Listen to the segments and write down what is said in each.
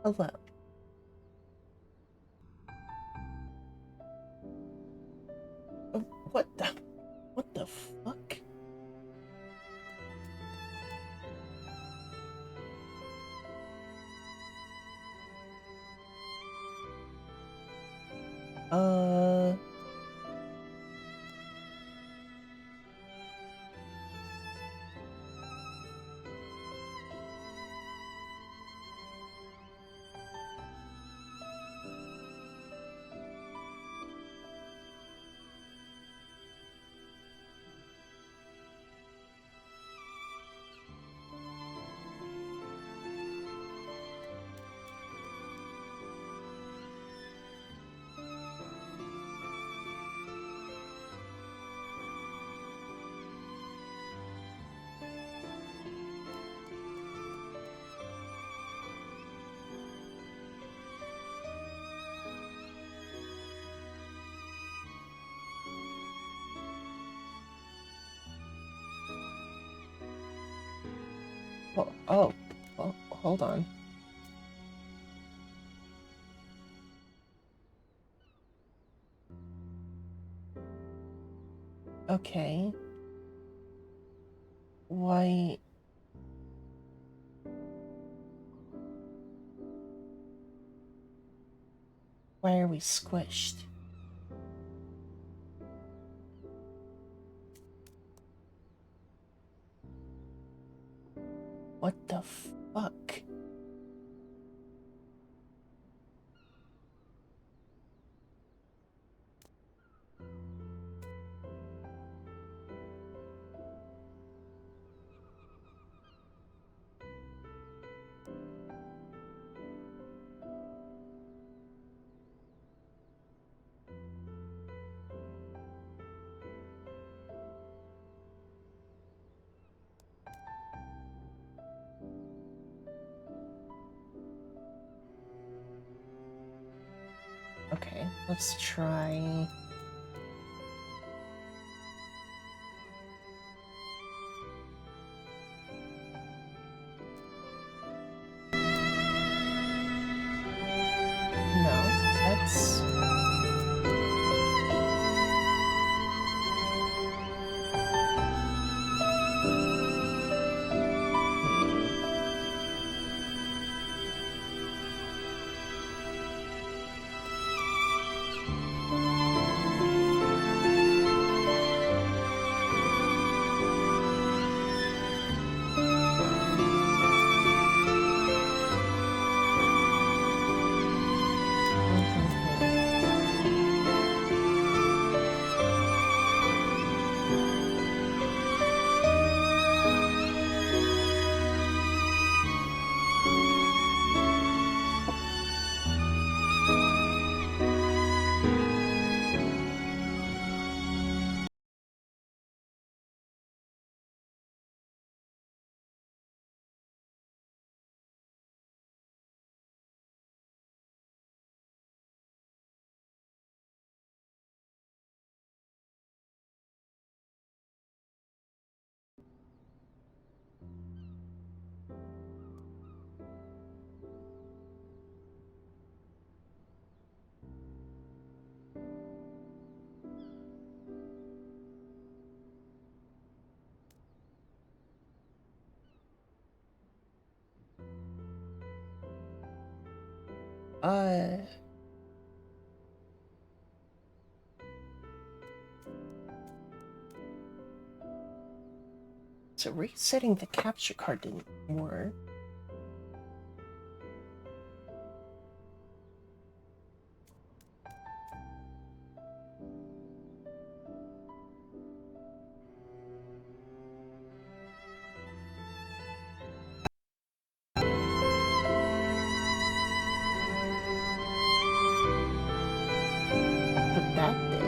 Hello. Oh, what the fuck? Uh... Oh, hold on. Okay. Why... Why are we squished? What the fuck? Okay, let's try... No, that's... Uh... So resetting the capture card didn't work. But that did.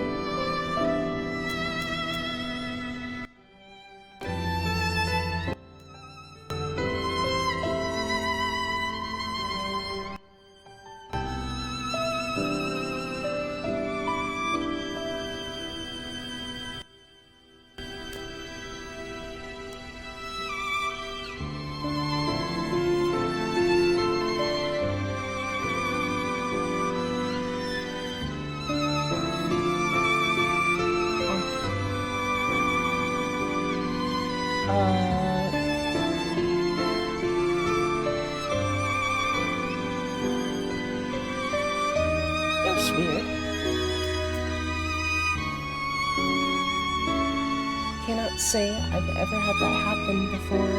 say I've ever had that happen before,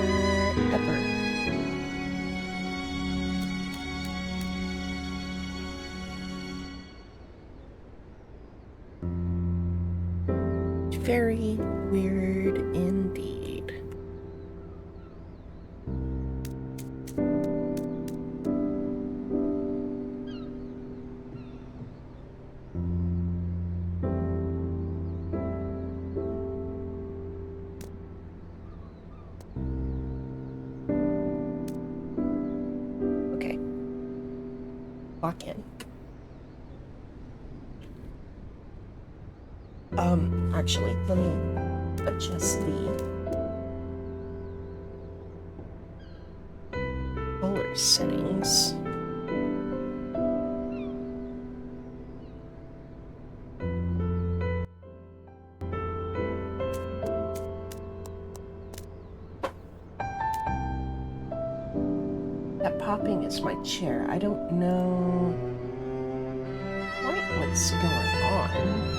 ever. Very weird indeed. Okay. Lock in. Actually, let me adjust the color settings. That popping is my chair. I don't know quite what's going on.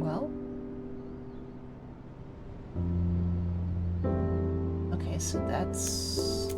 Well. Okay, so that's...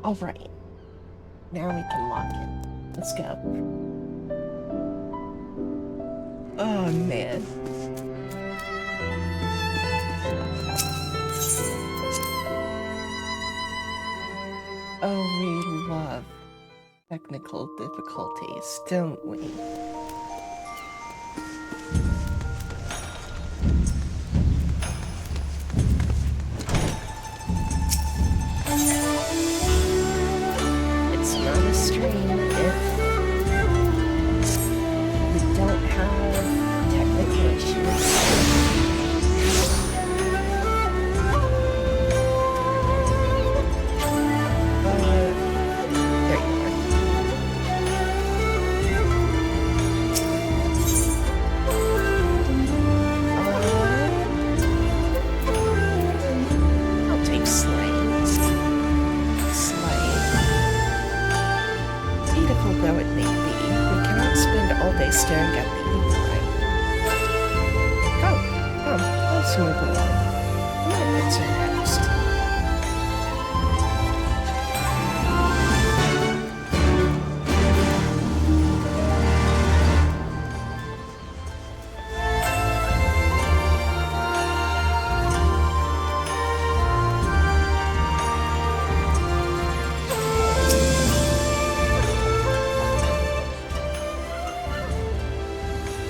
Alright. Now we can lock in. Let's go. Oh, man. Oh, we love technical difficulties, don't we? It's not a stream if we don't have technical issues. Staring at the evil eye. Come, let's move along. It's next.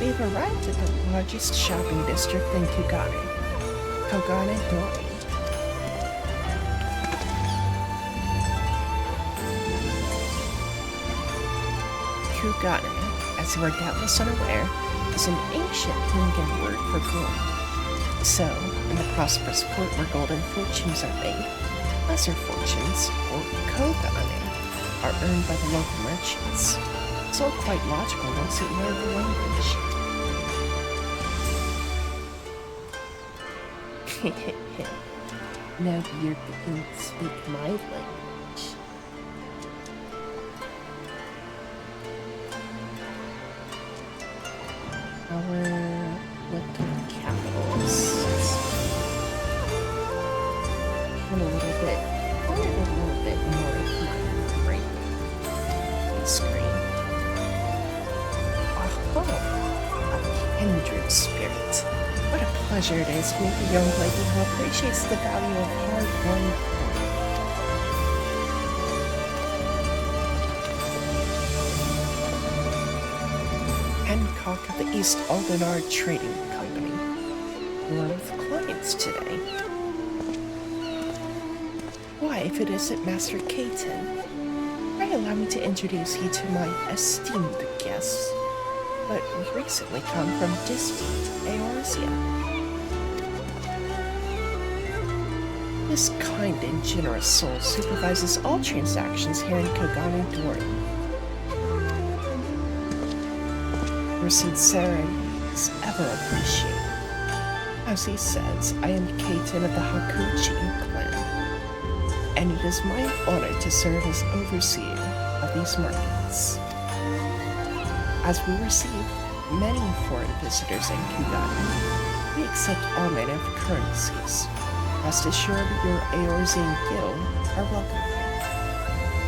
We've arrived at the largest shopping district in Kugane, Dori. Kugane, as you are doubtless unaware, is an ancient Hungan word for gold. So, in the prosperous port where golden fortunes are made, lesser fortunes, or kogane, are earned by the local merchants. It's all quite logical once you learn the language. Now you're beginning to speak my language. Our little capitals. And a little bit more of my brain screen. Oh, a kindred spirit. What a pleasure it is to meet a young lady who appreciates the value of hard-won coin. Hancock of the East Aldenard Trading Company. One of the clients today. Why, if it isn't Master Caton, pray allow me to introduce you to my esteemed guests. But we recently come from distant Eorzea. This kind and generous soul supervises all transactions here in Kogane Dori. Your sincerity is ever appreciated. As he says, I am Caton of the Hakuchi clan, and it is my honor to serve as overseer of these markets. As we receive many foreign visitors in Kugane, we accept all manner of currencies. Rest assured your Eorzean guild are welcome here.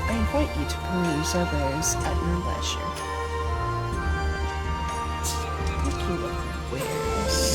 I invite you to peruse our wares at your leisure. Looking at wares.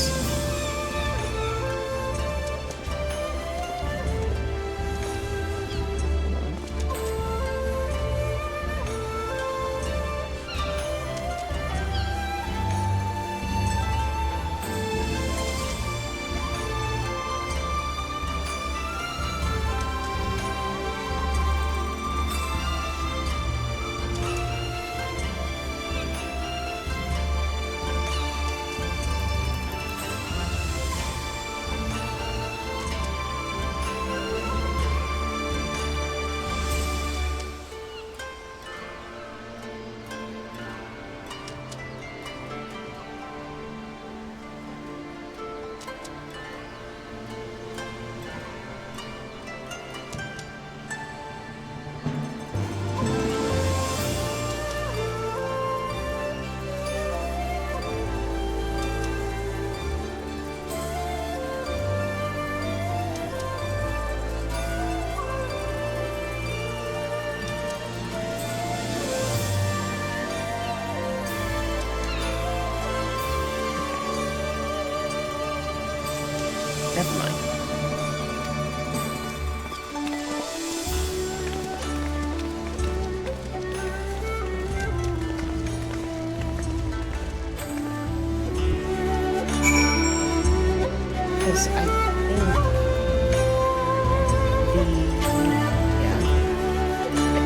is, I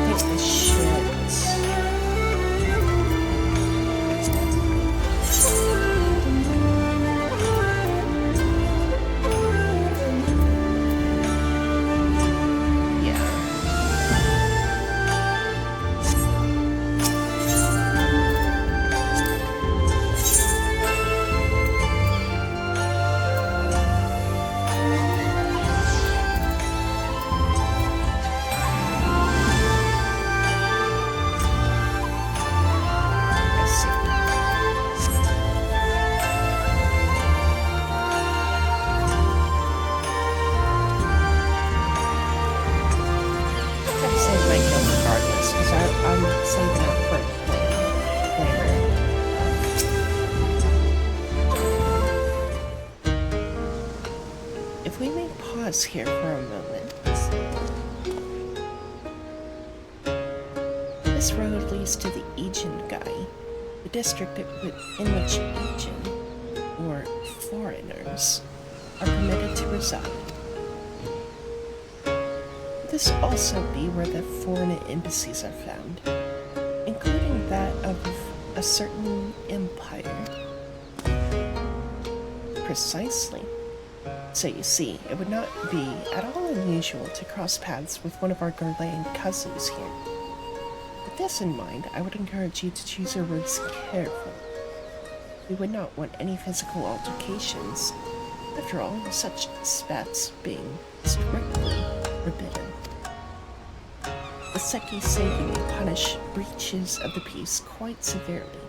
think the shit. If we may pause here for a moment. This road leads to the Aegean Guy, the district in which Aegean, or foreigners, are permitted to reside. This also be where the foreign embassies are found, including that of a certain empire. Precisely. So you see, it would not be at all unusual to cross paths with one of our Garlean cousins here. With this in mind, I would encourage you to choose your words carefully. We would not want any physical altercations. After all, such spats being strictly forbidden. The Seki Seigumi punish breaches of the peace quite severely.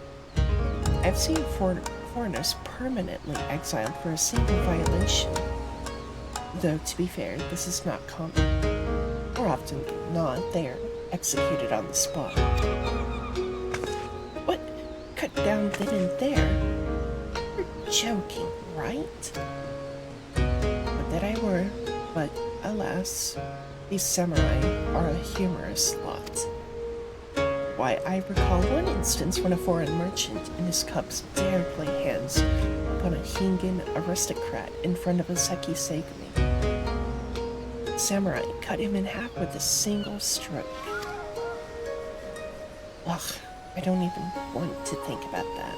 I've seen foreigners permanently exiled for a single violation. Though, to be fair, this is not common. More often than not, they are executed on the spot. What? Cut down then and there? You're joking, right? Would that I were, but alas, these samurai are a humorous lot. Why, I recall one instance when a foreign merchant and his cubs dared lay hands upon a Hingan aristocrat in front of a Seki Seigumi. The samurai cut him in half with a single stroke. Ugh, I don't even want to think about that.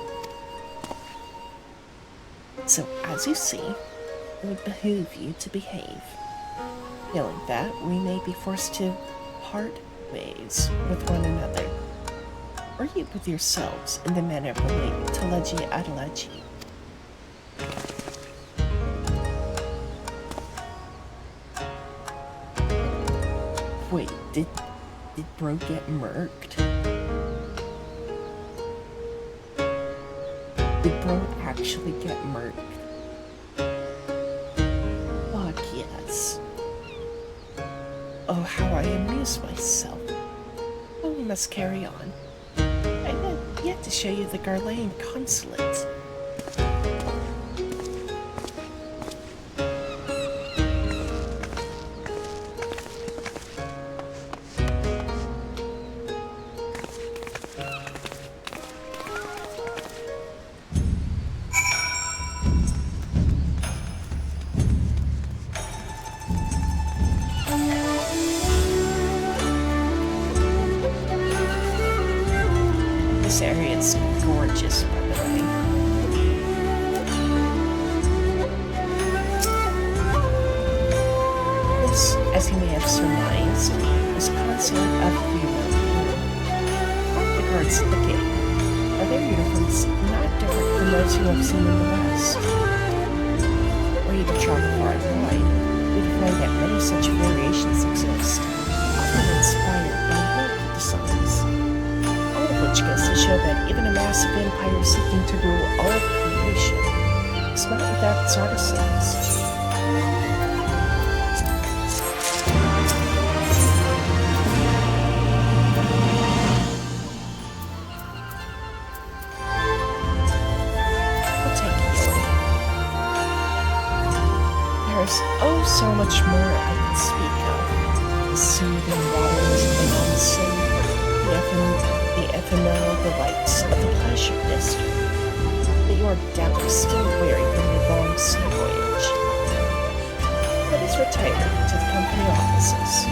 So, as you see, it would behoove you to behave. Failing that, we may be forced to part ways with one another. Or you with yourselves in the manner relating to Leggy Adelaji. Wait, did bro get murked? Did bro actually get murked? Fuck yes. Oh, how I amuse myself. Well, we must carry on. I have yet to show you the Garlean consulate. This area is gorgeous, by the way. This, as you may have surmised, is consulate of Europe. Mark the guards at the gate. Are their uniforms not different from those you have seen in the West? Were you to travel far and wide, you'd find that many such variations exist, often inspired by local designs. Which goes to show that even a massive empire seeking to rule all of creation is not without its artisans. I'll take it easy. There's oh so much more I can speak of. The soothing waters of the onsen, the ephemeral delights of the pleasure district, but you are doubtless still weary from your long sea voyage. Please retire to the company offices.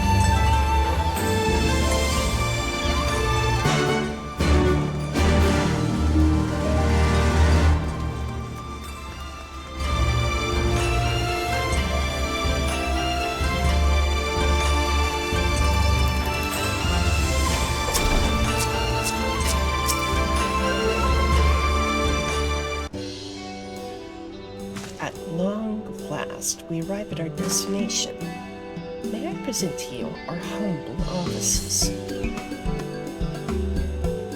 At long last, we arrive at our destination. May I present to you our humble offices?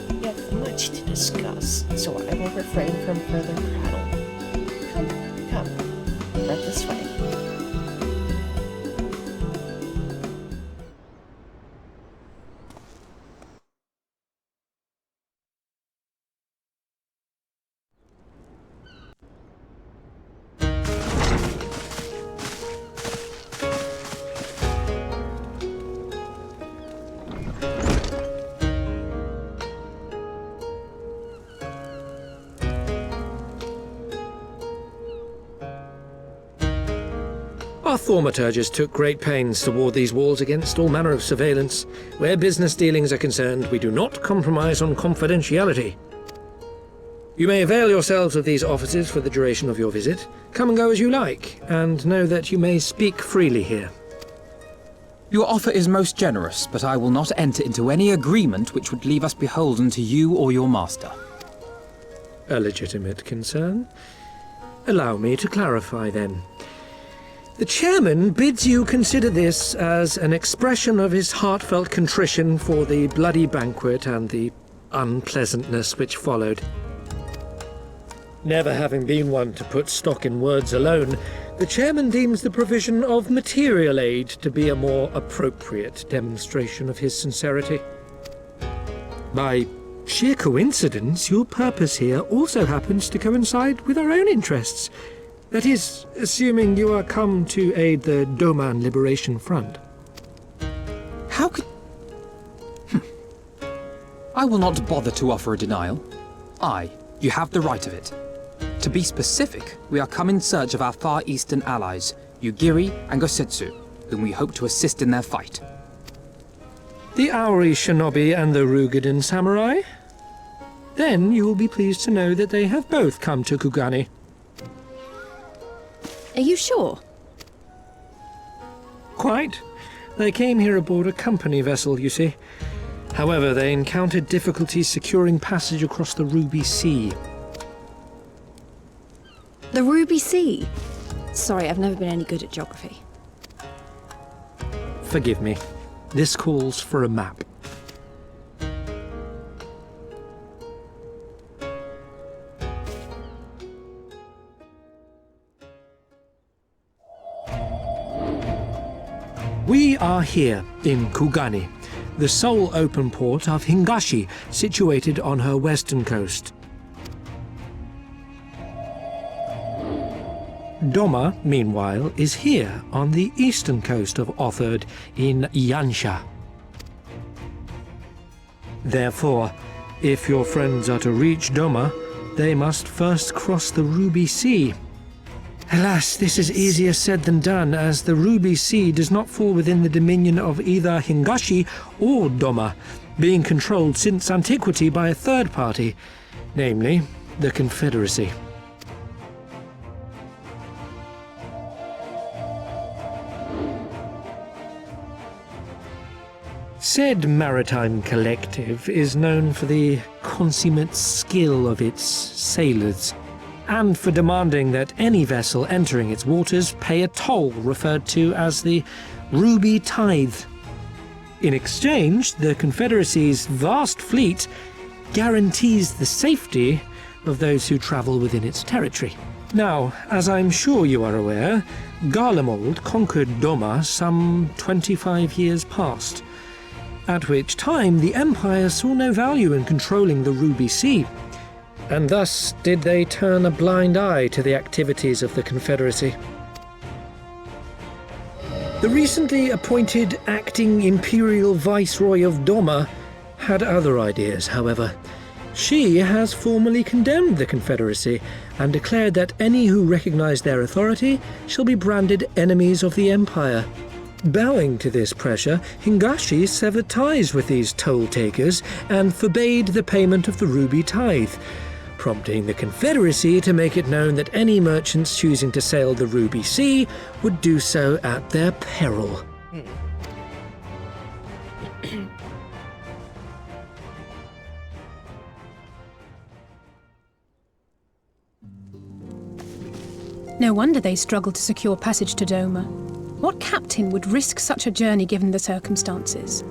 We have much to discuss, so I will refrain from further prattle. Come, right this way. Our thaumaturgists took great pains to ward these walls against all manner of surveillance. Where business dealings are concerned, we do not compromise on confidentiality. You may avail yourselves of these offices for the duration of your visit. Come and go as you like, and know that you may speak freely here. Your offer is most generous, but I will not enter into any agreement which would leave us beholden to you or your master. A legitimate concern. Allow me to clarify then. The chairman bids you consider this as an expression of his heartfelt contrition for the bloody banquet and the unpleasantness which followed. Never having been one to put stock in words alone, the chairman deems the provision of material aid to be a more appropriate demonstration of his sincerity. By sheer coincidence, your purpose here also happens to coincide with our own interests. That is, assuming you are come to aid the Doman Liberation Front. How could... I will not bother to offer a denial. You have the right of it. To be specific, we are come in search of our Far Eastern allies, Yugiri and Gosetsu, whom we hope to assist in their fight. The Aori Shinobi and the Rugadan Samurai? Then you will be pleased to know that they have both come to Kugani. Are you sure? Quite. They came here aboard a company vessel, you see. However, they encountered difficulties securing passage across the Ruby Sea. The Ruby Sea? Sorry, I've never been any good at geography. Forgive me. This calls for a map. We are here in Kugani, the sole open port of Hingashi, situated on her western coast. Doma, meanwhile, is here on the eastern coast of Otherd in Yansha. Therefore, if your friends are to reach Doma, they must first cross the Ruby Sea. Alas, this is easier said than done, as the Ruby Sea does not fall within the dominion of either Hingashi or Doma, being controlled since antiquity by a third party, namely the Confederacy. Said maritime collective is known for the consummate skill of its sailors, and for demanding that any vessel entering its waters pay a toll referred to as the Ruby Tithe. In exchange, the Confederacy's vast fleet guarantees the safety of those who travel within its territory. Now, as I'm sure you are aware, Garlemald conquered Doma some 25 years past, at which time the Empire saw no value in controlling the Ruby Sea, and thus did they turn a blind eye to the activities of the Confederacy. The recently appointed acting Imperial Viceroy of Doma had other ideas, however. She has formally condemned the Confederacy and declared that any who recognize their authority shall be branded enemies of the Empire. Bowing to this pressure, Hingashi severed ties with these toll-takers and forbade the payment of the ruby tithe, prompting the Confederacy to make it known that any merchants choosing to sail the Ruby Sea would do so at their peril. No wonder they struggled to secure passage to Doma. What captain would risk such a journey given the circumstances?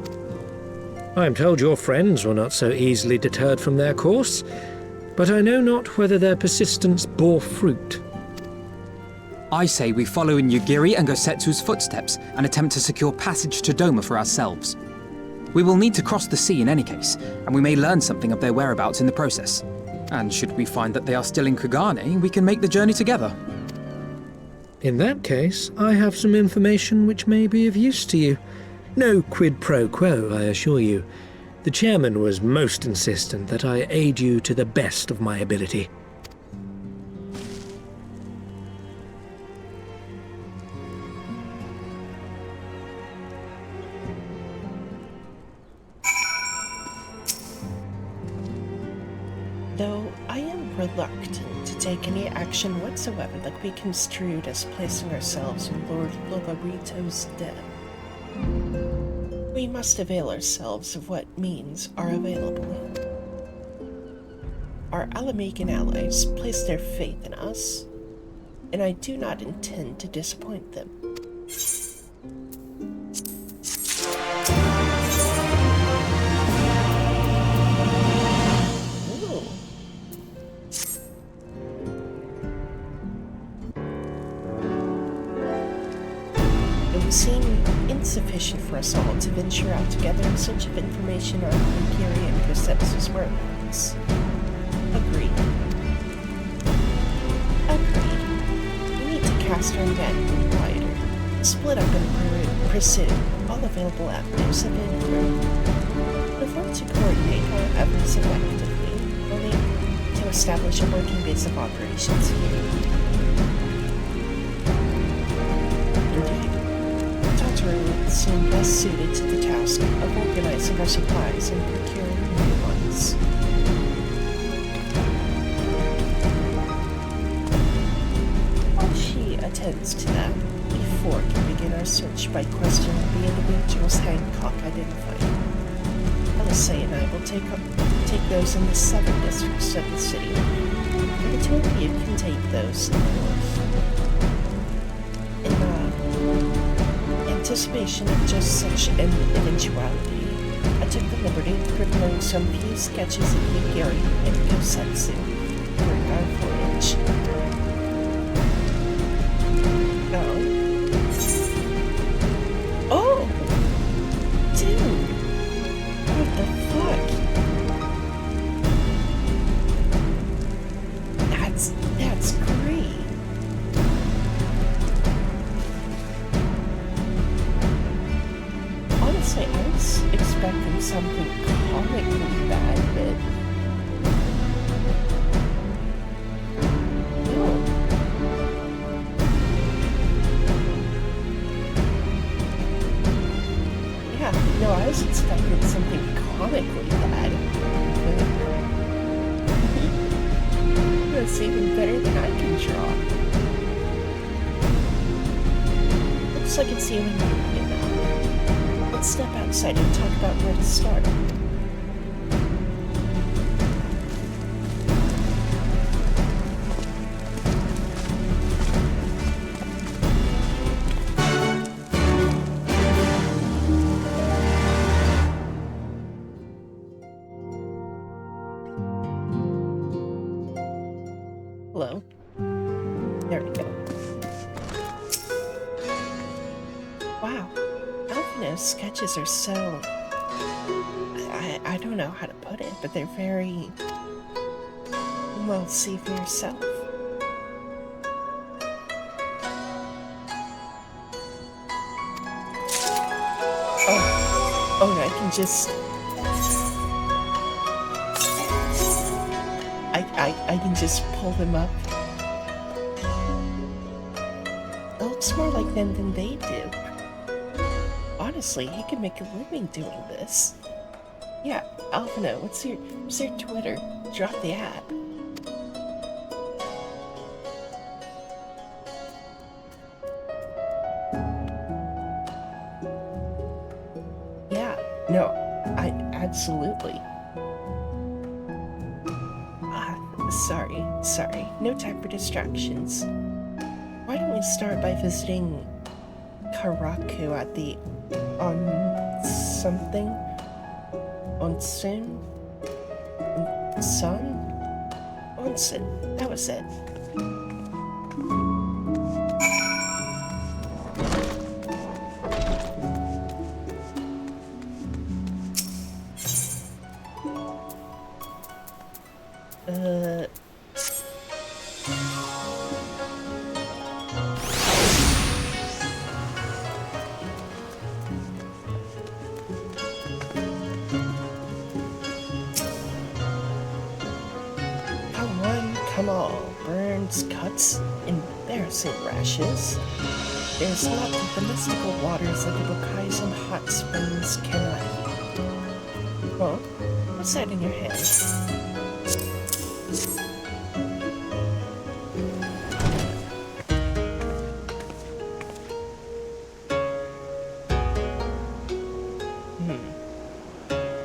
I am told your friends were not so easily deterred from their course, but I know not whether their persistence bore fruit. I say we follow in Yugiri and Gosetsu's footsteps and attempt to secure passage to Doma for ourselves. We will need to cross the sea in any case, and we may learn something of their whereabouts in the process. And should we find that they are still in Kugane, we can make the journey together. In that case, I have some information which may be of use to you. No quid pro quo, I assure you. The chairman was most insistent that I aid you to the best of my ability. Though I am reluctant to take any action whatsoever that could be construed as placing ourselves in Lord Logarito's debt, we must avail ourselves of what means are available. Our Alamegan allies place their faith in us, and I do not intend to disappoint them. It would seem insufficient for us all to venture out together in search of information on Imperium and Gosetsu's whereabouts. Agreed. We need to cast our net wider, split up and pursue all available avenues of inquiry. We've learned to coordinate our efforts effectively, only to establish a working base of operations here. Would seem best suited to the task of organizing our supplies and procuring new ones. While she attends to that, we four can begin our search by questioning the individuals Hancock identified. Elisei and I will take those in the southern districts of the city, and the two of you can take those in the north. In anticipation of just such an eventuality, I took the liberty of preparing some few sketches of Yugiri and Gosetsu during our voyage. Oh! Dude! What the fuck? That's great! Honestly, I was expecting something comically bad, but no. Yeah, no, I was expecting something comically bad, but that's even better than I can draw. Looks like it's even moving now. Let's step outside and talk about where to start. Hello. There we go. Wow. Alphina's sketches are so... I don't know how to put it, but they're very... Well, see for yourself. Oh, and I can just... I can just pull them up. It looks more like them than they do. Honestly, he could make a living doing this. Yeah, Alvino, what's your Twitter? Drop the app. Yeah, no, absolutely. Sorry, no time for distractions. Why don't we start by visiting Karaku at the Onsen? Onsen, that was it. Come on, burns, cuts, embarrassing rashes. There's not the mystical waters of the Bokaizen hot springs cannot heal. Well, what's that in your hand?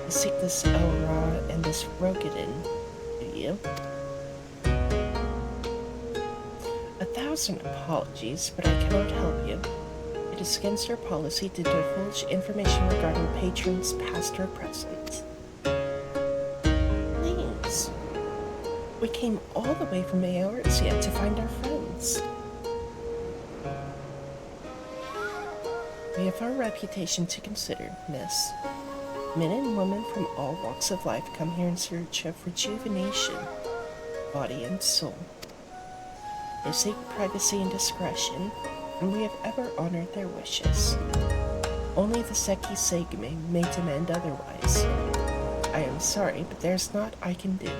You seek this Elra and this Rogadin, do you? 1,000 apologies, but I cannot help you. It is against our policy to divulge information regarding patrons past or present. Please. We came all the way from Eorzea to find our friends. We have our reputation to consider, miss. Men and women from all walks of life come here in search of rejuvenation, body and soul. They seek privacy and discretion, and we have ever honored their wishes. Only the Seki Segame may demand otherwise. I am sorry, but there's naught I can do.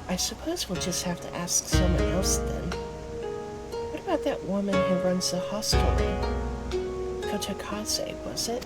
I suppose we'll just have to ask someone else then. What about that woman who runs the hostelry? Kotakaze, was it?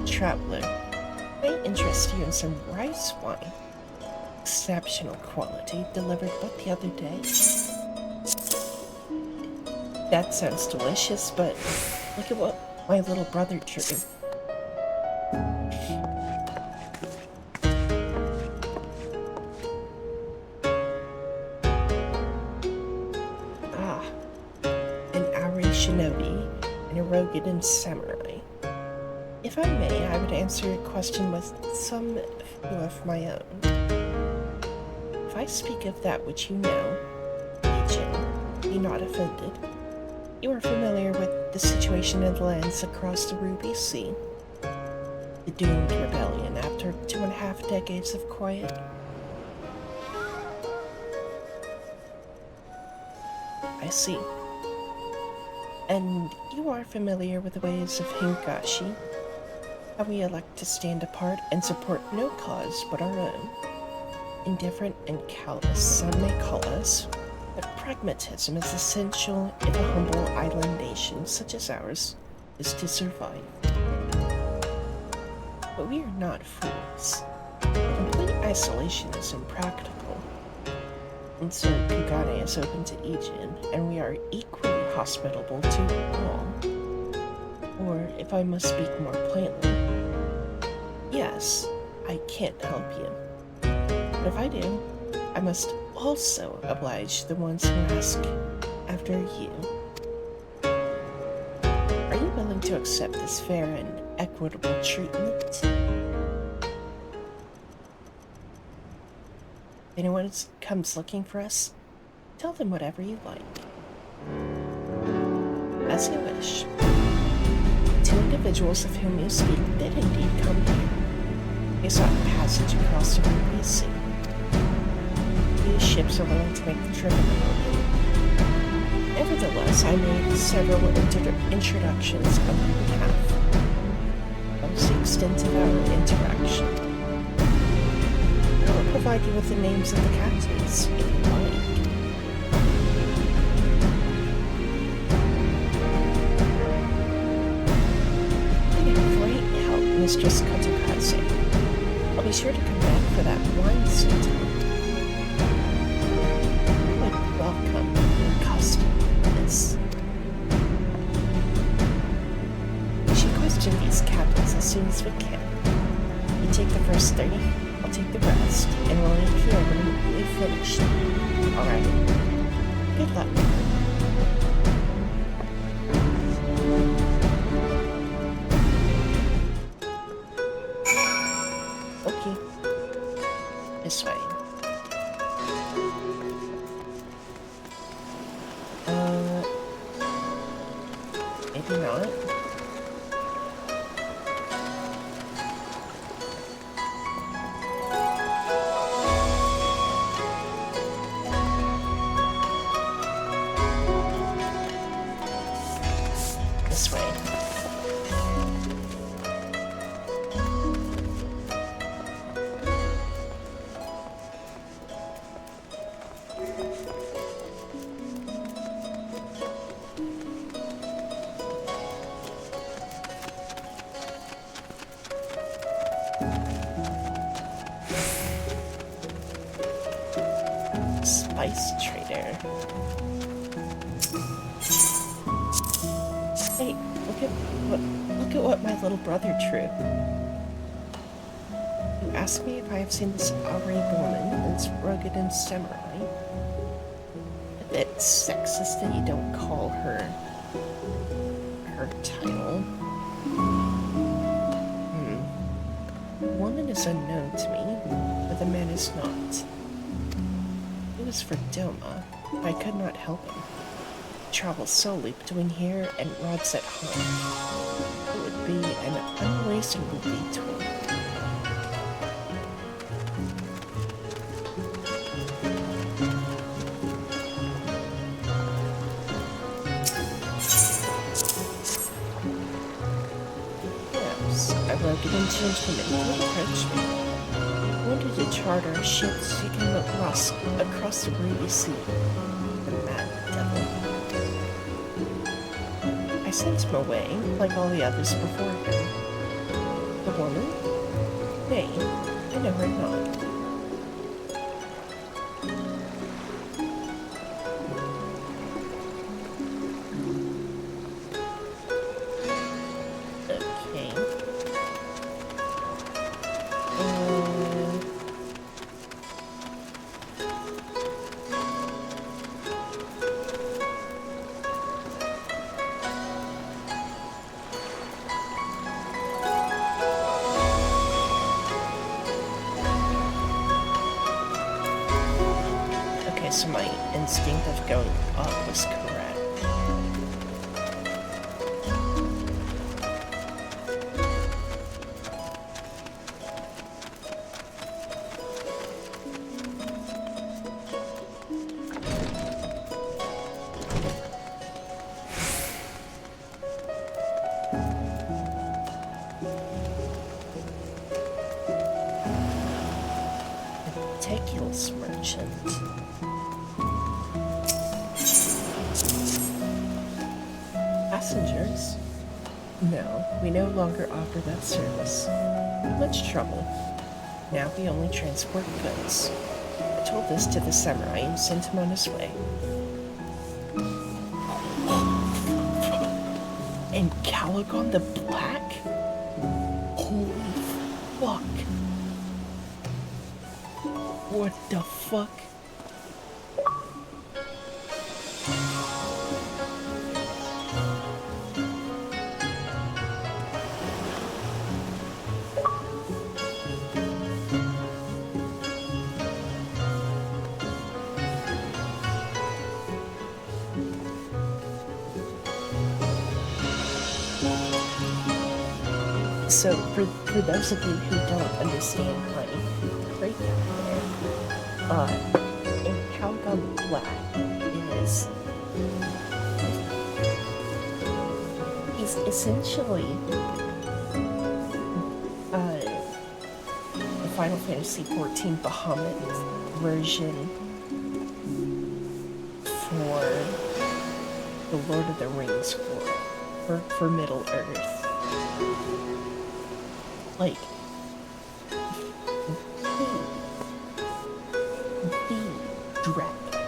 Traveler, may interest you in some rice wine. Exceptional quality, delivered but the other day. That sounds delicious, but look at what my little brother drew. Ah, an Auri Shinobi and a Rogadin samurai. If I may, I would answer your question with some few of my own. If I speak of that which you know, Ijin, be not offended. You are familiar with the situation in the lands across the Ruby Sea. The doomed rebellion after 2.5 decades of quiet. I see. And you are familiar with the ways of Hingashi? How we elect to stand apart and support no cause but our own. Indifferent and callous, some may call us, but pragmatism is essential if a humble island nation such as ours is to survive. But we are not fools. Complete isolation is impractical. And so Kugane is open to Ijin, and we are equally hospitable to all. Or, if I must speak more plainly, yes, I can't help you. But if I do, I must also oblige the ones who ask after you. Are you willing to accept this fair and equitable treatment? If anyone comes looking for us, tell them whatever you like. As you wish. 2 individuals of whom you speak did indeed come here. They sought passage across the Ruby Sea. These ships are willing to make the trip in the moment. Nevertheless, I made several introductions on your behalf. That was the extent of our interaction. I will provide you with the names of the captains, if you like. Great help, Mistress Katokaze. I'll be sure to come back for that wine sometime. What welcome and custom this. We should question these captains as soon as we can. You take the first 30, I'll take the rest, and we'll leave here when we've finished. Alright. Good luck. Okay. This way. Maybe not. This way. Spice trader. Hey, look at what my little brother drew. You ask me if I have seen this Ari woman that's rugged and samurai. A bit sexist that you don't call her title. The woman is unknown to me, but the man is not. It was for Doma. I could not help him. He travels solely between here and Rod's at home. It would be an unreasonable detour. Yes, I rugged and gentleman would approach me. Wanted to charter a ship so you can look across the Ruby Sea. The mad devil. I sent him away, like all the others before him. The woman? Nay, I know her not. Okay. Okay, so my instinct of going up was correct. Meticulous merchant. Passengers? No, we no longer offer that service. Much trouble. Now we only transport goods. I told this to the samurai and sent him on his way. And Caligon the Black? Holy fuck. What the fuck? So, for those of you who don't understand my breakdown there, in Calgon Black is he's essentially the Final Fantasy XIV Bahamut version for the Lord of the Rings for Middle Earth. Like, the dragon,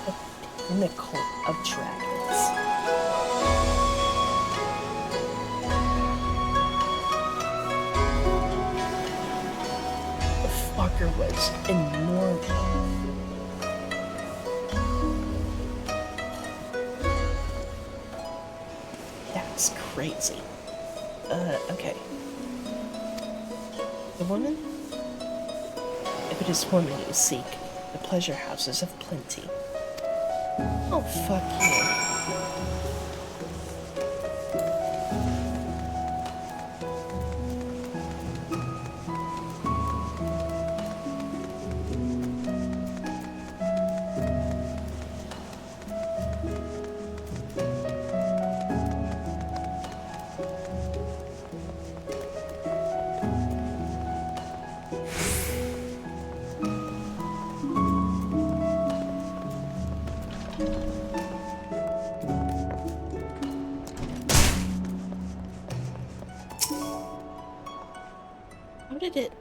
the pinnacle of dragons. The fucker was enormous. That's crazy. Okay. The woman? If it is woman you seek, the pleasure houses of plenty. Oh, fuck you. How did it...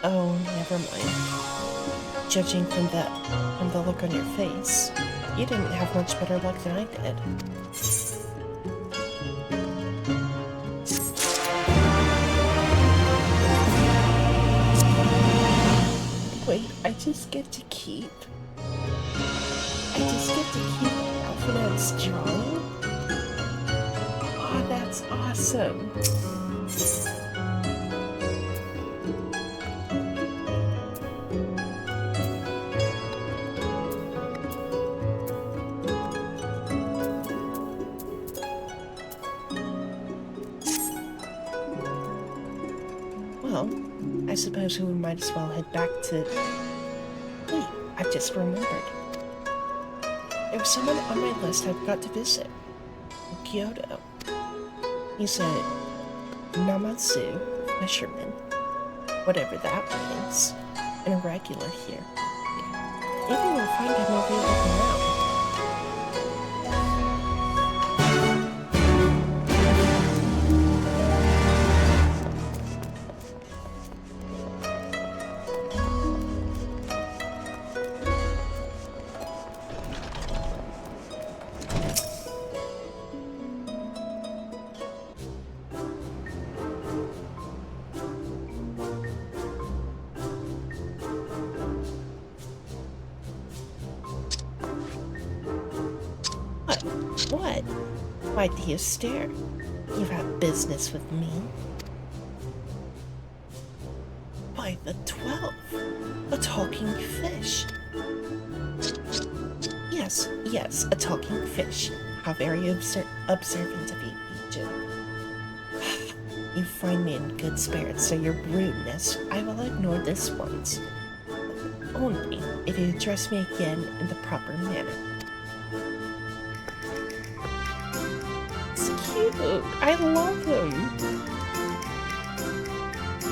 Oh, never mind. Judging from the look on your face, you didn't have much better luck than I did. Wait, I just get to keep... I just get to keep Alphanet's drawing? Oh, that's awesome. Well, I suppose we might as well head back to... Wait, I just remembered. There was someone on my list I forgot to visit. In Kyoto. He's a Namazu fisherman. Whatever that means. And a regular here. Maybe we'll find him while we look around. What? Why do you stare? You have business with me? By the 12th, a talking fish. Yes, a talking fish. How very observant of you, Egypt. You find me in good spirits, so your rudeness, I will ignore this once. Only if you address me again in the proper manner. I love him.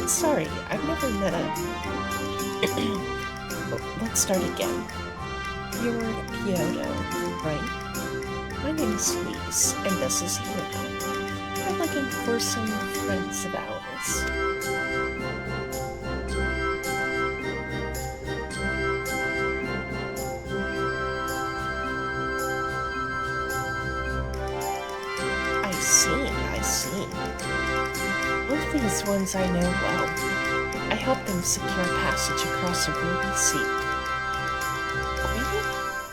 Sorry, I've never met a... Let's start again. You're Kyoto, right? My name is Luis, and this is Yuko. I'm looking for some friends of ours. I see. Both these ones I know well. I helped them secure passage across the Ruby Sea. Really?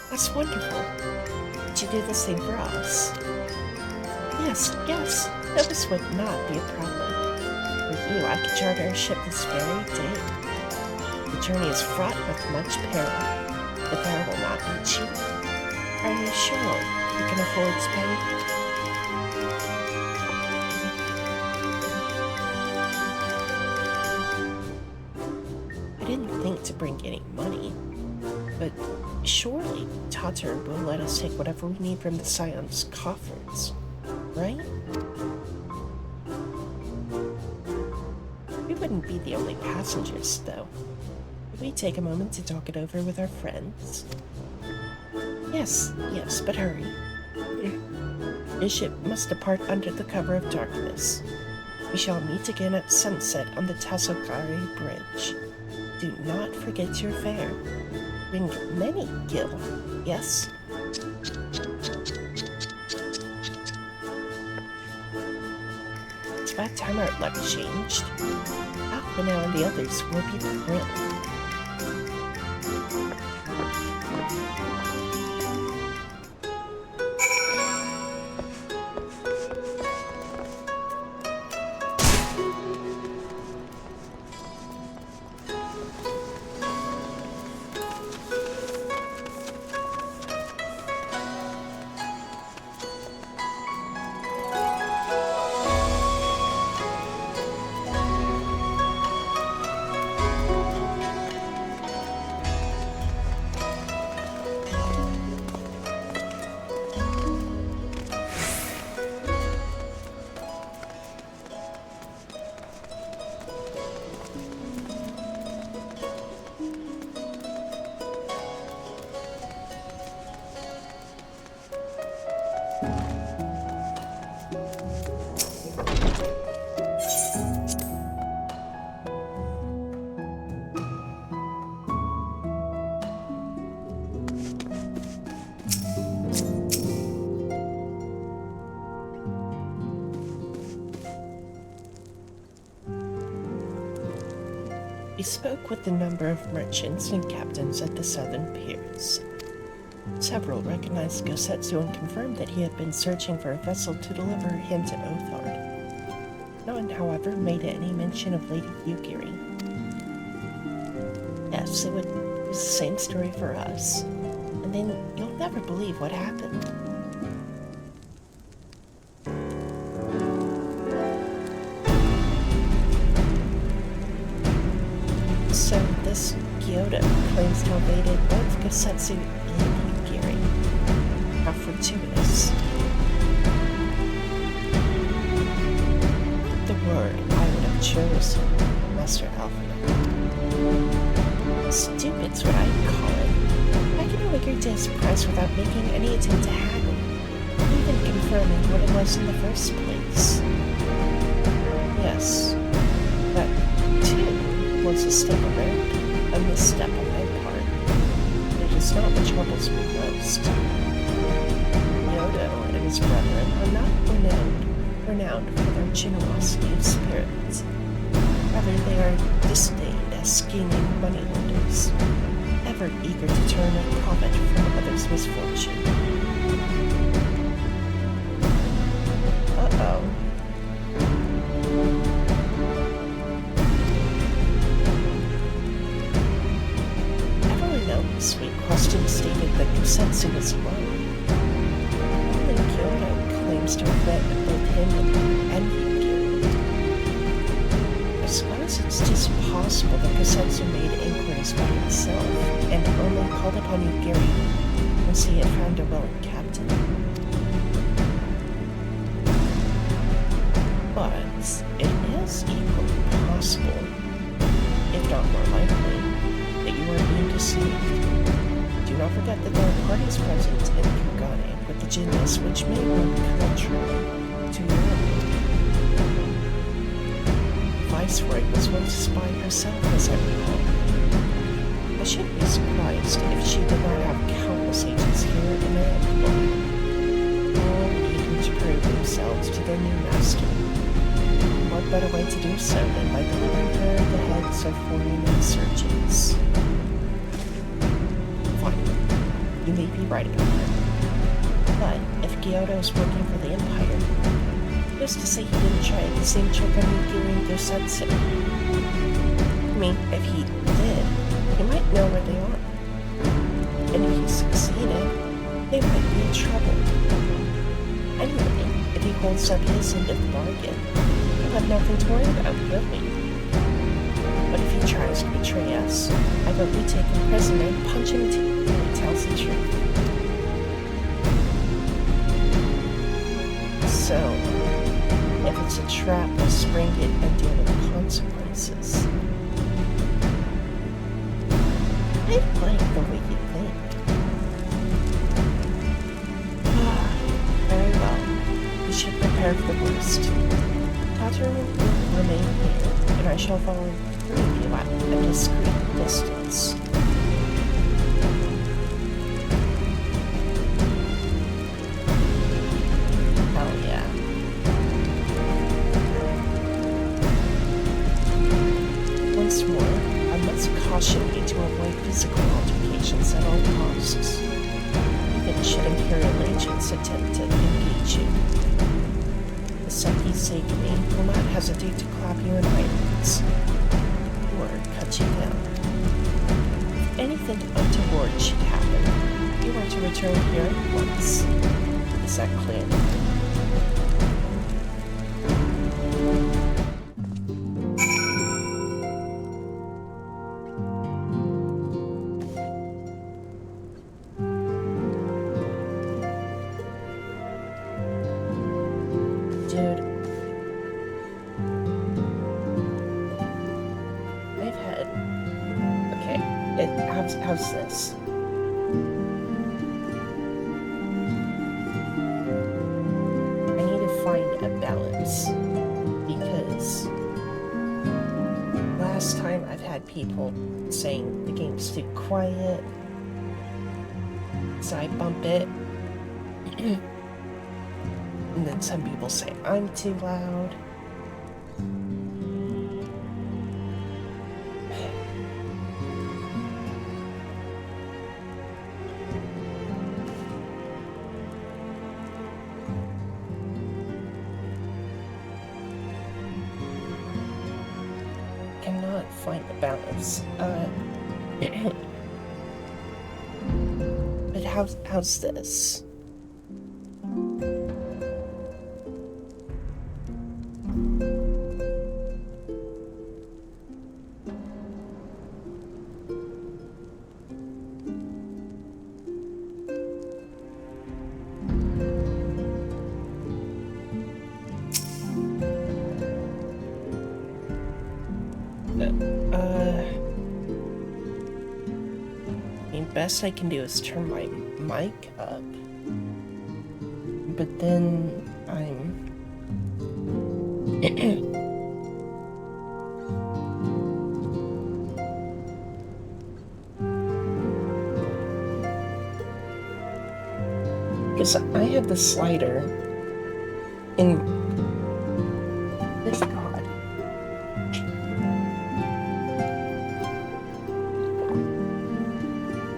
That's wonderful. Did you do the same for us? Yes. This would not be a problem. With you, I could charter a ship this very day. The journey is fraught with much peril. The fare will not be cheap. Are you sure you can afford to pay? I didn't think to bring any money, but surely Tatar will let us take whatever we need from the Scion's coffers, right? We wouldn't be the only passengers, though. Could we take a moment to talk it over with our friends? Yes, but hurry. Your ship must depart under the cover of darkness. We shall meet again at sunset on the Tasokari Bridge. Do not forget your fare. Bring many gil, yes? It's about time our luck changed. Alphanel and the others will be thrilled. We spoke with a number of merchants and captains at the southern piers. Several recognized Gosetsu and confirmed that he had been searching for a vessel to deliver him to Othard. No one, however, made any mention of Lady Yugiri. Yes, it was the same story for us. And then you'll never believe what happened. So this Kyoto claims to have aided both Gosetsu and Yugiri. How fortuitous. Not the word I would have chosen, Master Alpha. Stupid's what I'd call it. I can only agree to his price without making any attempt to haggle, even confirming what it was in the first place. Yes, that too was a step around, a misstep on my part. It is not what troubles me most. Yodo and his brethren are not renowned for their generosity of spirit. Rather, they are disdained as scheming moneylenders, ever eager to turn a profit from others' misfortune. Uh-oh. Sweet question stated that Gosetsu was alone. Only Kyoto claims to have met both him and Yugiri. I suppose it's just possible that Gosetsu made inquiries by himself and only called upon Yugiri once he had found a willing captain. But it is equally possible, if not more likely, that you are being deceived. Do not forget that there are parties present in Kugane with the genius which may run contrary to your own. Viceroy was once a spy herself, as I recall. I shouldn't be surprised if she did not have countless agents here in their employ, all eager to prove themselves to their new master. What better way to do so than by delivering her the heads of following insurgents. Fine. You may be right about that. But if Gyato's working for the Empire, who's to say he didn't try the same trick on Yukiri and Gosetsu? I mean, if he did, he might know where they are. And if he succeeded, they might be in trouble. Anyway, if he holds up his end of the bargain, he'll have nothing to worry about, will he? But if he tries to betray us, I vote we take him prisoner and punch him until he tells the truth. So, if it's a trap, we'll spring it and deal with the consequences. I like the way you think. Very well. We should prepare for the worst. Tataro will remain here, and I shall follow you at a discreet distance. Hell yeah. Once more, I must caution you to avoid physical altercations at all costs, even should Imperial agents attempt to engage you. The Seki Seigumi will not hesitate to clap you in irons, or cut you down. If anything untoward should happen, you are to return here at once. Is that clear? Dude, I've had... Okay, how's this? I need to find a balance, because last time I've had people saying the game's too quiet, so I bump it. And then some people say I'm too loud. Cannot find the balance. But how's this? Best I can do is turn my mic up, but then I'm because I have the slider in this God.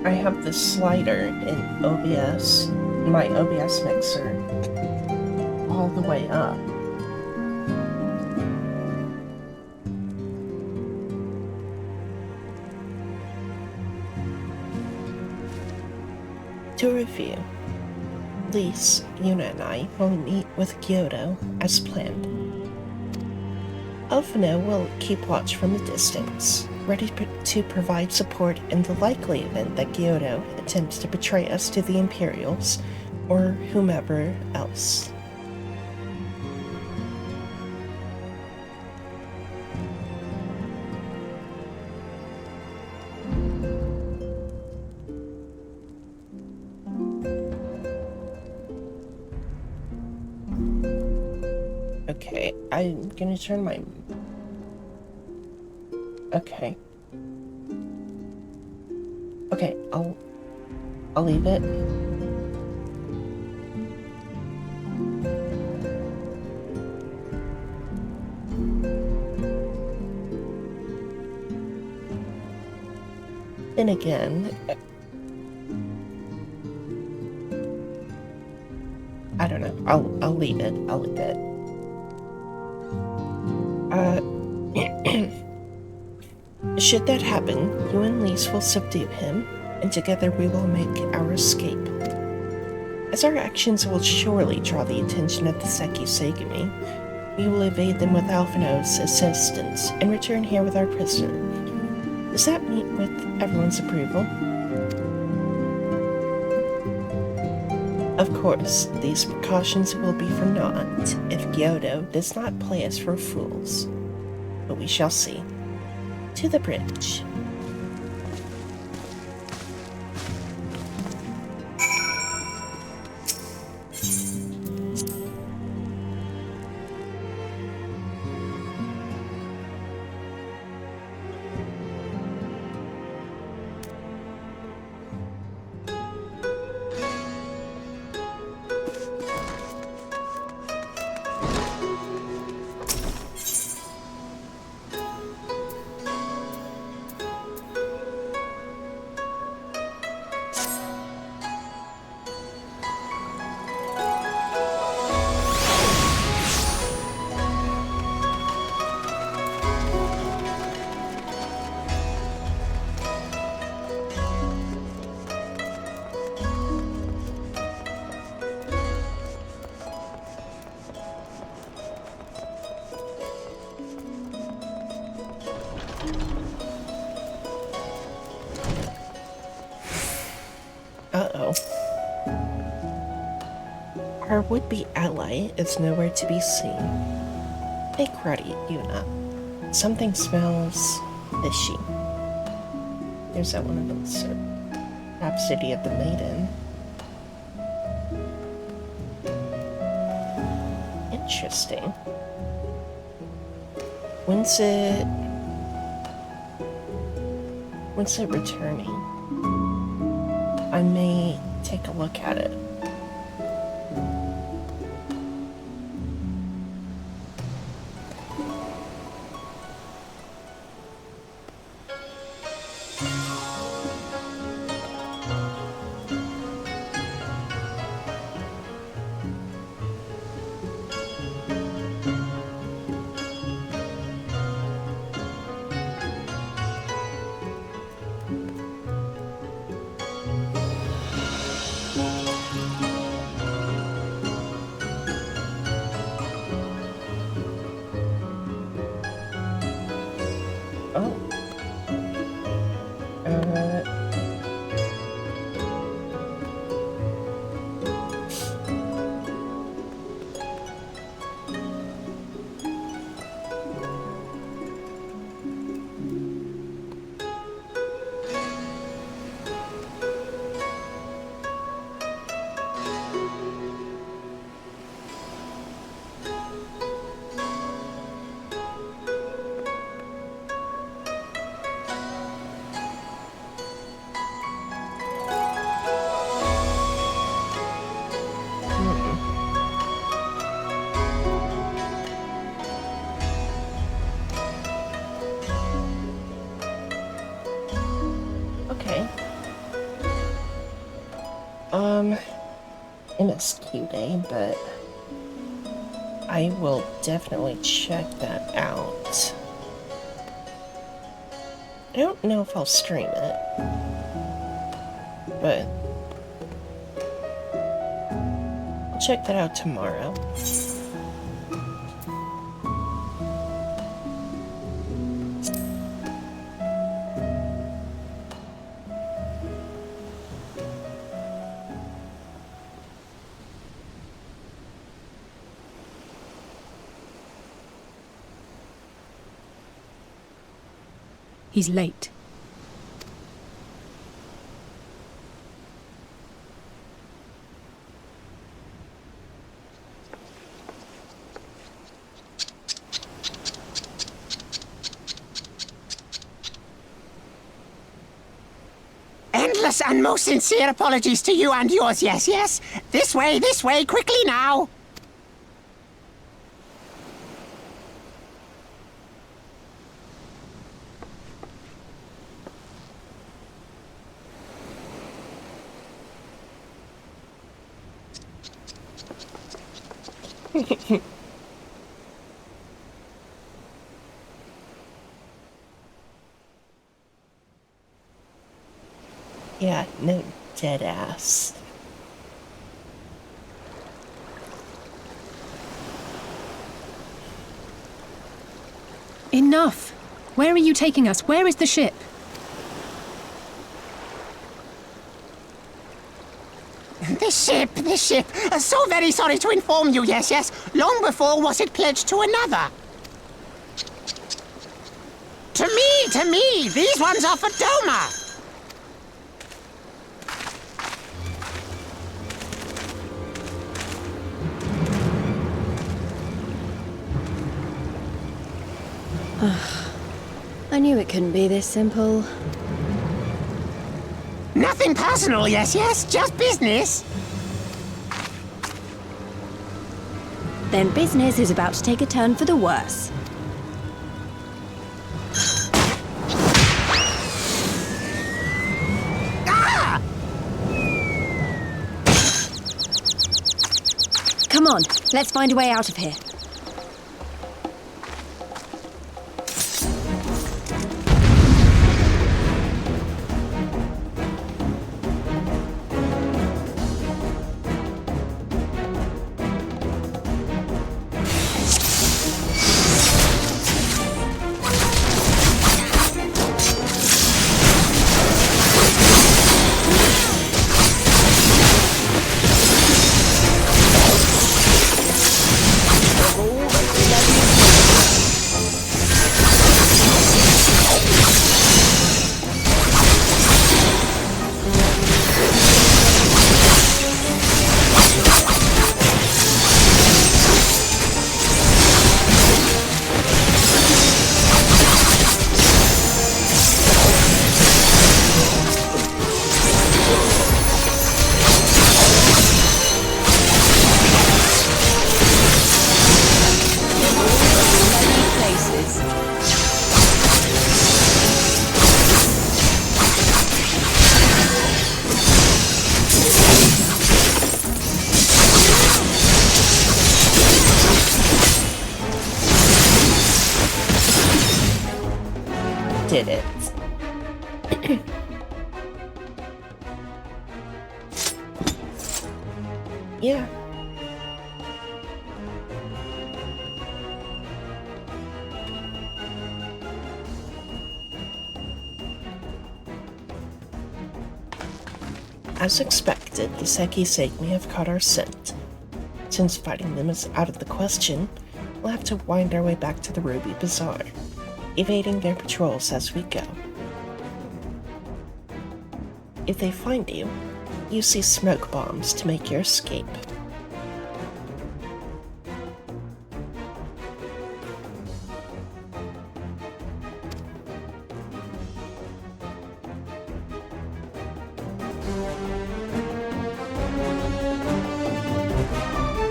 I have the slider in OBS, my OBS mixer, all the way up. To review, Lise, Yuna, and I will meet with Kyoto as planned. Elfino will keep watch from a distance, ready to provide support in the likely event that Kyoto attempts to betray us to the Imperials or whomever else. Okay, I'm gonna turn my... Okay. Okay, I'll leave it. Then again, I don't know. I'll leave it. I'll leave it. Should that happen, you and Lise will subdue him, and together we will make our escape. As our actions will surely draw the attention of the Sekiseigumi, we will evade them with Alphino's assistance and return here with our prisoner. Does that meet with everyone's approval? Of course, these precautions will be for naught if Gyodo does not play us for fools. But we shall see. To the bridge. Uh-oh. Our would-be ally is nowhere to be seen. Hey, Karate Yuna. Something smells fishy. There's that one of those Rhapsody of the Maiden. Interesting. When's it returning? I may take a look at it. Oh. Okay. MSQ day, but I will definitely check that out. I don't know if I'll stream it, but I'll check that out tomorrow. He's late. Endless and most sincere apologies to you and yours, yes, yes. This way, quickly now. Yeah, no, dead ass. Enough! Where are you taking us? Where is the ship? The ship. So very sorry to inform you, yes. Long before was it pledged to another. To me. These ones are for Doma. I knew it couldn't be this simple. Nothing personal, yes, just business. Then business is about to take a turn for the worse. Ah! Come on, let's find a way out of here. Did it. Yeah. As expected, the Sekisake may have caught our scent. Since fighting them is out of the question, we'll have to wind our way back to the Ruby Bazaar, evading their patrols as we go. If they find you, use these smoke bombs to make your escape.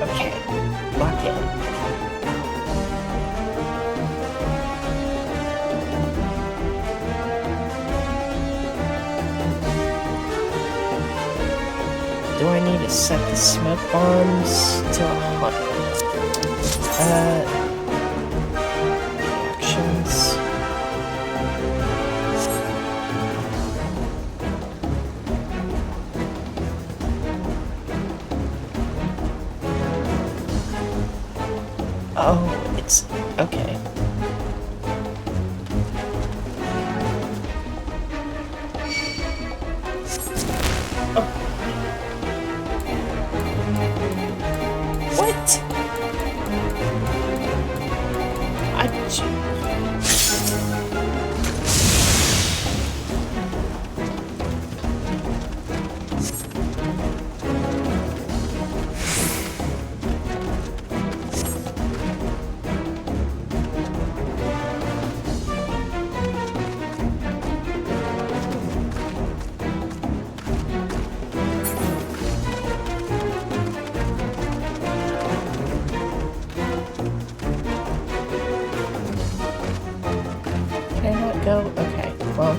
Okay, lock in. Do I need to set the smoke bombs to 100? Reactions. Oh, it's okay. What? Can I not go? Okay, well.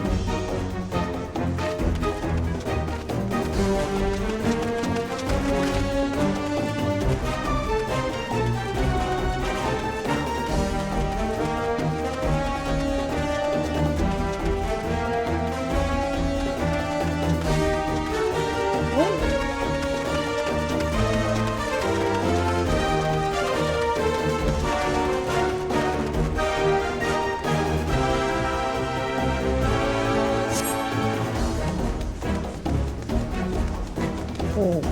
Oh.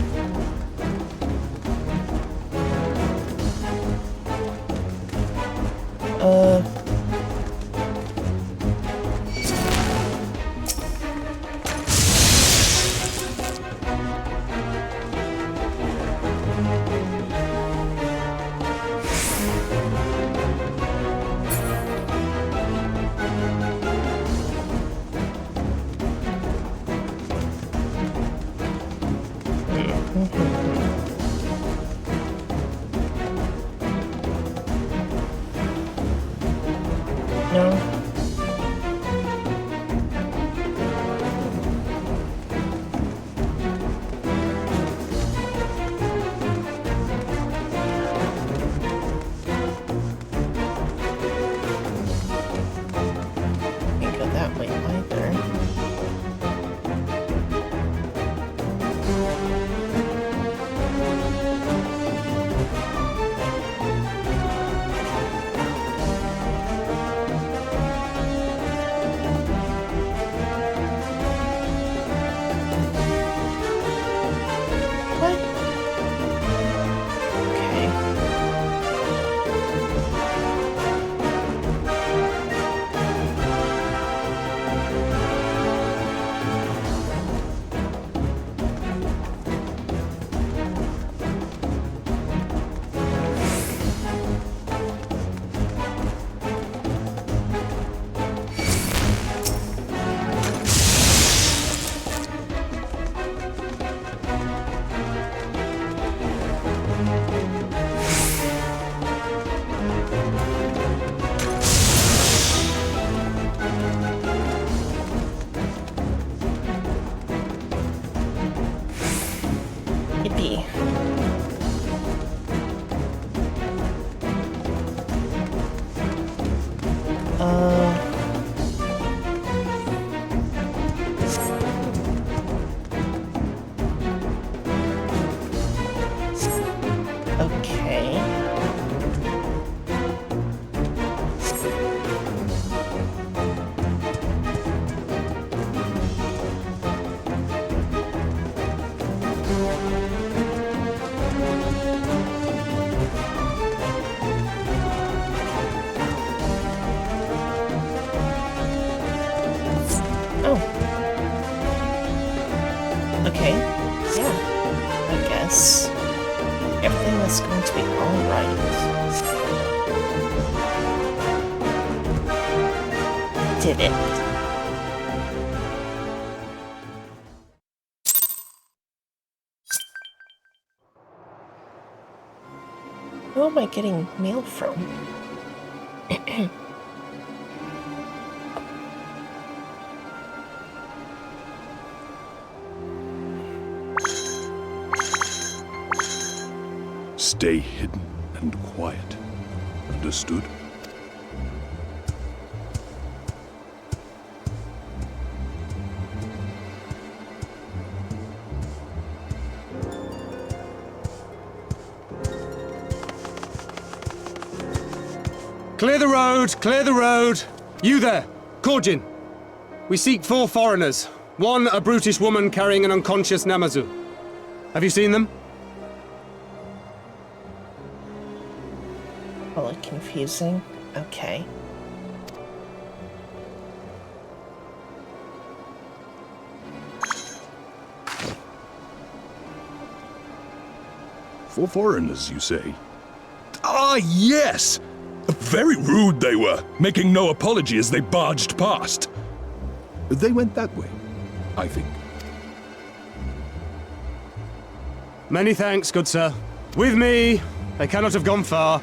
No. Can't go that way either. What? Okay. Yippee. Okay. Oh. Okay. Yeah. I guess everything is going to be alright. Did it. Who am I getting mail from? Stay hidden and quiet. Understood? Clear the road! Clear the road! You there! Korjin! We seek 4 foreigners. One, a brutish woman carrying an unconscious Namazu. Have you seen them? Well, confusing. Okay. For foreigners, you say? Ah, yes! Very rude they were, making no apology as they barged past. They went that way, I think. Many thanks, good sir. With me! They cannot have gone far.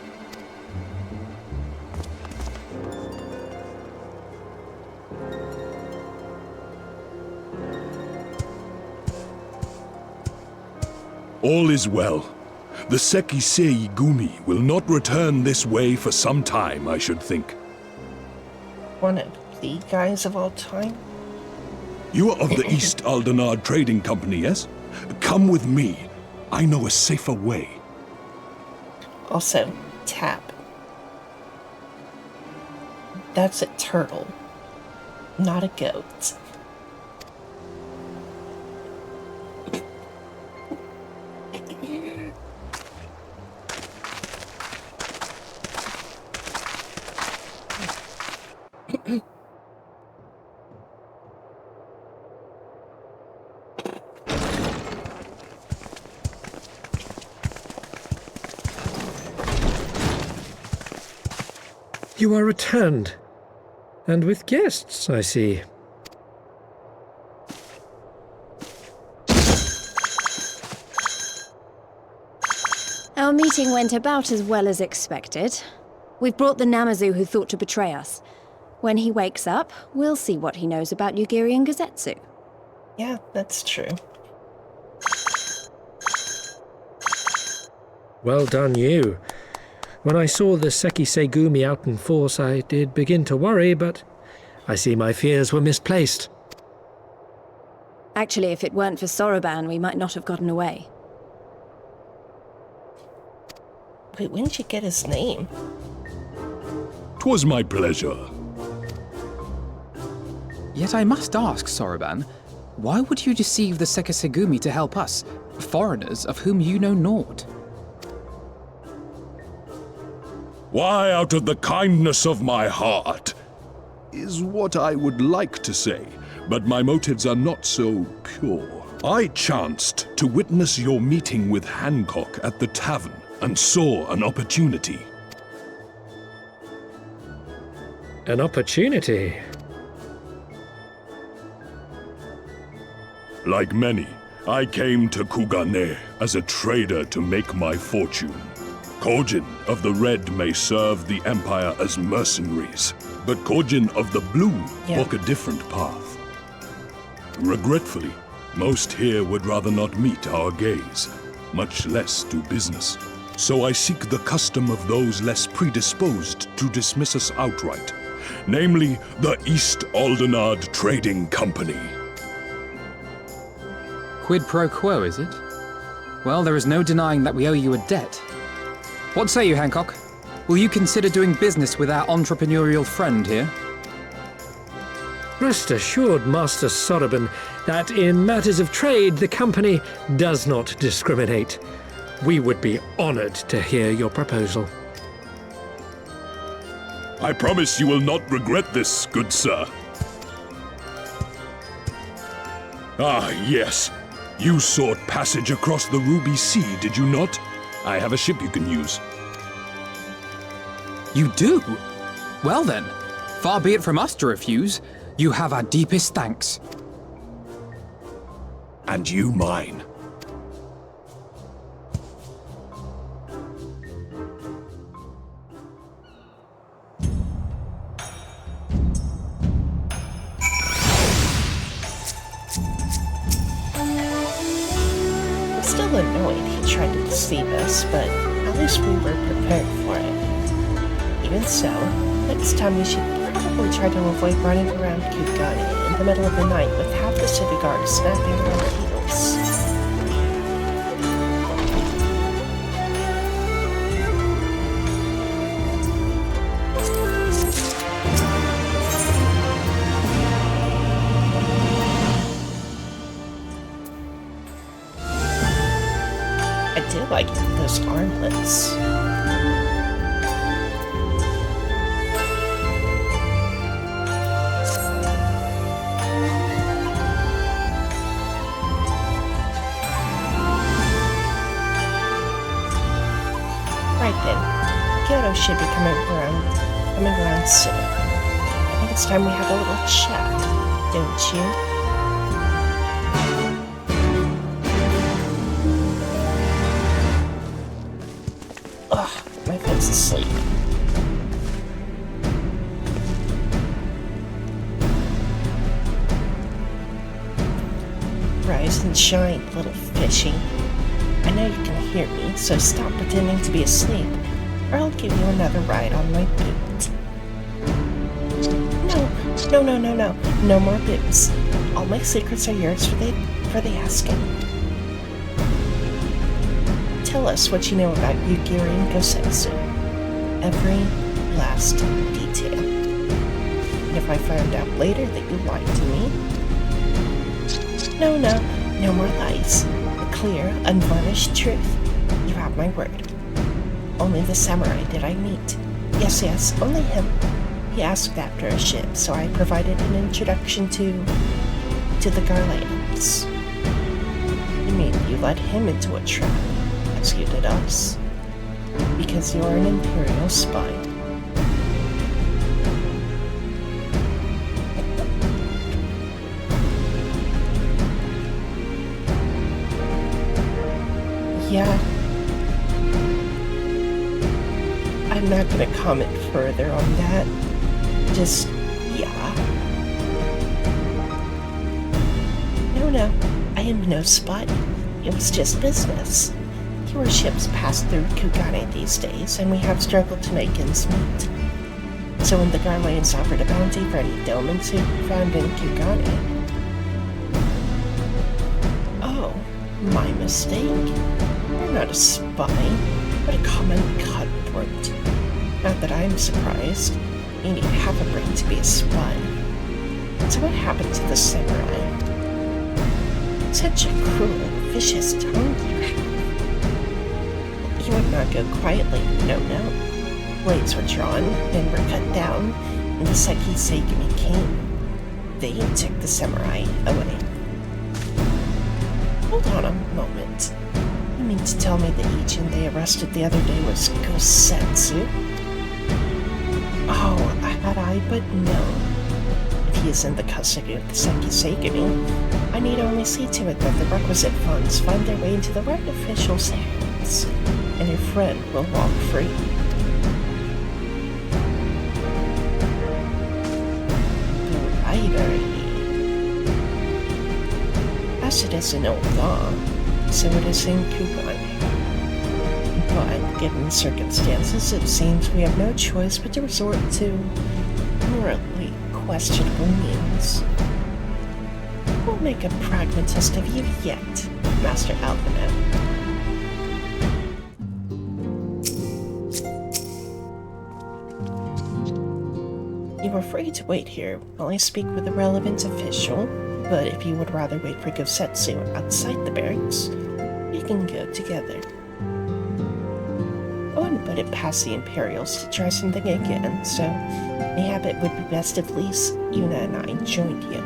All is well. The Sekisei Gumi will not return this way for some time, I should think. One of the guys of all time? You are of the East Aldenard Trading Company, yes? Come with me. I know a safer way. Also, tap. That's a turtle, not a goat. You are returned. And with guests, I see. Our meeting went about as well as expected. We've brought the Namazu who thought to betray us. When he wakes up, we'll see what he knows about Yugiri and Gosetsu. Yeah, that's true. Well done, you. When I saw the Seki Segumi out in force, I did begin to worry, but I see my fears were misplaced. Actually, if it weren't for Soroban, we might not have gotten away. Wait, when did you get his name? 'Twas my pleasure. Yet I must ask, Soroban, why would you deceive the Sekisegumi to help us, foreigners of whom you know naught? Why, out of the kindness of my heart, is what I would like to say, but my motives are not so pure. I chanced to witness your meeting with Hancock at the tavern, and saw an opportunity. An opportunity? Like many, I came to Kugane as a trader to make my fortune. Kojin of the Red may serve the Empire as mercenaries, but Kojin of the Blue walk a different path. Regretfully, most here would rather not meet our gaze, much less do business. So I seek the custom of those less predisposed to dismiss us outright, namely the East Aldenard Trading Company. Quid pro quo, is it? Well, there is no denying that we owe you a debt. What say you, Hancock? Will you consider doing business with our entrepreneurial friend here? Rest assured, Master Soroban, that in matters of trade, the company does not discriminate. We would be honored to hear your proposal. I promise you will not regret this, good sir. Ah, yes. You sought passage across the Ruby Sea, did you not? I have a ship you can use. You do? Well then, far be it from us to refuse. You have our deepest thanks. And you mine. I'm still annoyed he tried to deceive us, but at least we were prepared for it. Even so, next time we should probably try to avoid running around Kugane in the middle of the night with half the city guard snapping at our heels. I do like those armlets. Right then, Kyoto should be coming around soon. I think it's time we had a little chat, don't you? My foot's asleep. Rise and shine, little fishy. I know you can hear me, so stop pretending to be asleep, or I'll give you another ride on my boot. No. No more boots. All my secrets are yours for the asking. Tell us what you know about Yugiri and Gosetsu. Every last detail. And if I find out later that you lied to me... No more lies. The clear, unvarnished truth. You have my word. Only the samurai did I meet. Yes, only him. He asked after a ship, so I provided an introduction to the Garlands. You mean you led him into a trap? As you did us, because you're an Imperial spy. not gonna comment further on that. Just, yeah. No, I am no spy. It was just business. Fewer ships pass through Kugane these days, and we have struggled to make ends meet. So when the Garleans offered a bounty for any domans who found in Kugane... Oh, my mistake. You're not a spy, but a common cutthroat. Not that I'm surprised. You need half a brain to be a spy. So what happened to the samurai? Such a cruel, vicious tongue you have. You would not go quietly, no. Blades were drawn, then were cut down, and the Seki Seigumi came. They took the samurai away. Hold on a moment. You mean to tell me the agent they arrested the other day was Gosetsu? Oh, had I but known. If he is in the custody of the Seki Seigumi, I need only see to it that the requisite funds find their way into the right official's hands, and your friend will walk free. As it is in old law, so it is in Kugane. But, given the circumstances, it seems we have no choice but to resort to morally questionable means. We'll make a pragmatist of you yet, Master Albino. You are free to wait here while I speak with the relevant official, but if you would rather wait for Gosetsu outside the barracks, we can go together. I wouldn't put it past the Imperials to try something again, so mayhap it would be best if Lise, Yuna, and I joined you.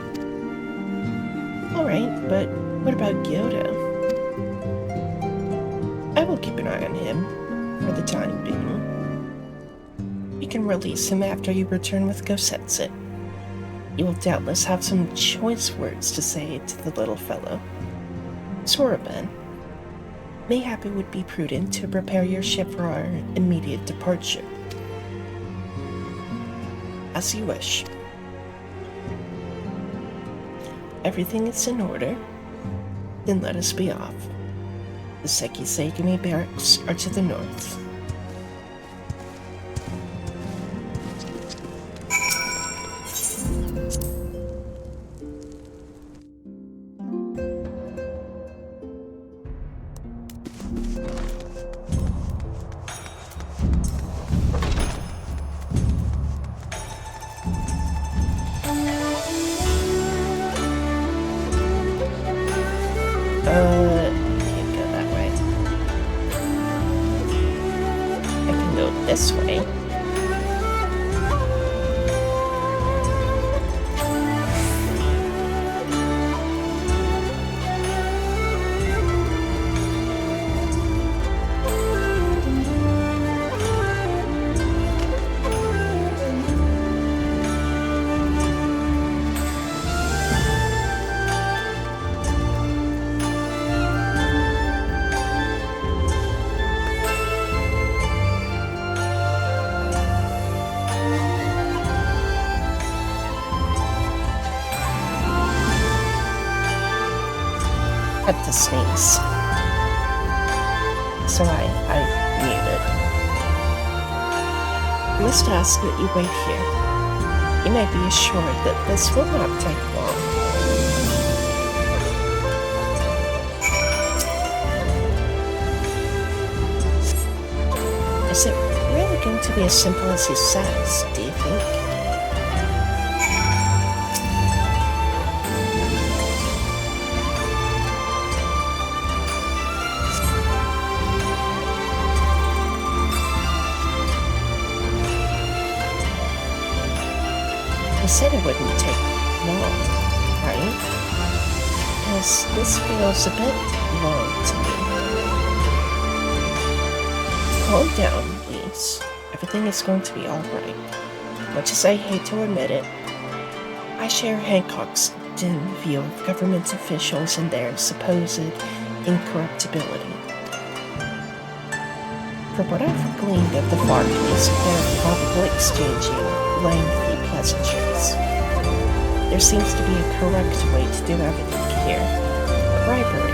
Alright, but what about Gyoto? I will keep an eye on him, for the time being. We can release him after you return with Gosetsu. You will doubtless have some choice words to say to the little fellow. Soraben, mayhap it would be prudent to prepare your ship for our immediate departure. As you wish. Everything is in order? Then let us be off. The Seki Seigumi barracks are to the north. Can't go that way. I can go this way. Had to sneeze. So I muted. I must ask that you wait here. You may be assured that this will not take long. Is it really going to be as simple as he says, do you think? You said it wouldn't take long, right? Because this feels a bit long to me. Calm down, please. Everything is going to be alright. Much as I hate to admit it, I share Hancock's dim view of government officials and their supposed incorruptibility. From what I've gleaned of the Far East, they're probably exchanging lengthy pleasantries. There seems to be a correct way to do everything here, bribery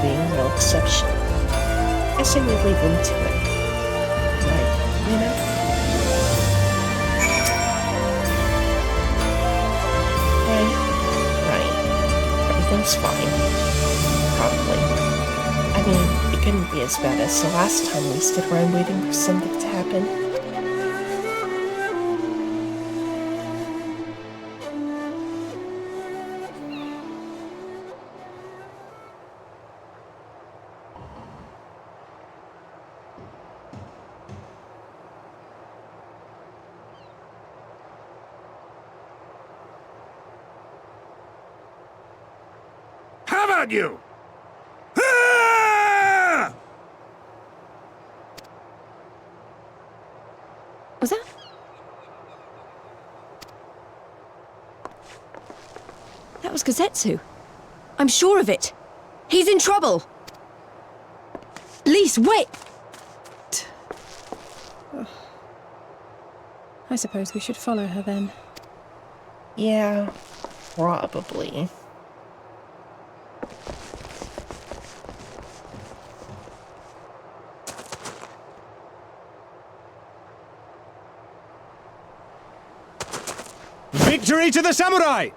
being no exception. I say we leave them to it. Right, you know? Right. Everything's fine. Probably. I mean, it couldn't be as bad as the last time we stood around waiting for something to happen. How about you? Ah! Was that? That was Gazetsu. I'm sure of it. He's in trouble. Lise, wait! I suppose we should follow her then. Yeah, probably. Victory to the samurai!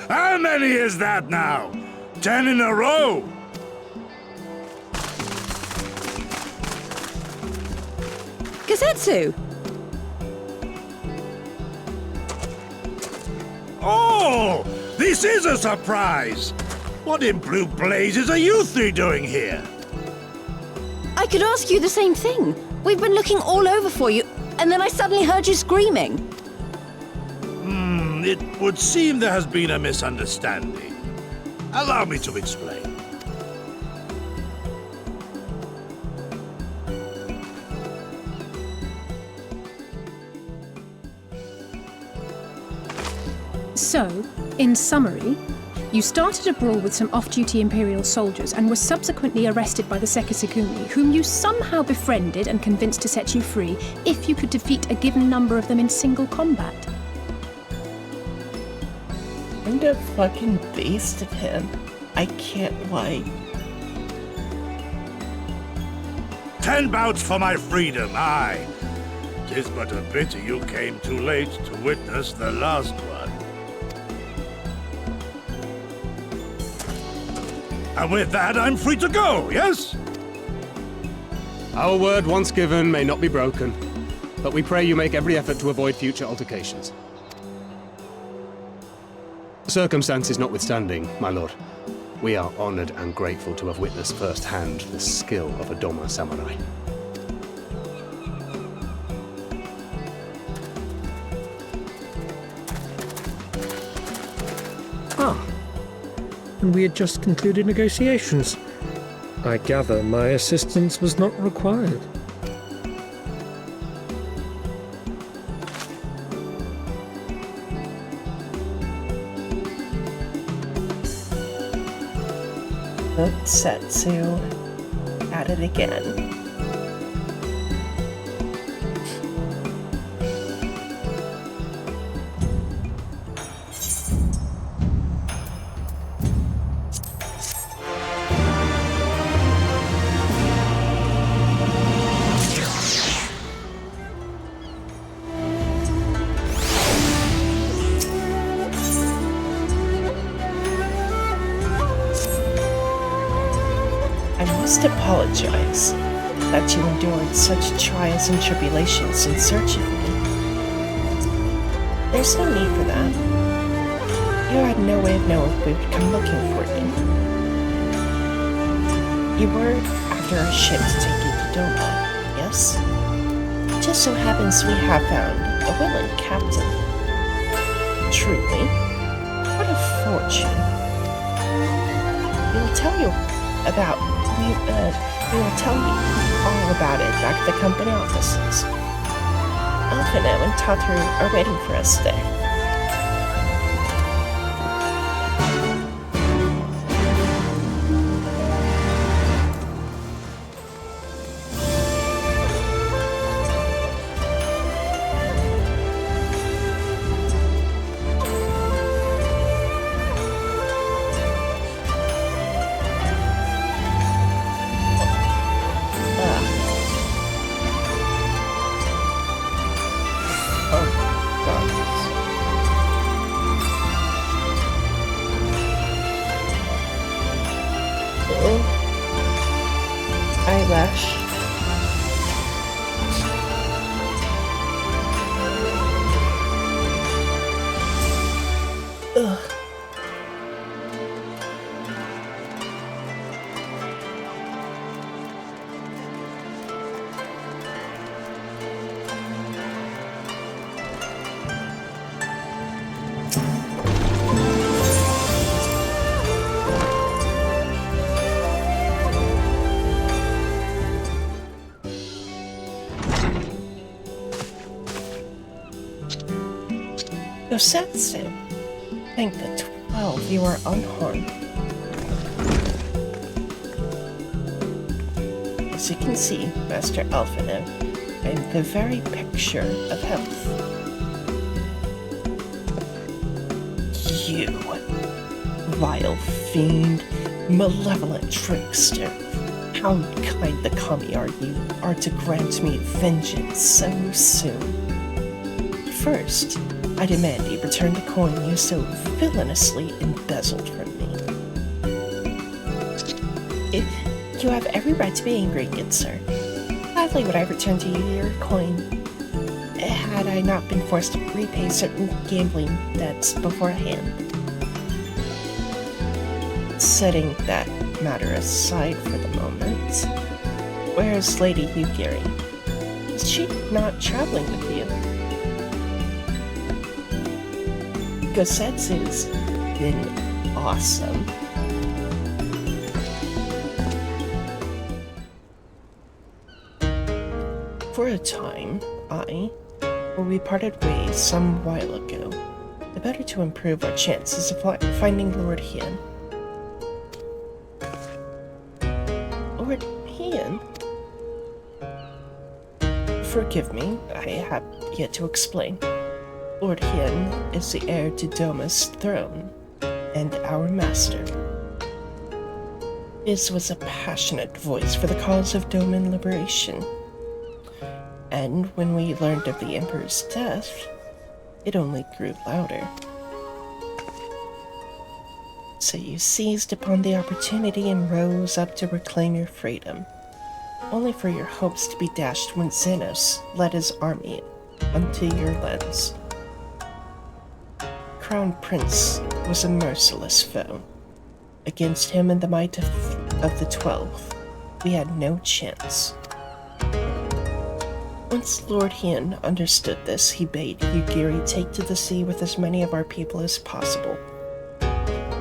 How many is that now? 10 in a row? Gazetsu! Oh! This is a surprise! What in blue blazes are you three doing here? I could ask you the same thing. We've been looking all over for you, and then I suddenly heard you screaming. It would seem there has been a misunderstanding. Allow me to explain. So, in summary, you started a brawl with some off-duty Imperial soldiers and were subsequently arrested by the Sekisugumi, whom you somehow befriended and convinced to set you free if you could defeat a given number of them in single combat. Kind of fucking beast of him. I can't lie. 10 bouts for my freedom, aye. 'Tis but a pity you came too late to witness the last one. And with that, I'm free to go, yes? Our word once given may not be broken, but we pray you make every effort to avoid future altercations. Circumstances notwithstanding, my lord, we are honored and grateful to have witnessed firsthand the skill of a Doma samurai. And we had just concluded negotiations. I gather my assistance was not required. Setsu at it again. I must apologize that you endured such trials and tribulations in search of me. There's no need for that. You had no way of knowing if we would come looking for you. You were after a ship to take you to Doma, yes? It just so happens we have found a willing captain. Truly, what a fortune. We will tell you about we will tell you all about it back at the company offices. Elfino and Tataru are waiting for us there. Eyelash. Ugh. Yosetsu, thank the 12 you are unharmed. As you can see, Master Elfino, I am the very picture of health. You, vile fiend, malevolent trickster, how kind the kami are to grant me vengeance so soon. First, I demand you return the coin you so villainously embezzled from me. You have every right to be angry, good sir. Gladly would I return to you your coin, had I not been forced to repay certain gambling debts beforehand. Setting that matter aside for the moment, where is Lady Yugiri? Is she not traveling with you? Gosetsu's been awesome. For a time, we parted ways some while ago, the better to improve our chances of finding Lord Hien. Lord Hien? Forgive me, I have yet to explain. Lord Hien is the heir to Doma's throne, and our master. His was a passionate voice for the cause of Doman liberation. And when we learned of the Emperor's death, it only grew louder. So you seized upon the opportunity and rose up to reclaim your freedom, only for your hopes to be dashed when Xenos led his army unto your lands. Crown Prince was a merciless foe. Against him and the might of the 12, we had no chance. Once Lord Hien understood this, he bade Yugiri take to the sea with as many of our people as possible.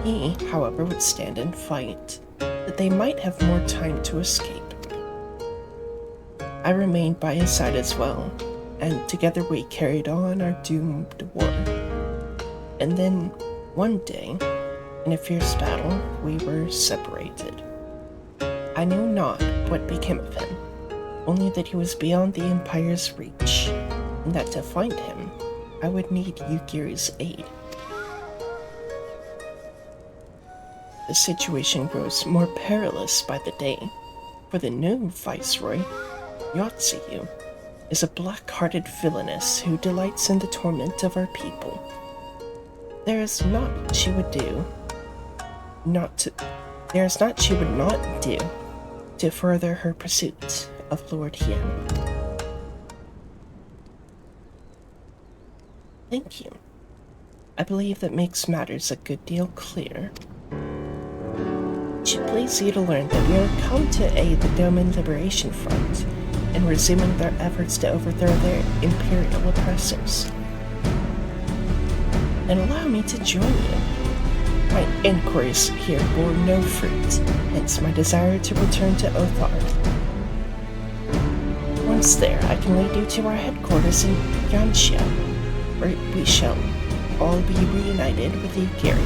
He, however, would stand and fight, that they might have more time to escape. I remained by his side as well, and together we carried on our doomed war. And then, one day, in a fierce battle, we were separated. I knew not what became of him, only that he was beyond the Empire's reach, and that to find him, I would need Yugiri's aid. The situation grows more perilous by the day, for the new Viceroy, Yotsuyu, is a black-hearted villainess who delights in the torment of our people. There is naught she would not do to further her pursuit of Lord Hien. Thank you. I believe that makes matters a good deal clearer. It should please you to learn that we are come to aid the Doman Liberation Front in resuming their efforts to overthrow their imperial oppressors. And allow me to join you. My inquiries here bore no fruit, hence my desire to return to Othard. Once there, I can lead you to our headquarters in Yanxia, where we shall all be reunited with you, Gary.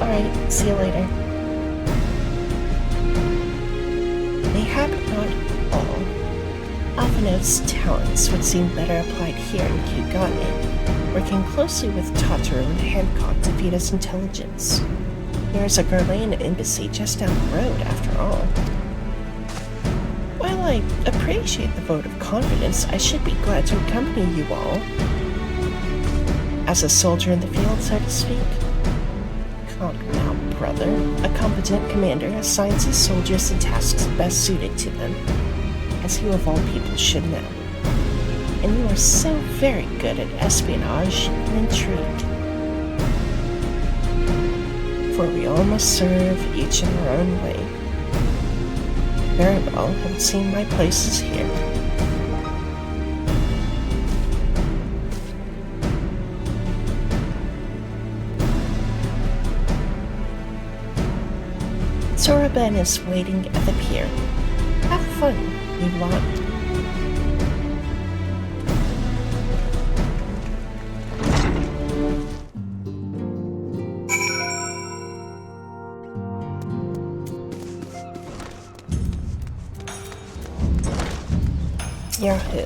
Alright, see you later. Mayhap not all. Alphinaud's talents would seem better applied here in Kugane, working closely with Totoro and Hancock to feed us intelligence. There's a Garlean embassy just down the road, after all. While I appreciate the vote of confidence, I should be glad to accompany you all. As a soldier in the field, so to speak. Come now, brother. A competent commander assigns his soldiers the tasks best suited to them, as you of all people should know. And you are so very good at espionage and intrigue. For we all must serve each in our own way. Very well, I would seem my place is here. Soraben is waiting at the pier. Have fun, you lot. Yahoo.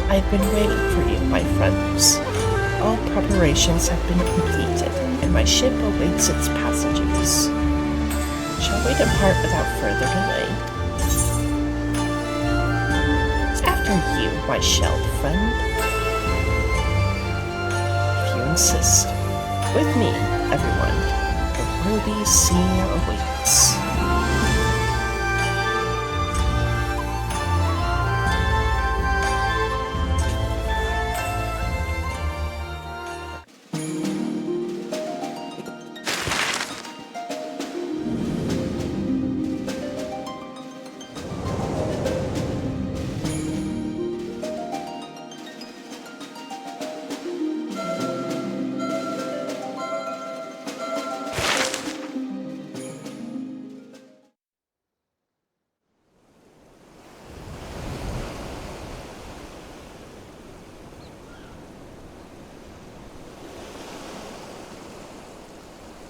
I've been waiting for you, my friends. All preparations have been completed, and my ship awaits its passengers. Shall we depart without further delay? After you, my shelled friend. If you insist. With me, everyone. The Ruby Sea awaits.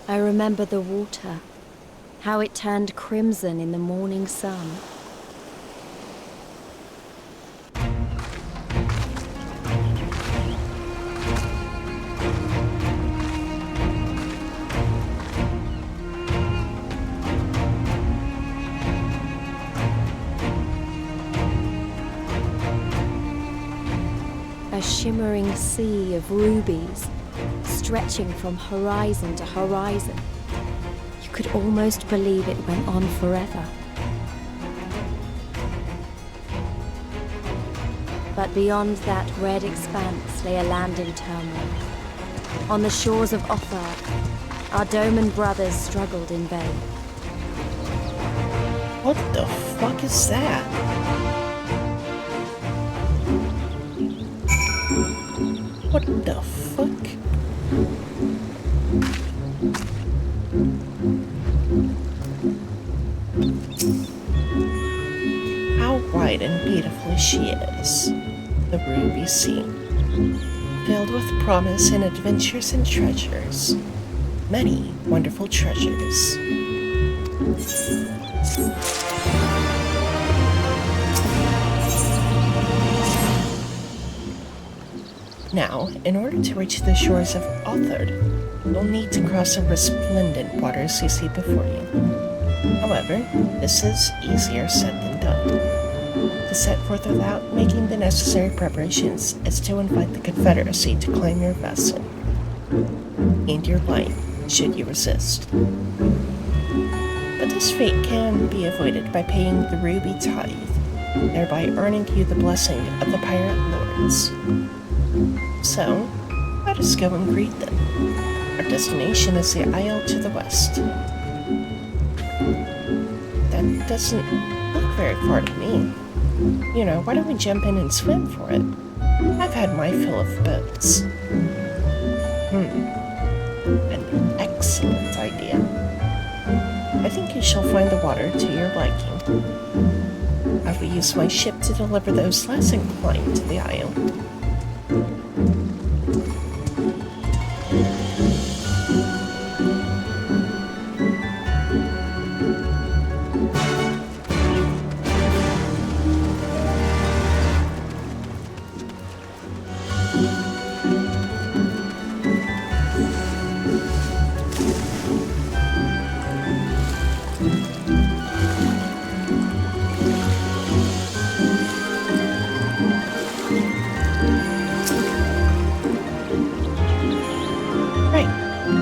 I remember the water, how it turned crimson in the morning sun. A shimmering sea of rubies, stretching from horizon to horizon. You could almost believe it went on forever. But beyond that red expanse lay a land in turmoil. On the shores of Othar, our Doman brothers struggled in vain. What the fuck is that? What the fuck? How wide and beautiful she is, the Ruby Sea, filled with promise and adventures and treasures, many wonderful treasures. Now, in order to reach the shores of Othard, you'll need to cross the resplendent waters you see before you. However, this is easier said than done. To set forth without making the necessary preparations is to invite the Confederacy to claim your vessel and your life, should you resist. But this fate can be avoided by paying the ruby tithe, thereby earning you the blessing of the pirate lords. So, let us go and greet them. Our destination is the isle to the west. That doesn't look very far to me. You know, why don't we jump in and swim for it? I've had my fill of boats. An excellent idea. I think you shall find the water to your liking. I will use my ship to deliver those less inclined to the isle.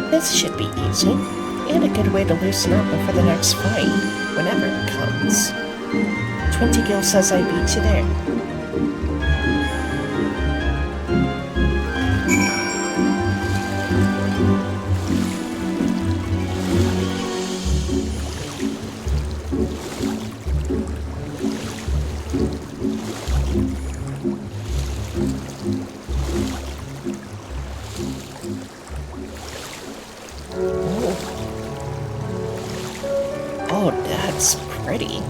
This should be easy, and a good way to loosen up before the next fight, whenever it comes. 20 Gil says I beat you there. Oh, that's pretty.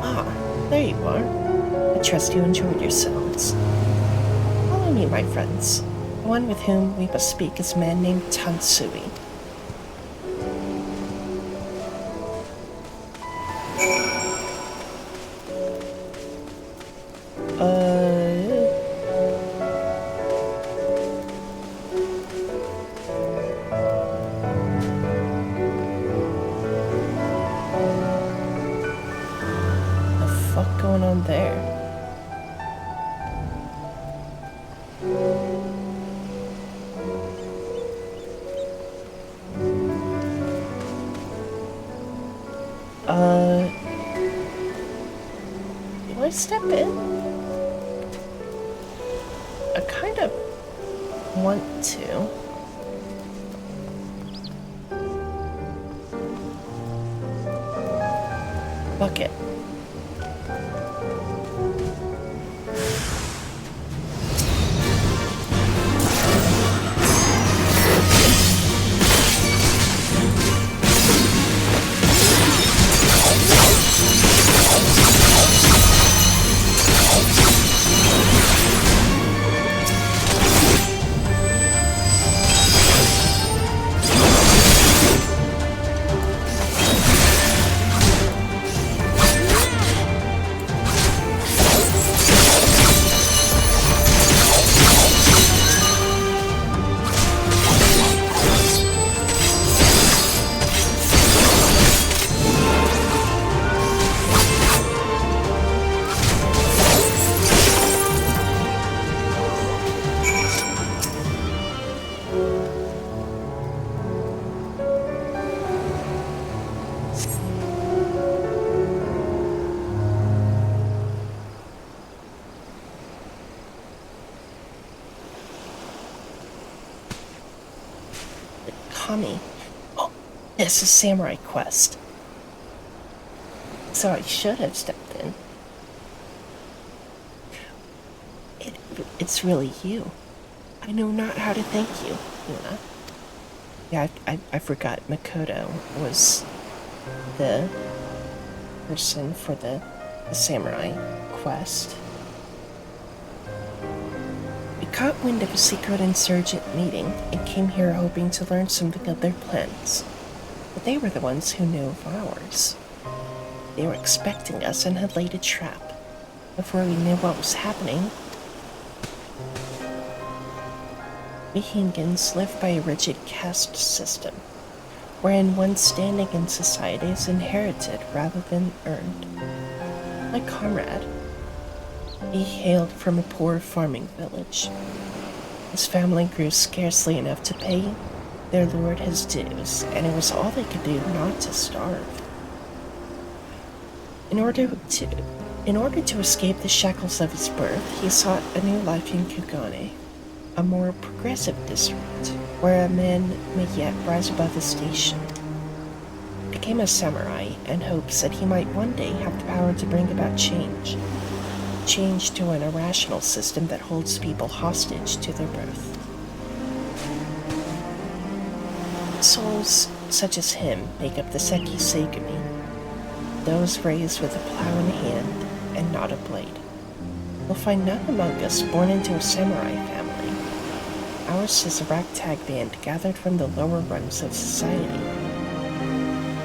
Ah, there you are. I trust you enjoyed yourselves. Follow me, my friends. The one with whom we must speak is a man named Tansui. Going on there? Do I step in? I kind of want to. Bucket. Kami. Oh, it's a samurai quest. So I should have stepped in. It's really you. I know not how to thank you, Luna. Yeah, I forgot Makoto was the person for the samurai quest. We caught wind of a secret insurgent meeting and came here hoping to learn something of their plans. But they were the ones who knew of ours. They were expecting us and had laid a trap. Before we knew what was happening, we Hingans live by a rigid caste system, wherein one's standing in society is inherited rather than earned. My comrade, he hailed from a poor farming village. His family grew scarcely enough to pay their lord his dues, and it was all they could do not to starve. In order to escape the shackles of his birth, he sought a new life in Kugane, a more progressive district, where a man may yet rise above his station. He became a samurai in hopes that he might one day have the power to bring about change to an irrational system that holds people hostage to their birth. Souls such as him make up the Seki Seigumi, those raised with a plow in hand and not a blade. You'll find none among us born into a samurai family. Ours is a ragtag band gathered from the lower rungs of society.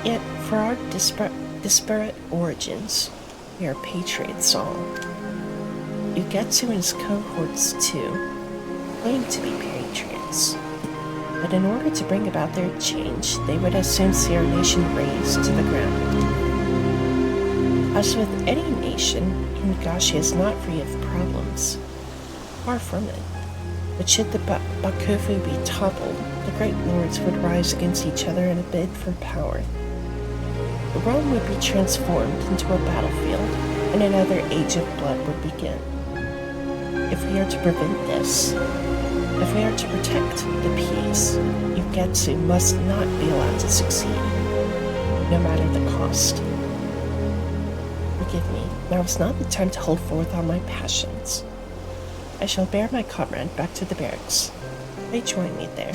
Yet, for our disparate origins, we are patriots all. Ugetsu and his cohorts, too, claim to be patriots. But in order to bring about their change, they would as soon see our nation razed to the ground. As with any nation, Higashi is not free of problems. Far from it. But should the Bakufu be toppled, the great lords would rise against each other in a bid for power. The realm would be transformed into a battlefield, and another age of blood would begin. If we are to prevent this, if we are to protect the peace, Ugetsu must not be allowed to succeed, no matter the cost. Forgive me, now is not the time to hold forth on my passions. I shall bear my comrade back to the barracks. They join me there.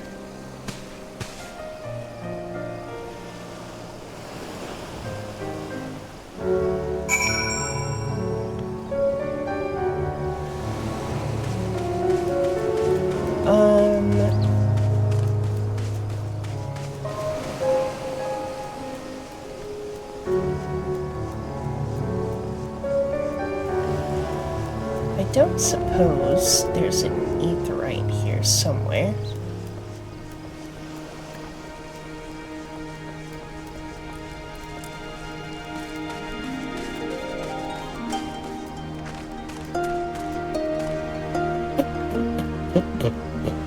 I don't suppose there's an etherite here somewhere.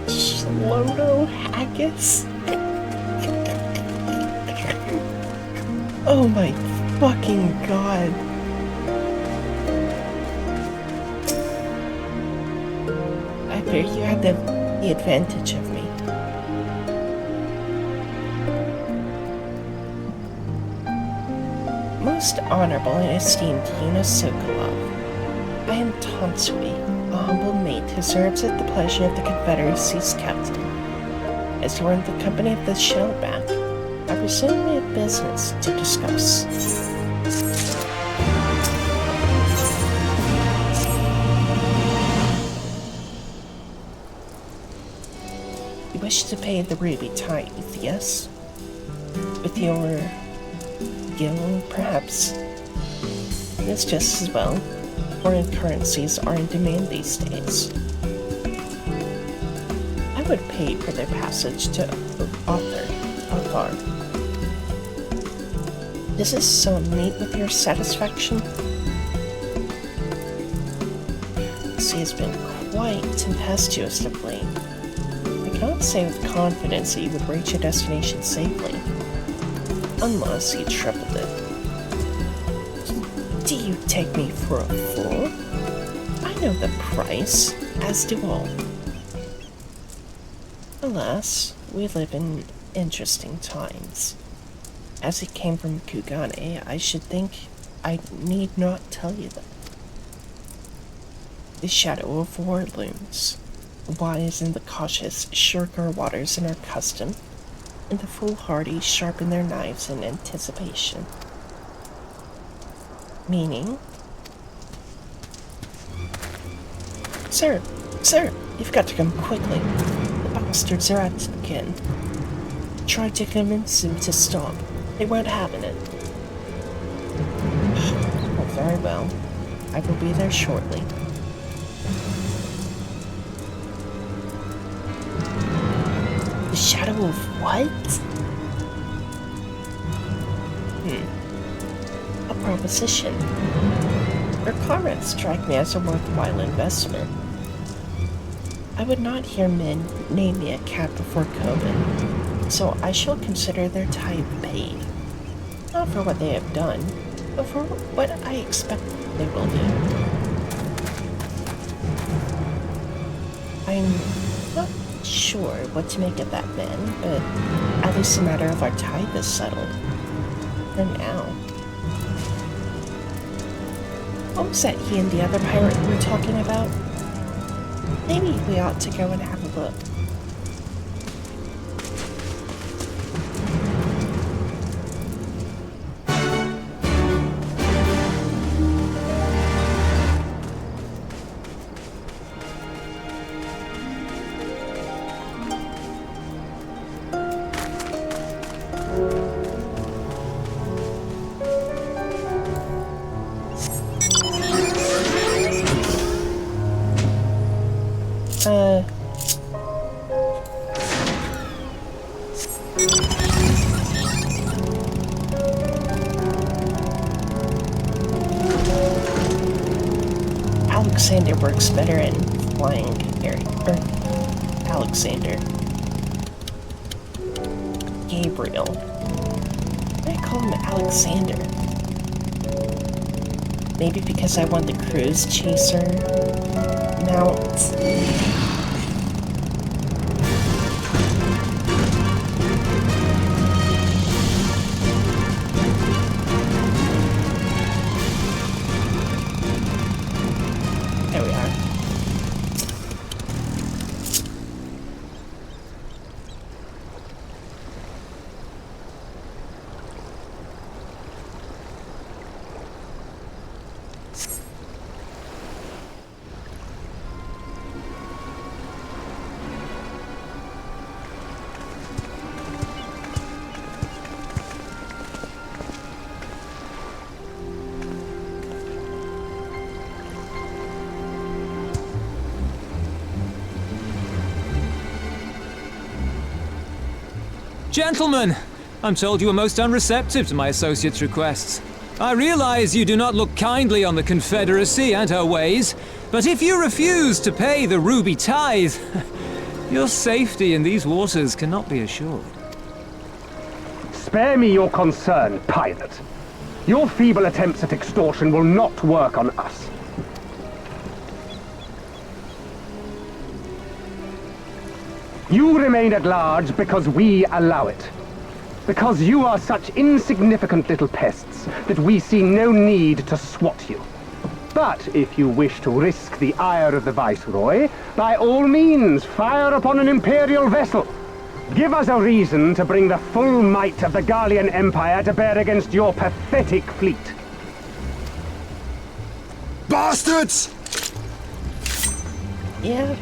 Sloto haggis? Oh my fucking god. I fear you have the advantage of me. Most honorable and esteemed Yuna Sokolov, I am Tansui, a humble mate who serves at the pleasure of the Confederacy's captain. As you are in the company of the shellback, I presume we have business to discuss. You wish to pay the ruby tithe, yes? With your guild, perhaps? It's just as well. Foreign currencies are in demand these days. I would pay for their passage to Othar. Does this sum meet with your satisfaction? The sea has been quite tempestuous of late. I cannot say with confidence that you would reach your destination safely, unless you tripled it. Do you take me for a fool? I know the price, as do all. Alas, we live in interesting times. As it came from Kugane, I should think I need not tell you that. The shadow of war looms. The wise and the cautious shirk our waters in our custom, and the foolhardy sharpen their knives in anticipation. Meaning? Sir, you've got to come quickly. The bastards are at it again. Try to convince them to stop. They weren't having it. Oh, very well. I will be there shortly. The shadow of what? A proposition. Your comments strike me as a worthwhile investment. I would not hear men name me a cat before Coben, so I shall consider their tithe paid. Not for what they have done, but for what I expect they will do. I'm not sure what to make of that man, but at least the matter of our tithe is settled. For now. What was that he and the other pirate were talking about? Maybe we ought to go and have a look. Alexander works better in flying area. Alexander. Gabriel. Why call him Alexander? Maybe because I want the cruise chaser mount. There we are. Gentlemen, I'm told you were most unreceptive to my associate's requests. I realize you do not look kindly on the Confederacy and her ways, but if you refuse to pay the ruby tithe, your safety in these waters cannot be assured. Spare me your concern, pirate. Your feeble attempts at extortion will not work on us. You remain at large because we allow it. Because you are such insignificant little pests that we see no need to swat you. But if you wish to risk the ire of the Viceroy, by all means, fire upon an Imperial vessel. Give us a reason to bring the full might of the Garlean Empire to bear against your pathetic fleet. Bastards! Yeah.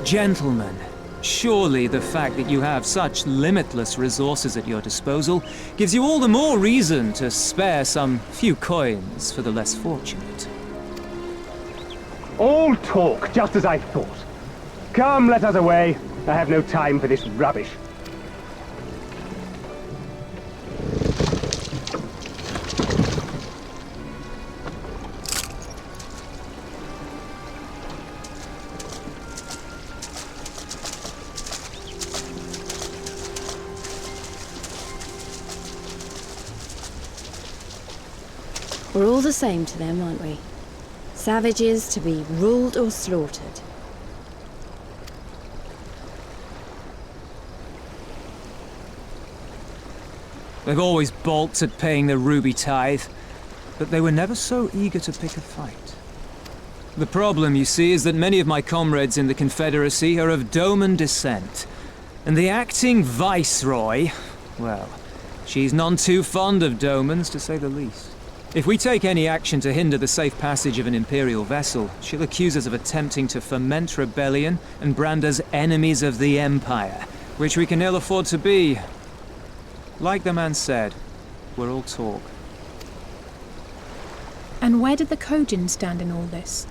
Gentlemen, surely the fact that you have such limitless resources at your disposal gives you all the more reason to spare some few coins for the less fortunate. All talk, just as I thought. Come, let us away. I have no time for this rubbish. We're all the same to them, aren't we? Savages to be ruled or slaughtered. They've always balked at paying the ruby tithe, but they were never so eager to pick a fight. The problem, you see, is that many of my comrades in the Confederacy are of Doman descent, and the acting Viceroy, well, she's none too fond of Domans, to say the least. If we take any action to hinder the safe passage of an Imperial vessel, she'll accuse us of attempting to foment rebellion and brand us enemies of the Empire, which we can ill afford to be. Like the man said, we're all talk. And where did the Kojin stand in all this?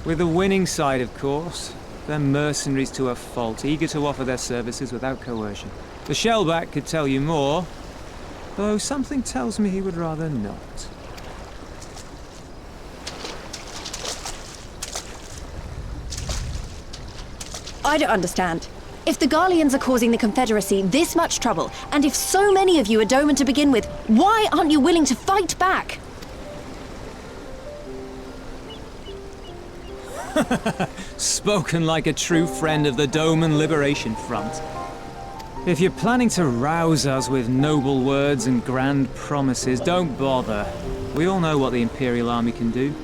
With the winning side, of course. They're mercenaries to a fault, eager to offer their services without coercion. The Shellback could tell you more, though something tells me he would rather not. I don't understand. If the Garleans are causing the Confederacy this much trouble, and if so many of you are Doman to begin with, why aren't you willing to fight back? Spoken like a true friend of the Doman Liberation Front. If you're planning to rouse us with noble words and grand promises, don't bother. We all know what the Imperial Army can do.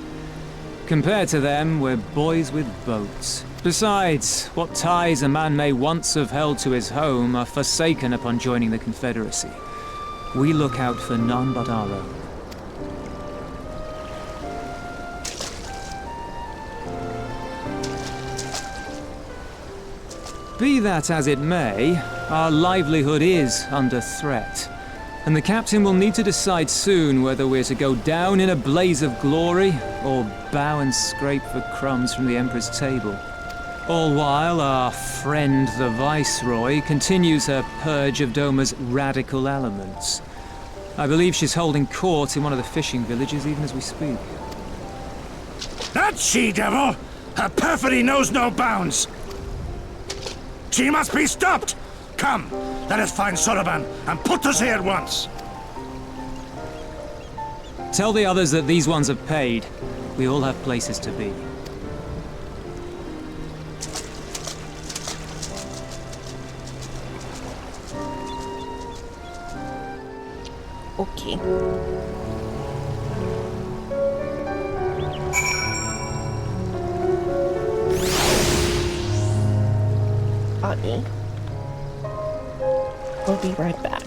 Compared to them, we're boys with boats. Besides, what ties a man may once have held to his home are forsaken upon joining the Confederacy. We look out for none but our own. Be that as it may, our livelihood is under threat. And the captain will need to decide soon whether we're to go down in a blaze of glory, or bow and scrape for crumbs from the Emperor's table. All while our friend the Viceroy continues her purge of Doma's radical elements. I believe she's holding court in one of the fishing villages even as we speak. That she-devil! Her perfidy knows no bounds! She must be stopped! Come, let us find Soroban and put us here at once! Tell the others that these ones have paid. We all have places to be. Okay. Ani. We'll be right back.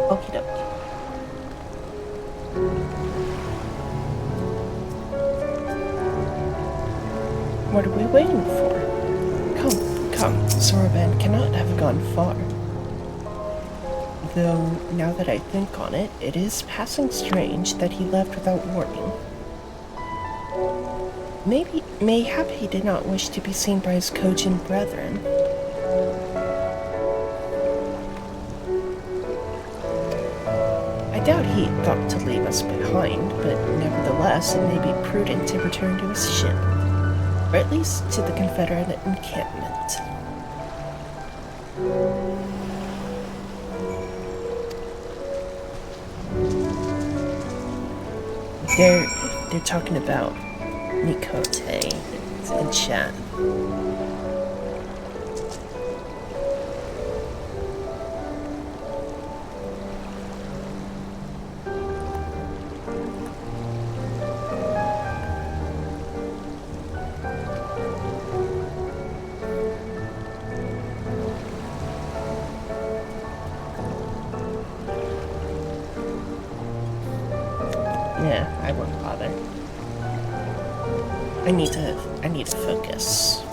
Okie dokie. What are we waiting for? Come. Soroban cannot have gone far. Though, now that I think on it, it is passing strange that he left without warning. Mayhap he did not wish to be seen by his Kojin brethren. I doubt he thought to leave us behind, but nevertheless it may be prudent to return to his ship, or at least to the Confederate encampment. They're talking about Mikote in chat. Yeah, I won't bother. I need to focus.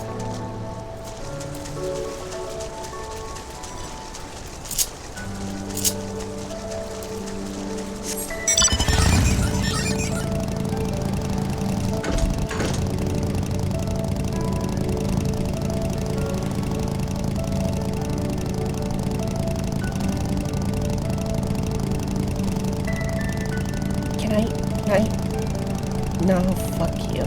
No, fuck you.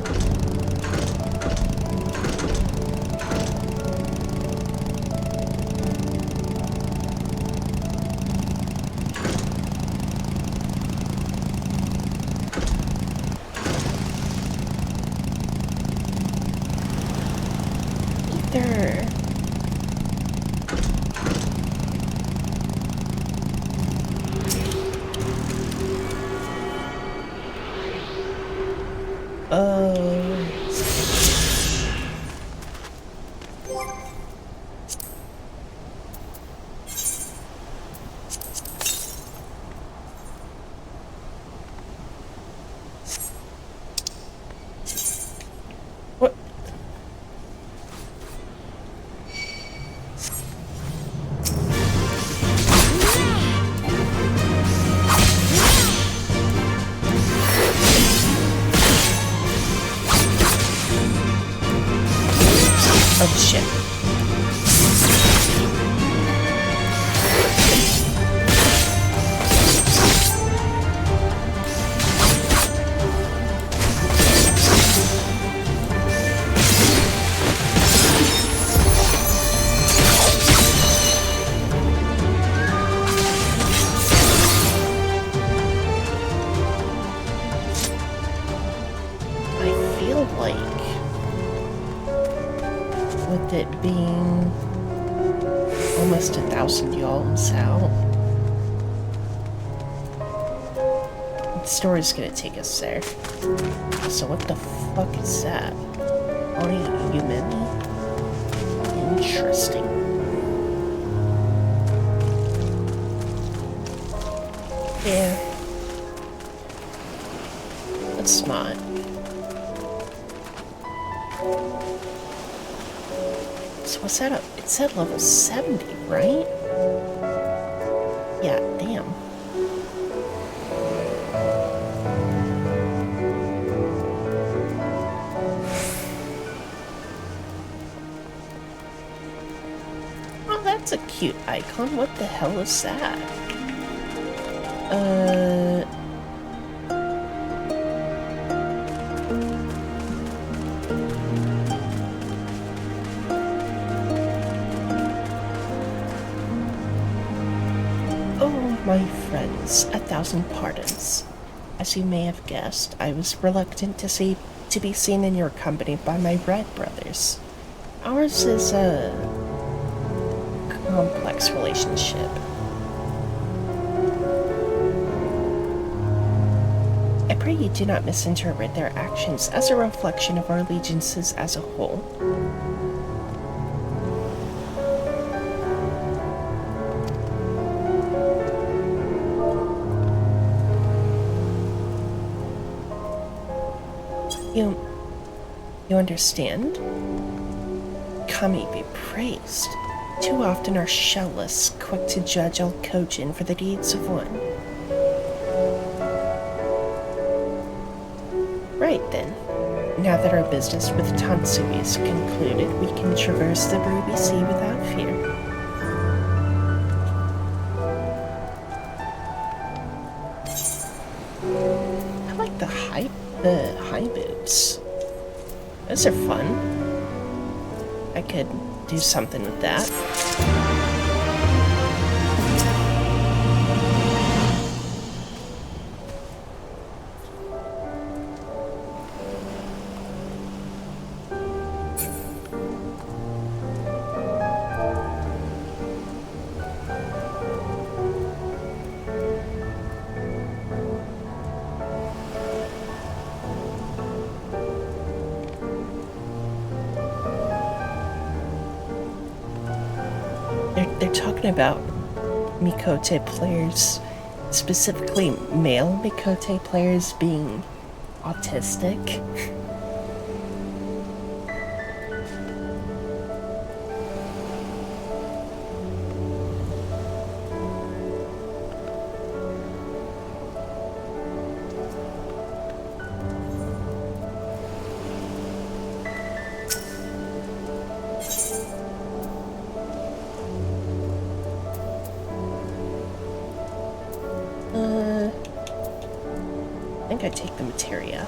Either. What? Oh shit. I feel like with it being almost 1,000 yalms out, the story's gonna take us there. So what the fuck is that? Oni Yumeni? Interesting. Yeah. That's smart. So what's that up? It said level 70, right? Yeah, damn. Oh, that's a cute icon. What the hell is that? My friends, 1,000 pardons. As you may have guessed, I was reluctant to be seen in your company by my Red brothers. Ours is a complex relationship. I pray you do not misinterpret their actions as a reflection of our allegiances as a whole. You understand? Kami be praised. Too often are shellless, quick to judge all Kojin for the deeds of one. Right then. Now that our business with Tansui is concluded, we can traverse the Ruby Sea without fear. I like the high boots. Those are fun. I could do something with that. They're talking about Mikote players, specifically male Mikote players being autistic. I think I take the materia.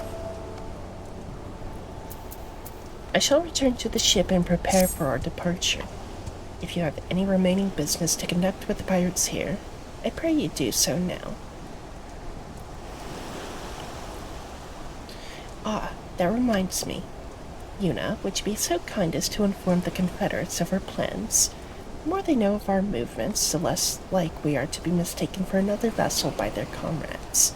I shall return to the ship and prepare for our departure. If you have any remaining business to conduct with the pirates here, I pray you do so now. Ah, that reminds me. Yuna, would you be so kind as to inform the Confederates of our plans? The more they know of our movements, the less like we are to be mistaken for another vessel by their comrades.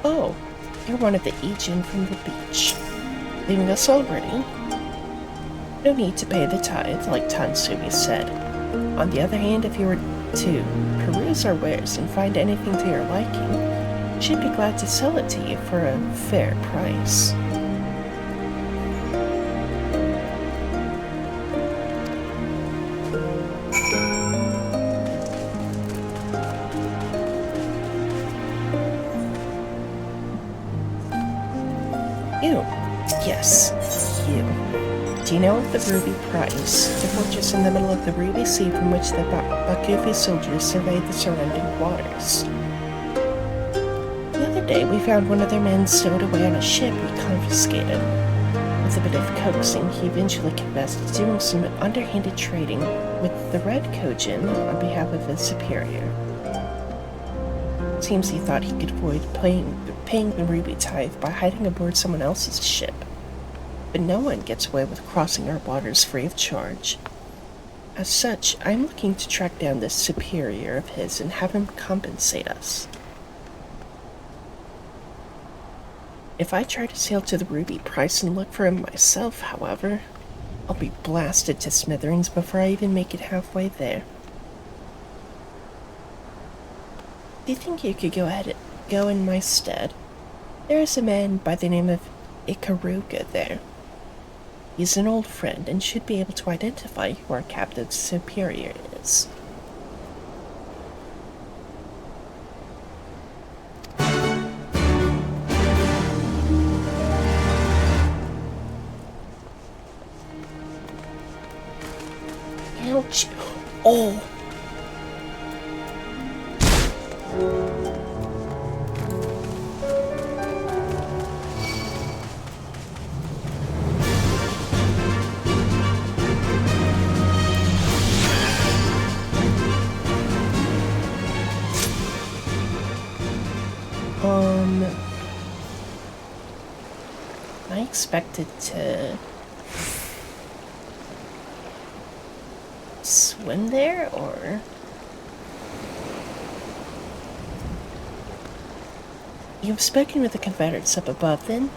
Oh, you're one of the Ijin from the beach. Leaving us already? No need to pay the tithe, like Tansumi said. On the other hand, if you were to peruse our wares and find anything to your liking, she'd be glad to sell it to you for a fair price. You. Yes, you. Do you know of the Ruby Prize, the fortress in the middle of the Ruby Sea from which the Bakufu soldiers surveyed the surrounding waters? The other day, we found one of their men stowed away on a ship we confiscated. With a bit of coaxing, he eventually confessed to doing some underhanded trading with the Red Kojin on behalf of his superior. Seems he thought he could avoid paying the Ruby tithe by hiding aboard someone else's ship. But no one gets away with crossing our waters free of charge. As such, I'm looking to track down this superior of his and have him compensate us. If I try to sail to the Ruby Price and look for him myself, however, I'll be blasted to smithereens before I even make it halfway there. Do you think you could go in my stead? There is a man by the name of Ikaruga there. He's an old friend and should be able to identify who our captain's superior is. Ouch! Oh! I expected to swim there, or You've spoken with the Confederates up above, then?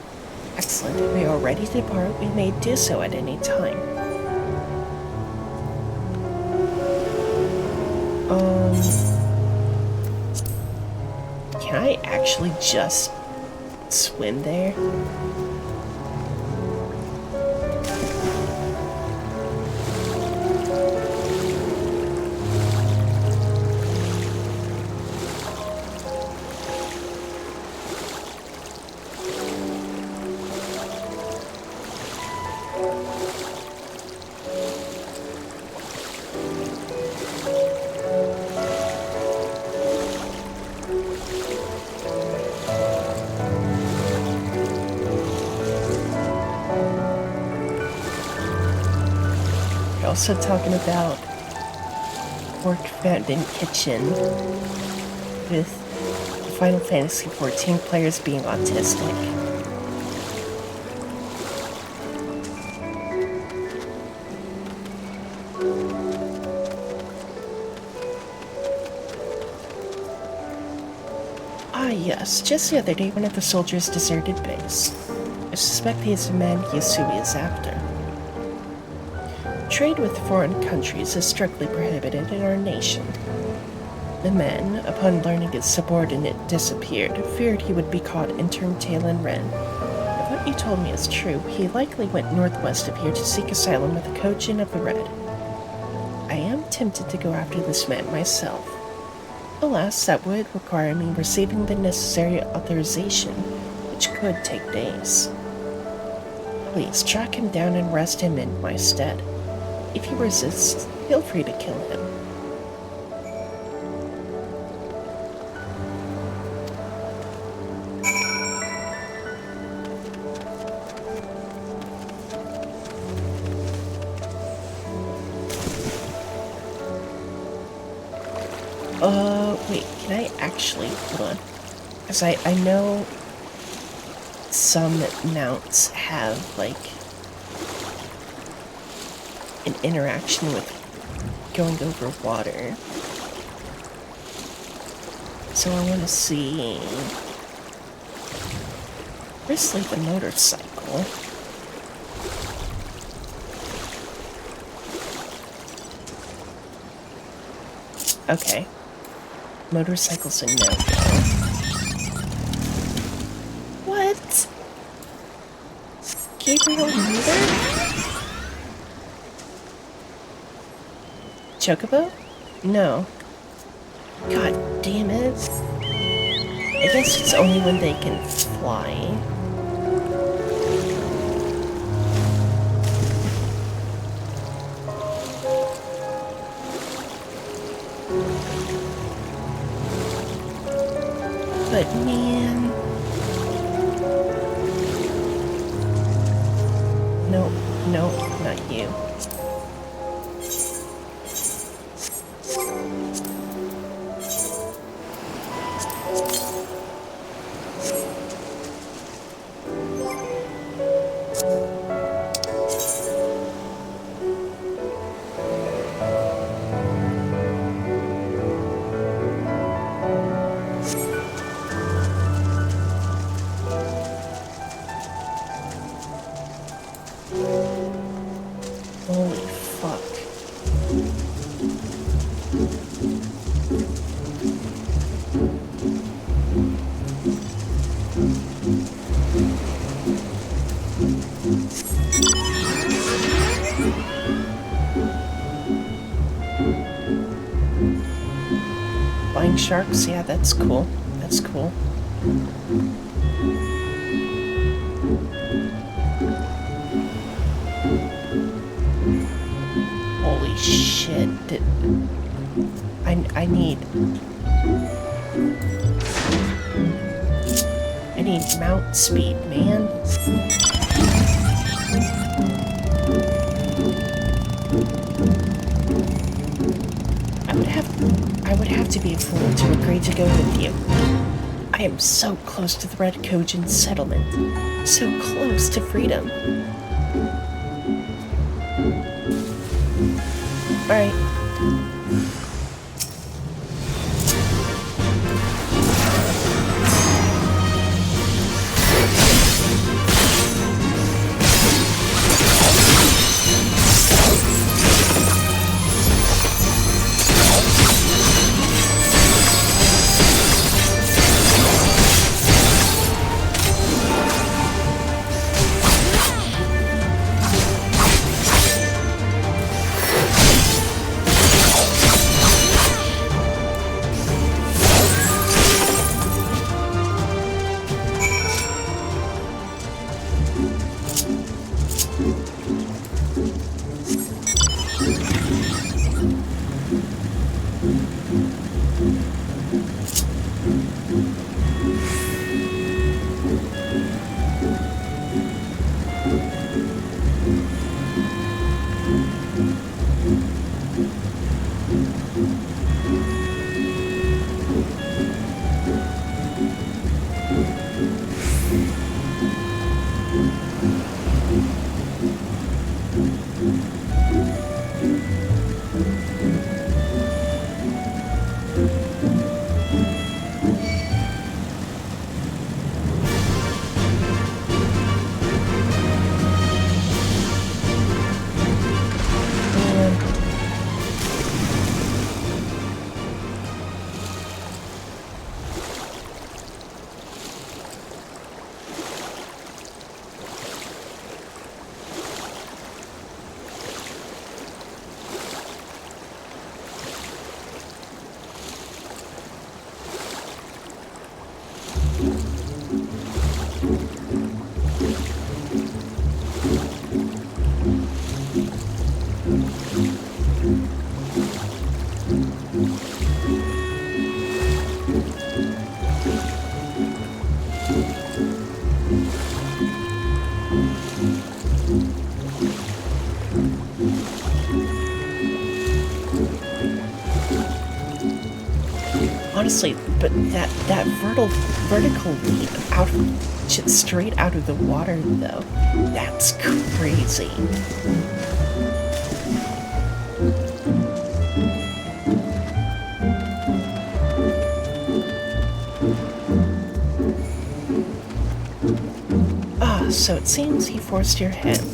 Excellent. If we are ready to depart, we may do so at any time. Can I actually just swim there? Also talking about Pork Fountain Kitchen with Final Fantasy XIV players being autistic. Ah yes, just the other day one of the soldiers deserted base. I suspect he is the man Yasui is after. Trade with foreign countries is strictly prohibited in our nation. The men, upon learning his subordinate disappeared, feared he would be caught and turned tail and ran. If what you told me is true, he likely went northwest of here to seek asylum with the Kojin of the Red. I am tempted to go after this man myself. Alas, that would require me receiving the necessary authorization, which could take days. Please track him down and arrest him in my stead. If he resists, feel free to kill him. Wait, can I actually, hold on. Because I know some mounts have, like, an interaction with going over water. So I want to see... Where's, like, the motorcycle? Okay. Motorcycle's a no-go. What? Gabriel neither? Chocobo? No. God damn it. I guess it's only when they can fly. But man... Nope, nope, not you. Holy fuck. Flying sharks? Yeah, that's cool. That's cool. Holy shit. I need mount speed, man. I would have to be a fool to agree to go with you. I am so close to the Red Kojin settlement. So close to freedom. Alright. Honestly, but that vertical leap straight out of the water, though, that's crazy. So it seems he forced your hand.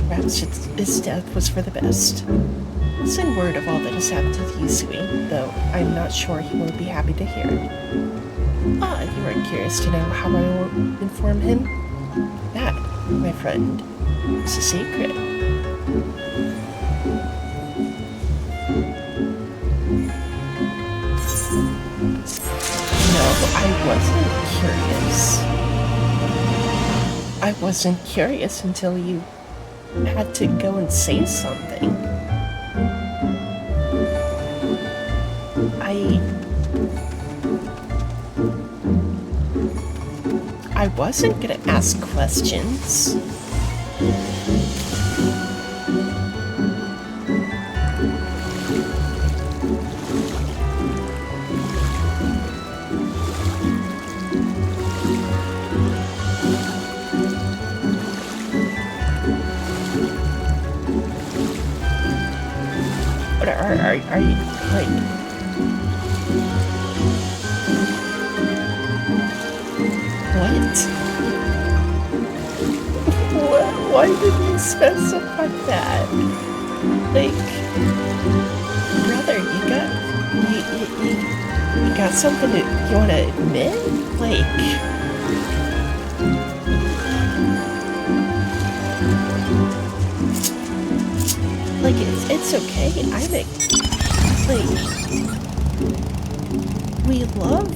Perhaps his death was for the best. Send word of all that has happened to Yusui, though I'm not sure he will be happy to hear it. You are curious to know how I will inform him? That, my friend, is a secret. No, I wasn't curious. I wasn't curious until you had to go and say something. I wasn't gonna ask questions. But are you like? Why did you specify that? Like, brother, you got something you want to admit? Like it's okay. We love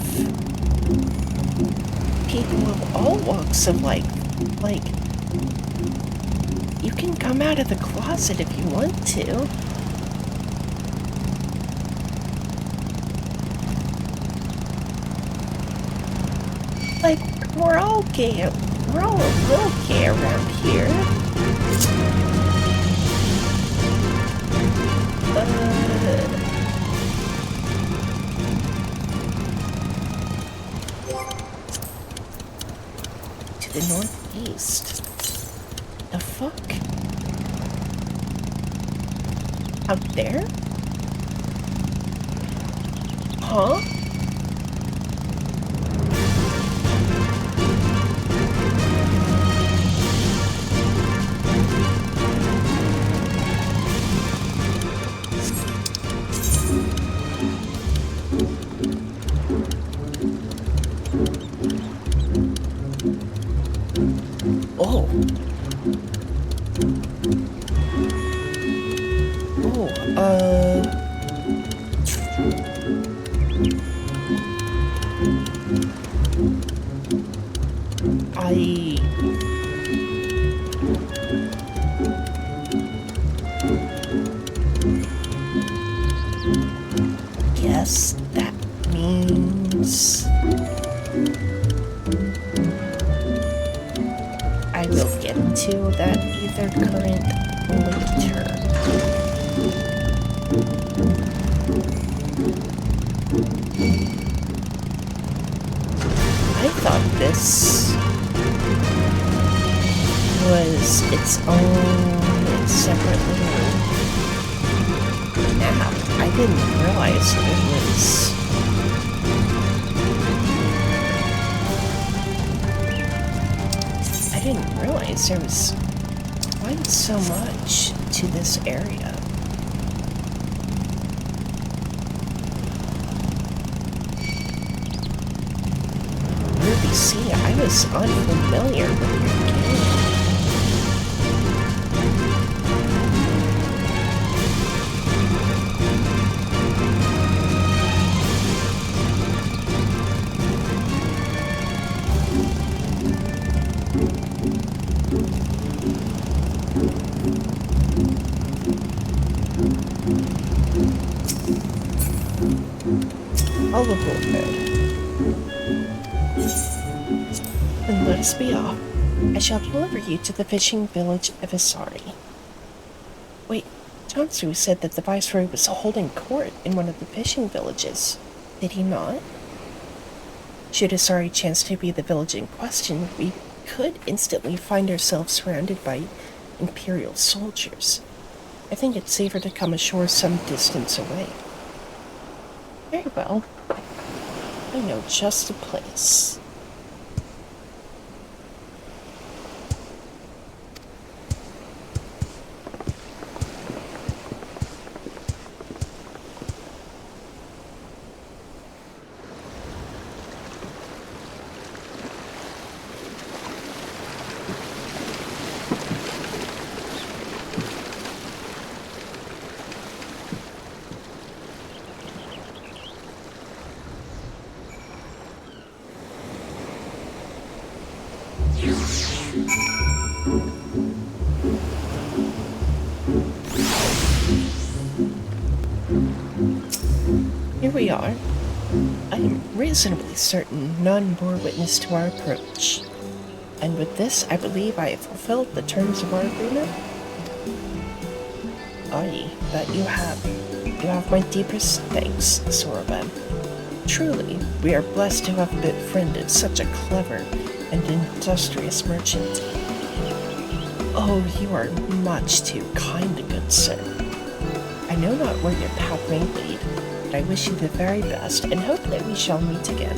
people of all walks of life. You can come out of the closet if you want to. We're all gay. We're all a little gay around here. To the northeast. The fuck? Out there? Huh? Guess that means I will get to that ether current later. this was its own separate little map. I didn't realize it was... I didn't realize there was quite so much to this area. Ruby, see, I was unfamiliar with your game. All aboard, and let us be off. I shall deliver you to the fishing village of Isari. Wait, Tansu said that the Viceroy was holding court in one of the fishing villages. Did he not? Should Isari chance to be the village in question, we could instantly find ourselves surrounded by Imperial soldiers. I think it's safer to come ashore some distance away. Very well. I know just a place. Here we are. I am reasonably certain none bore witness to our approach. And with this, I believe I have fulfilled the terms of our agreement. Aye, that you have. You have my deepest thanks, Soroban. Truly, we are blessed to have befriended such a clever and industrious merchant. Oh, you are much too kind, good sir. I know not where your path may lead, but I wish you the very best and hope that we shall meet again.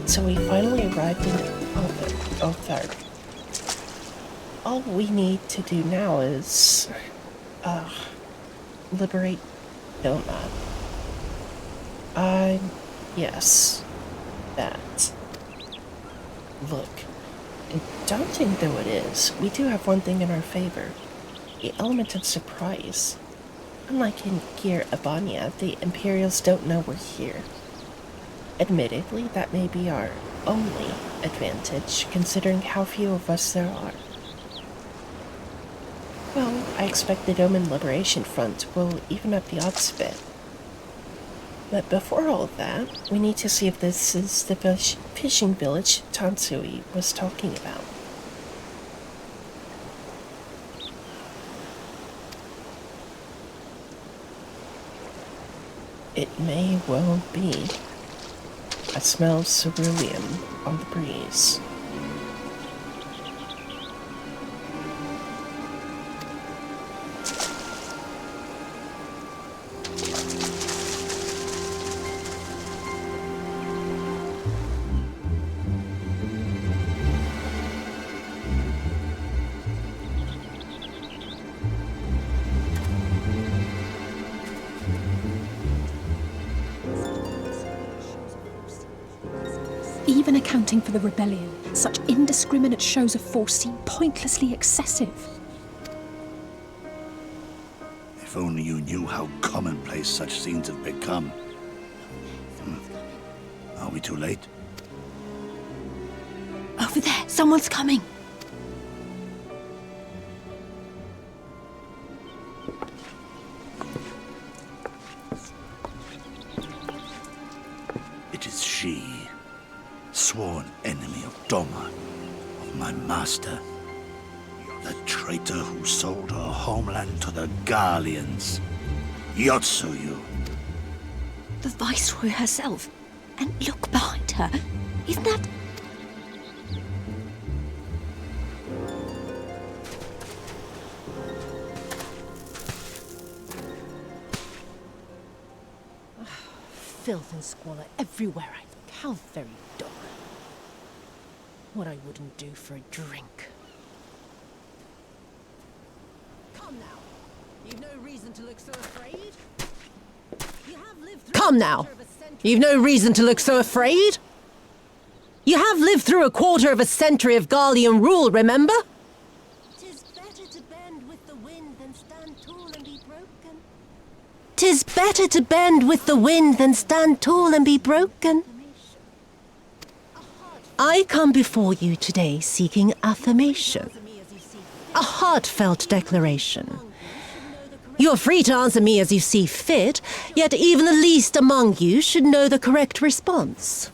So we finally arrived in Othar. All we need to do now is, liberate Doma. Yes, that. Look, daunting though it is, we do have one thing in our favor. The element of surprise. Unlike in Gir Abania, the Imperials don't know we're here. Admittedly, that may be our only advantage, considering how few of us there are. Well, I expect the Doman Liberation Front will even up the odds a bit. But before all of that, we need to see if this is the fishing village Tansui was talking about. It may well be. I smell ceruleum on the breeze. Even accounting for the rebellion, such indiscriminate shows of force seem pointlessly excessive. If only you knew how commonplace such scenes have become. Are we too late? Over there, someone's coming. It is she, sworn enemy of Doma, of my master. The traitor who sold her homeland to the Garleans. Yotsuyu. The Viceroy herself. And look behind her. Isn't that... Filth and squalor everywhere I look. How very dull. What I wouldn't do for a drink. Come now. You've no reason to look so afraid. Come now. You've no reason to look so afraid. You have lived through a quarter of a century of Garlean rule, remember? 'Tis better to bend with the wind than stand tall and be broken. 'Tis better to bend with the wind than stand tall and be broken. I come before you today seeking affirmation. A heartfelt declaration. You're free to answer me as you see fit, yet even the least among you should know the correct response.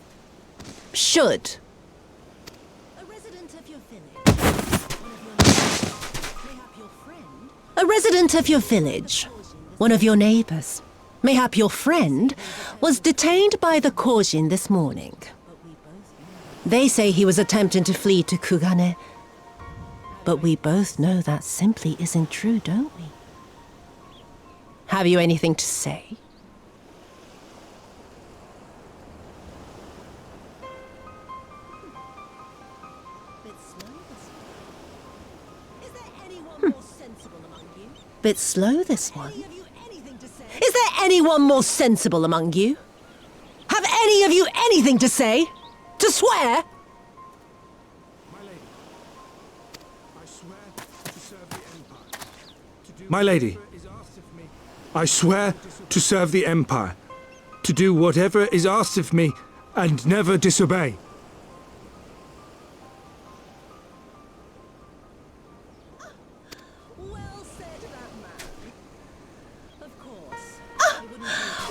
Should. A resident of your village. Mayhap your friend. A resident of your village, one of your neighbors, mayhap your friend, was detained by the Kojin this morning. They say he was attempting to flee to Kugane. But we both know that simply isn't true, don't we? Have you anything to say? Bit slow, this one. Is there anyone more sensible among you? Have any of you anything to say? To swear? My lady, I swear to serve the Empire, to do whatever is asked of me, and never disobey.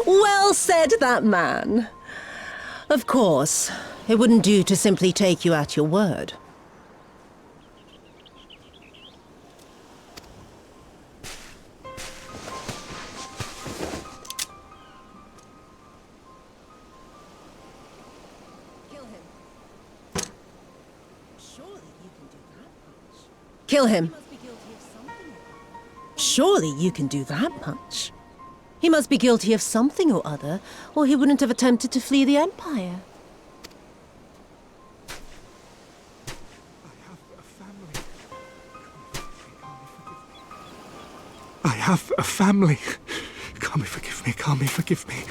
Well said, that man. Of course, it wouldn't do to simply take you at your word. Kill him. Surely you can do that much. He must be guilty of something or other, or he wouldn't have attempted to flee the Empire. I have a family. Kami, forgive me. Kami, forgive me.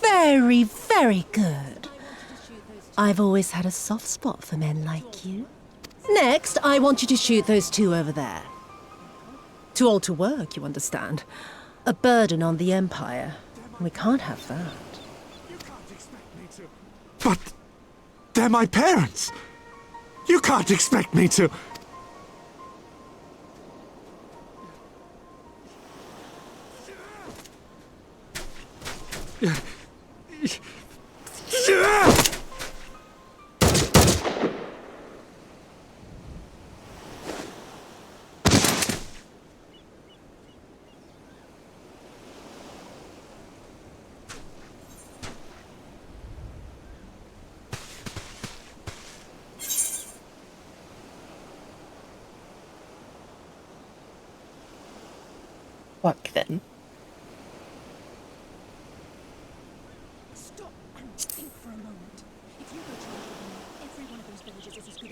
Very, very good. I've always had a soft spot for men like you. Next, I want you to shoot those two over there. Too old to work, you understand. A burden on the Empire. We can't have that. But they're my parents. You can't expect me to... What then?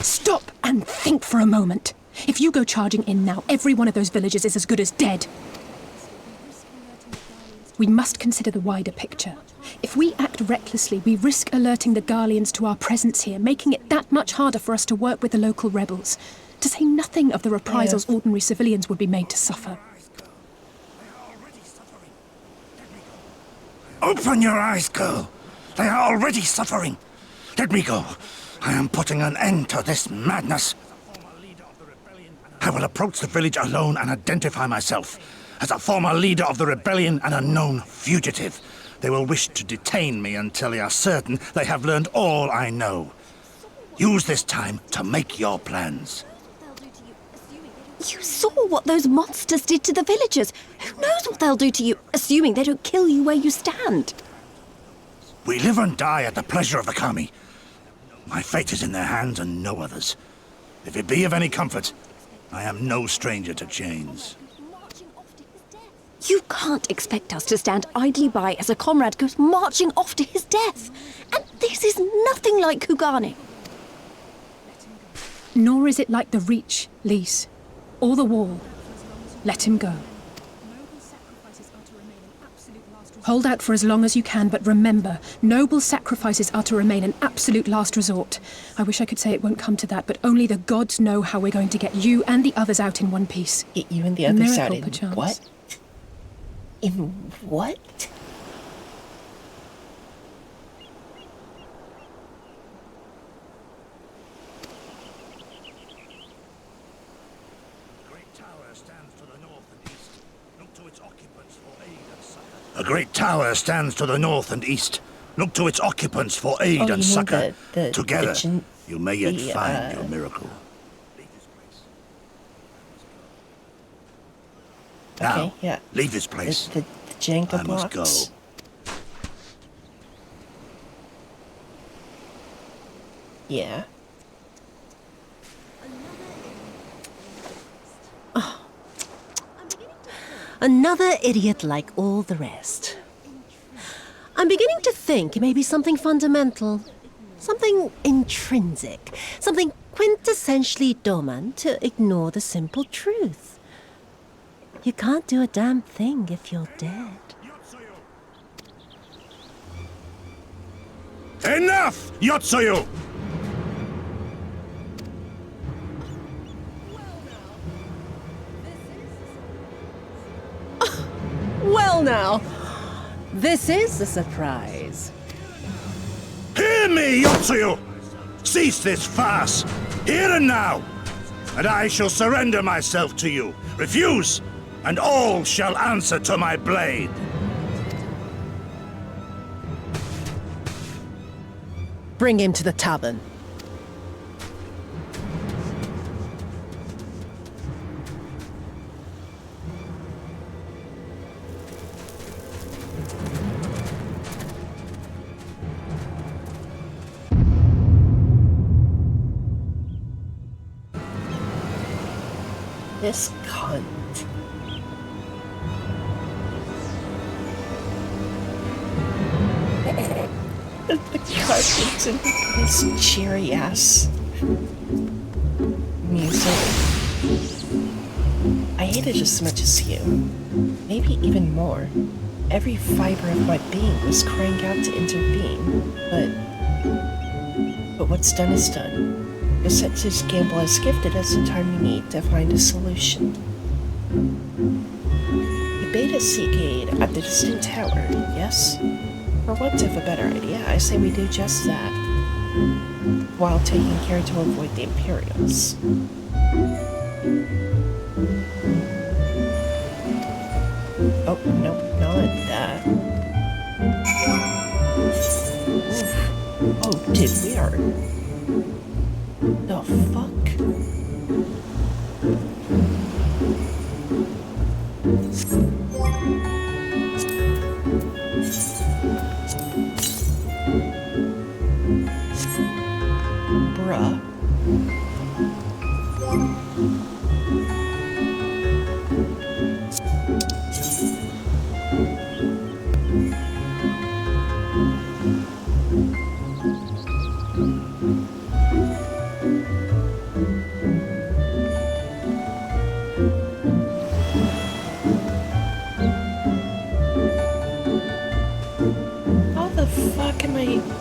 Stop and think for a moment. If you go charging in now, every one of those villages is as good as dead. We must consider the wider picture. If we act recklessly, we risk alerting the Garleans to our presence here, making it that much harder for us to work with the local rebels. To say nothing of the reprisals ordinary civilians would be made to suffer. Open your eyes, girl. They are already suffering. Let me go. I am putting an end to this madness. I will approach the village alone and identify myself as a former leader of the rebellion and a known fugitive. They will wish to detain me until they are certain they have learned all I know. Use this time to make your plans. You saw what those monsters did to the villagers. Who knows what they'll do to you, assuming they don't kill you where you stand? We live and die at the pleasure of the Kami. My fate is in their hands and no others. If it be of any comfort, I am no stranger to chains. You can't expect us to stand idly by as a comrade goes marching off to his death. And this is nothing like Kugane. Nor is it like the Reach, Lys, or the Wall. Let him go. Hold out for as long as you can, but remember, noble sacrifices are to remain an absolute last resort. I wish I could say it won't come to that, but only the gods know how we're going to get you and the others out in one piece. Get you and the others out in perchance. what? In what? A great tower stands to the north and east. Look to its occupants for aid and succor. Together, you may yet find your miracle. Now, Okay, yeah. leave this place. The Jenga I must blocks. go. Yeah. Another idiot like all the rest. I'm beginning to think it may be something fundamental, something intrinsic, something quintessentially Doman to ignore the simple truth. You can't do a damn thing if you're dead. Enough, Yotsuyu! Well now, this is a surprise. Hear me, Yotsuyu! Cease this farce, here and now, and I shall surrender myself to you. Refuse, and all shall answer to my blade. Bring him to the tavern. This cunt. The cunt and this cheery ass music. I hate it just as much as you. Maybe even more. Every fiber of my being was crying out to intervene, but what's done is done. Yosetsu's gamble has gifted us the time we need to find a solution. We bade us seek aid at the distant tower, yes? For want of a better idea, I say we do just that, while taking care to avoid the Imperials. Oh, nope, not that. Oof. Oh, dude, we are... The fuck? Bruh.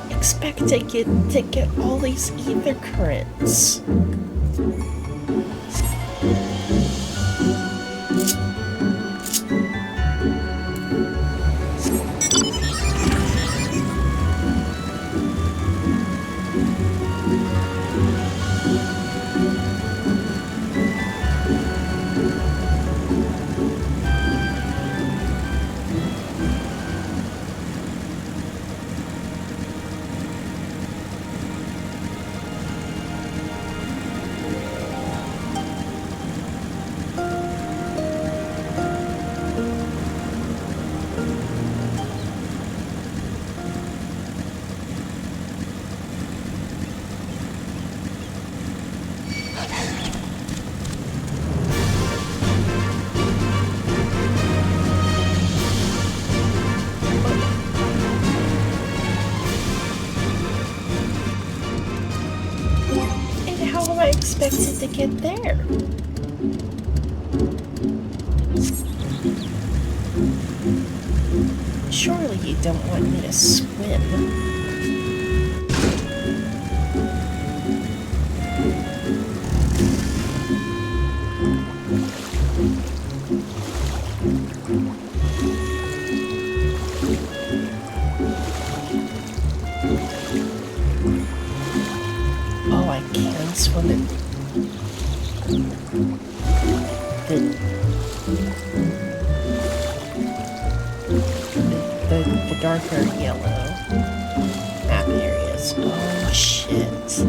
Expecting it to get all these ether currents. is it to get there? Surely you don't want me to swim. Oh, I can swim in the darker yellow map areas. Oh shit.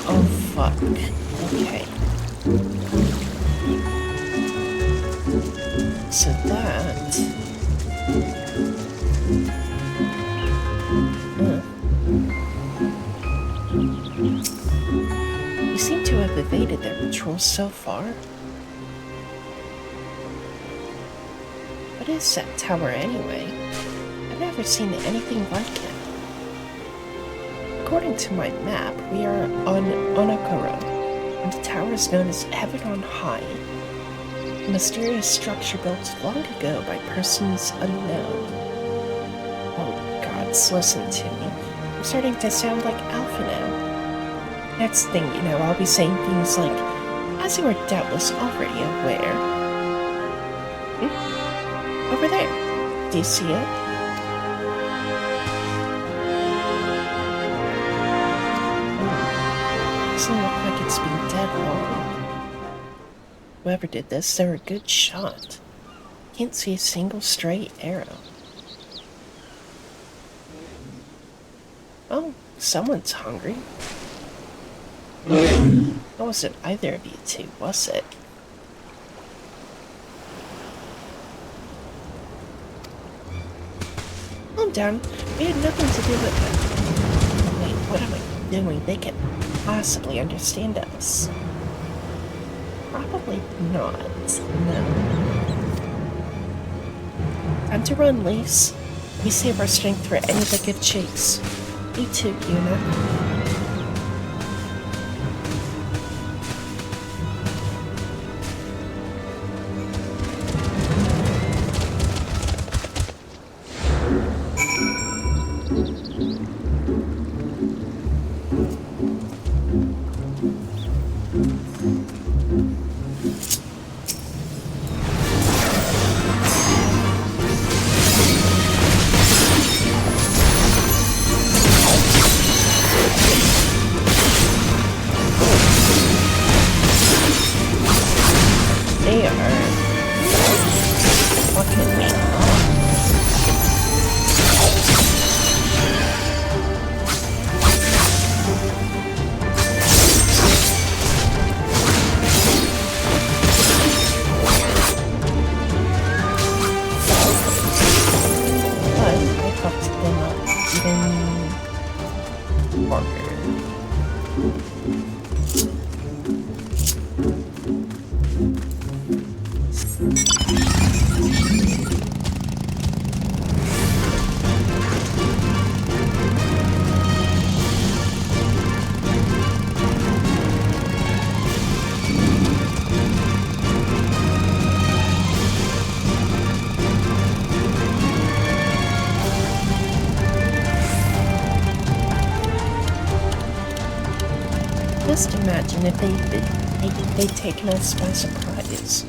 Oh fuck. Okay. So that... You seem to have evaded their patrols so far. What is that tower anyway? I've never seen anything like it. According to my map, we are on Onokoro, and the tower is known as Heaven on High, a mysterious structure built long ago by persons unknown. Oh gods, listen to me. I'm starting to sound like Alpha now. Next thing you know, I'll be saying things like, as you are doubtless already aware. Over there. Do you see it? Doesn't look like it's been dead long. Whoever did this, they're a good shot. Can't see a single stray arrow. Oh, someone's hungry. It wasn't either of you two, was it? Calm down. We had nothing to do with it. Wait, what am I doing? They can't possibly understand us. Probably not. No. Time to run, Lise. We save our strength for any of a good chase. You too, Yuna. They are fucking me off. But I fucked them up even longer. Just imagine if they'd taken us by surprise.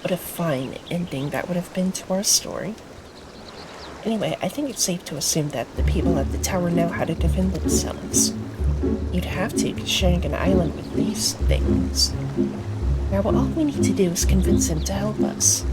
What a fine ending that would have been to our story. Anyway, I think it's safe to assume that the people at the tower know how to defend themselves. You'd have to be sharing an island with these things. Now all we need to do is convince them to help us.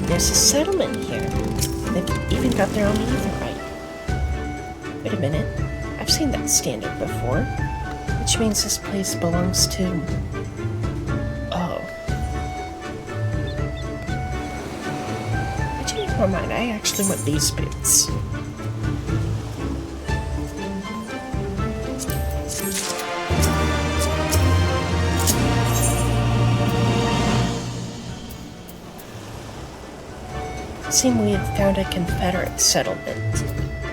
There's a settlement here. They've even got their own Etherite. Wait a minute. I've seen that standard before. Which means this place belongs to... Oh. Actually, never mind. I actually want these boots. Seem we have found a Confederate settlement.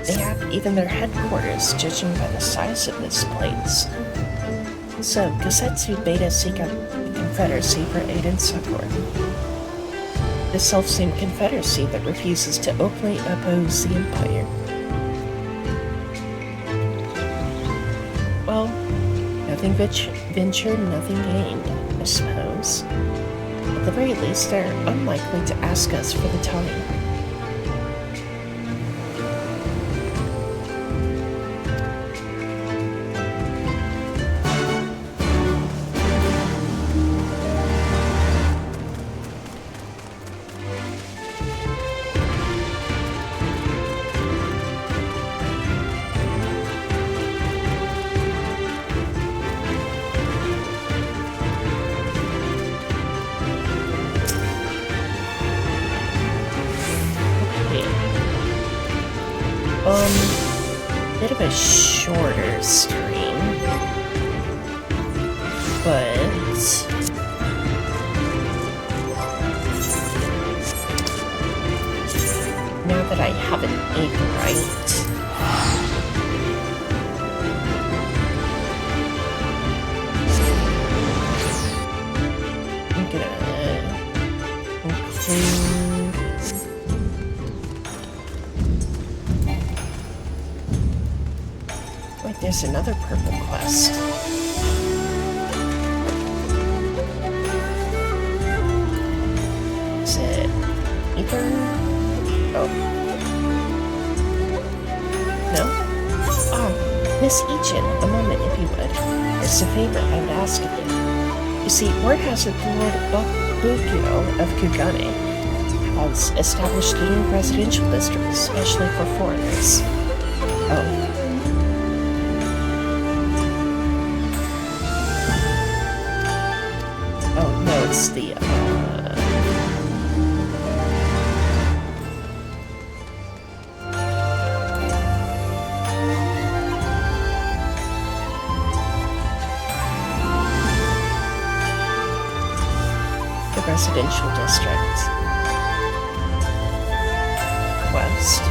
They have even their headquarters, judging by the size of this place. So, Gosetsu bade us seek out the Confederacy for aid and succor. The self-same Confederacy that refuses to openly oppose the Empire. Well, nothing ventured, nothing gained, I suppose. At the very least, they're unlikely to ask us for the time. Bit of a shorter stream, but now that I have an egg right, I'm gonna include. There's another purple quest. Is it either? Oh. No? Oh, Miss Ichin, a moment if you would. It's a favor I would ask of you. You see, word has it the Lord Bukyo of Kugane has established a new residential district, especially for foreigners. Oh. It's the, residential district. Quest.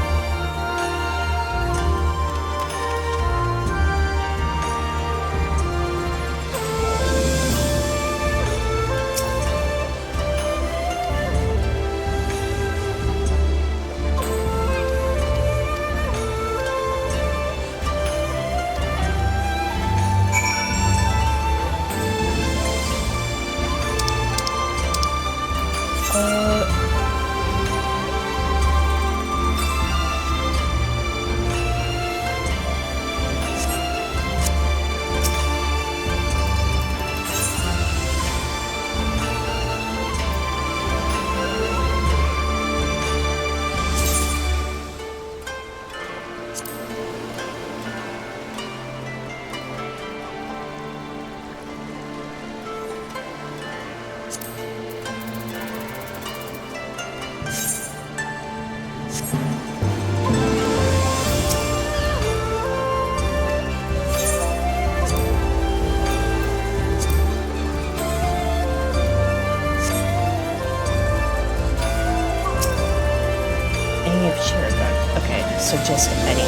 So just any.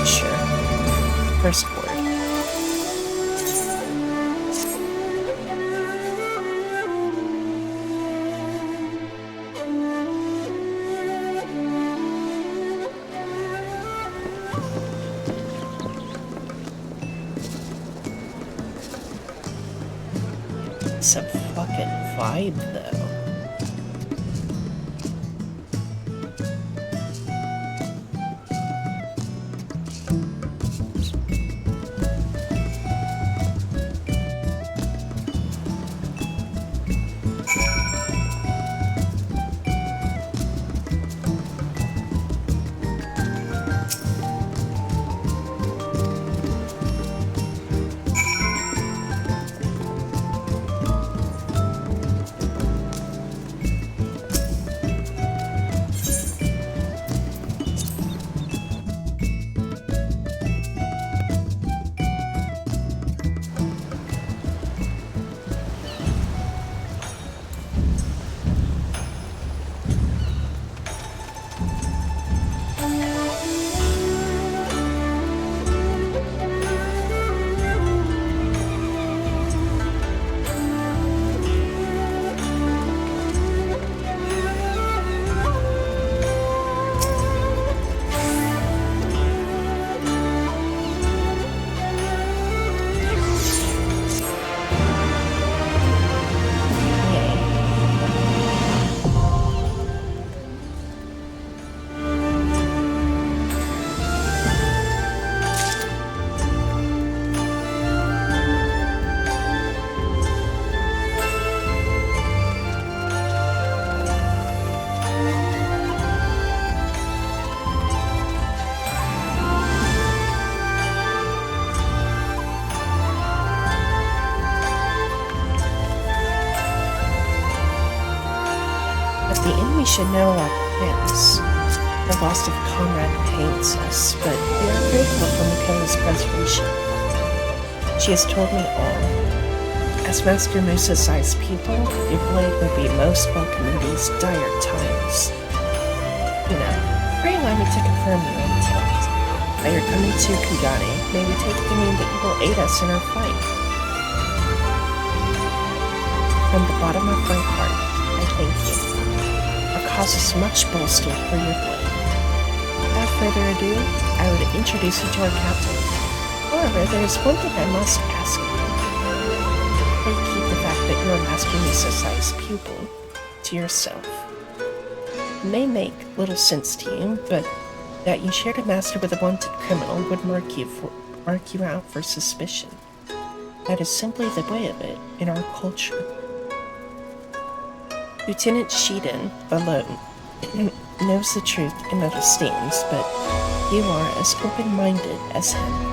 Sure. First word. Some fucking vibe, though. should know our plans. The loss of Conrad pains us, but we are grateful for Makoto's preservation. She has told me all. As Master Musa-sized pupil, your blade would be most welcome in these dire times. Pray allow me to confirm your intent. By your coming to Kugane, may we take it to mean that you will aid us in our fight. From the bottom of my heart, I thank you. Our cause is much bolstered for your blade. Without further ado, I would introduce you to our captain. However, there is one thing I must ask you. Pray keep the fact that you are Master Musa-sized pupil to yourself. It may make little sense to you, but that you shared a master with a wanted criminal would mark you out for suspicion. That is simply the way of it in our culture. Lieutenant Shiden alone knows the truth and understands, but you are as open-minded as him.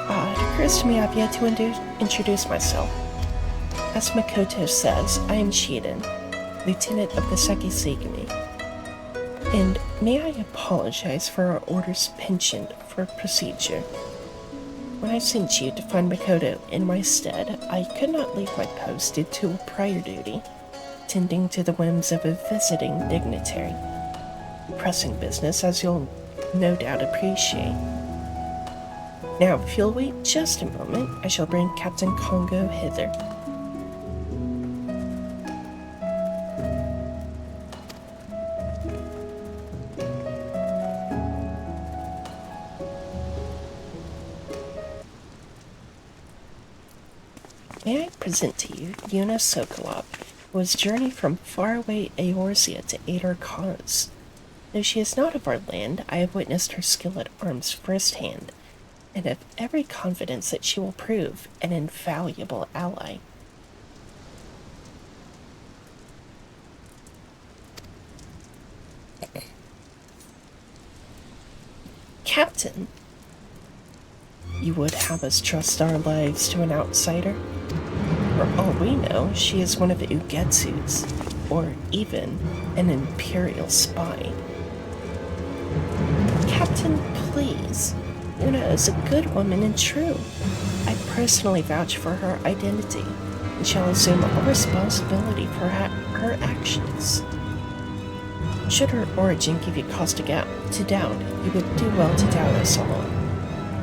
It occurs to me I've yet to introduce myself. As Makoto says, I am Shiden, Lieutenant of the Sekisegumi. And may I apologize for our orders penchant for procedure. When I sent you to find Makoto in my stead, I could not leave my post due to a prior duty, tending to the whims of a visiting dignitary. Pressing business, as you'll no doubt appreciate. Now, if you'll wait just a moment, I shall bring Captain Kongo hither. May I present to you Yuna Sokolov, who has journeyed from faraway Eorzea to aid our cause. Though she is not of our land, I have witnessed her skill at arms firsthand, and have every confidence that she will prove an invaluable ally. Captain, you would have us trust our lives to an outsider? For all we know, she is one of the Ugetsu's, or even an Imperial spy. Captain, please. Yuna is a good woman and true. I personally vouch for her identity, and shall assume all responsibility for her actions. Should her origin give you cause to doubt, you would do well to doubt us all.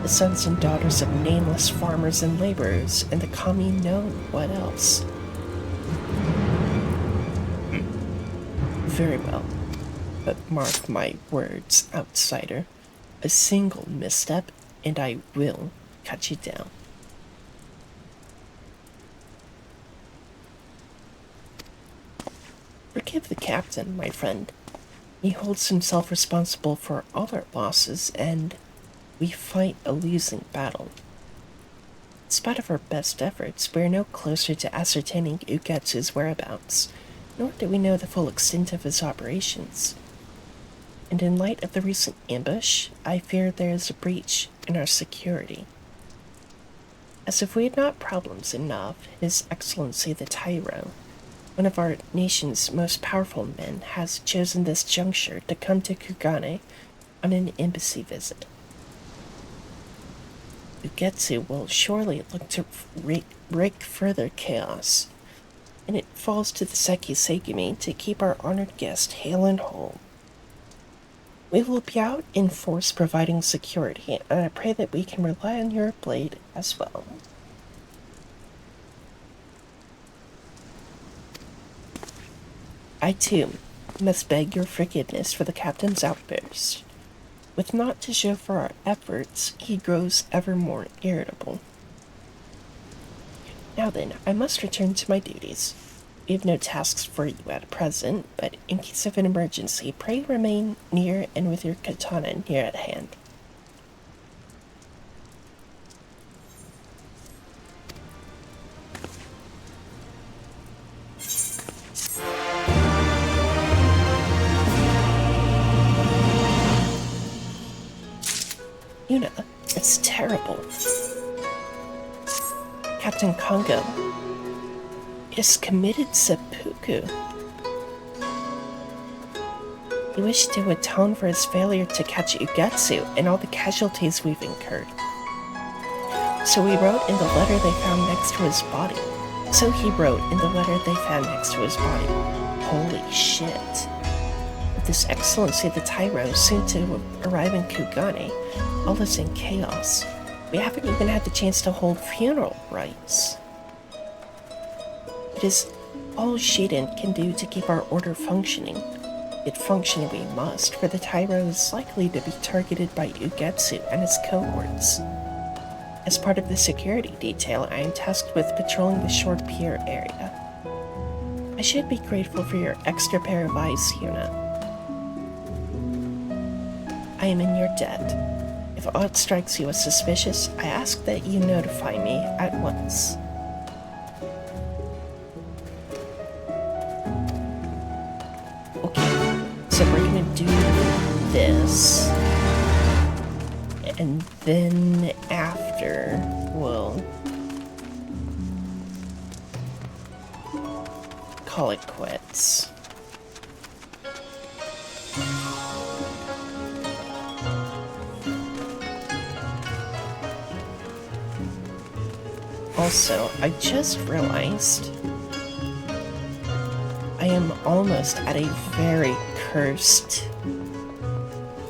The sons and daughters of nameless farmers and laborers, and the commune known what else. Very well, but mark my words, outsider. A single misstep, and I will cut you down. Forgive the captain, my friend. He holds himself responsible for all our losses, and we fight a losing battle. In spite of our best efforts, we are no closer to ascertaining Ugetsu's whereabouts, nor do we know the full extent of his operations. And in light of the recent ambush, I fear there is a breach in our security. As if we had not problems enough, His Excellency the Tyro, one of our nation's most powerful men, has chosen this juncture to come to Kugane on an embassy visit. Ugetsu will surely look to rake further chaos, and it falls to the Sekisegumi to keep our honored guest hale and whole. We will be out in force providing security, and I pray that we can rely on your blade as well. I, too, must beg your forgiveness for the captain's outburst. With naught to show for our efforts, he grows ever more irritable. Now then, I must return to my duties. We have no tasks for you at present, but in case of an emergency, pray remain near and with your katana near at hand. Yuna, it's terrible. Captain Kongo is committed seppuku. He wished to atone for his failure to catch Ugetsu and all the casualties we've incurred. So he wrote in the letter they found next to his body. Holy shit. With His Excellency the Tyro soon to arrive in Kugane, all is in chaos. We haven't even had the chance to hold funeral rites. It is all Shiden can do to keep our order functioning. Yet function we must, for the Tyro is likely to be targeted by Ugetsu and his cohorts. As part of the security detail, I am tasked with patrolling the shore pier area. I should be grateful for your extra pair of eyes, Yuna. I am in your debt. If aught strikes you as suspicious, I ask that you notify me at once. Okay, so we're gonna do this. And then after, we'll call it quits. Also, I just realized I am almost at a very cursed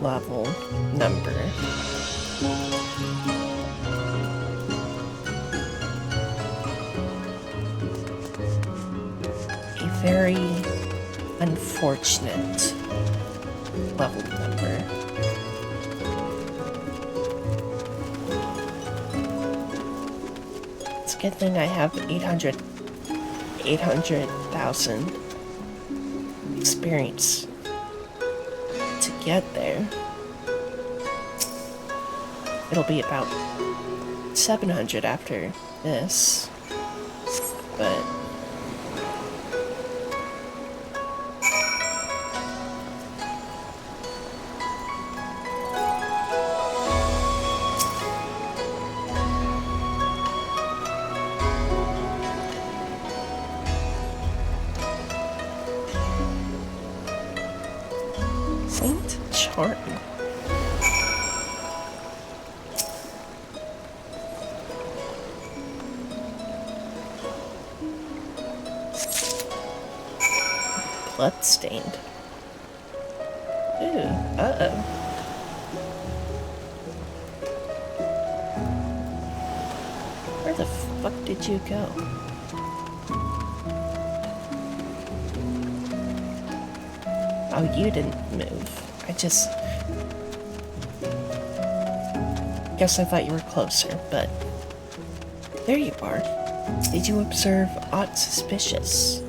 level number. A very unfortunate level number. It's a good thing I have 800,000 experience to get there. It'll be about 700 after this, but Saint Charm. Bloodstained. Ooh, uh-oh. Where the fuck did you go? Oh, you didn't move. I just... guess I thought you were closer, but... there you are. Did you observe aught suspicious?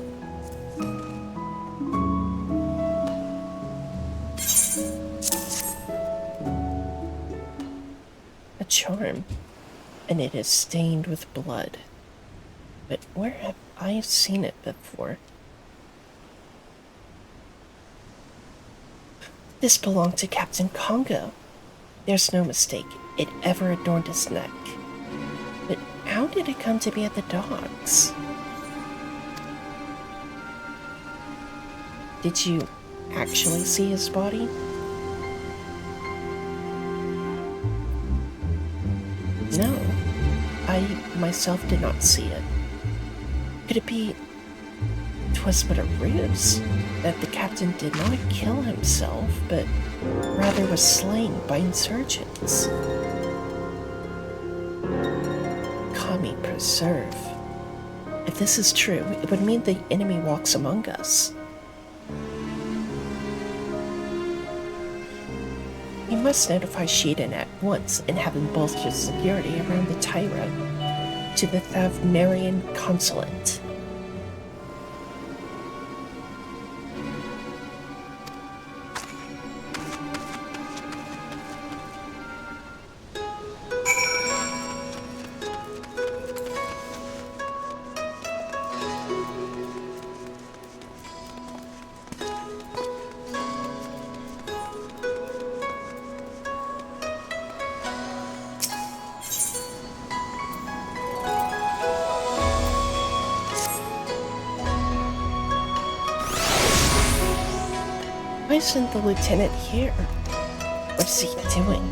A charm, and it is stained with blood. But where have I seen it before? This belonged to Captain Congo. There's no mistake, it ever adorned his neck. But how did it come to be at the docks? Did you actually see his body? No, I myself did not see it. Could it be 'twas but a ruse, that the captain did not kill himself, but rather was slain by insurgents? Kami preserve. If this is true, it would mean the enemy walks among us. You must notify Shiden at once and have him bolster security around the Tyro to the Thavnarian consulate. Why isn't the lieutenant here? What's he doing?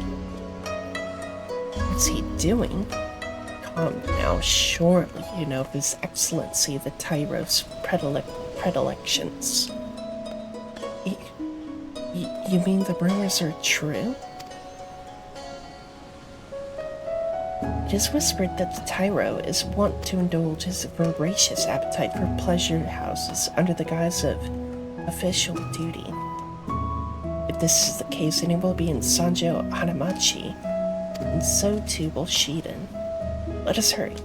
What's he doing? Calm now, surely you know of His Excellency the Tyro's predilections. You mean the rumors are true? It is whispered that the Tyro is wont to indulge his voracious appetite for pleasure houses under the guise of official duty. If this is the case, then it will be in Sanjo Hanamachi, and so too will Shiden. Let us hurry.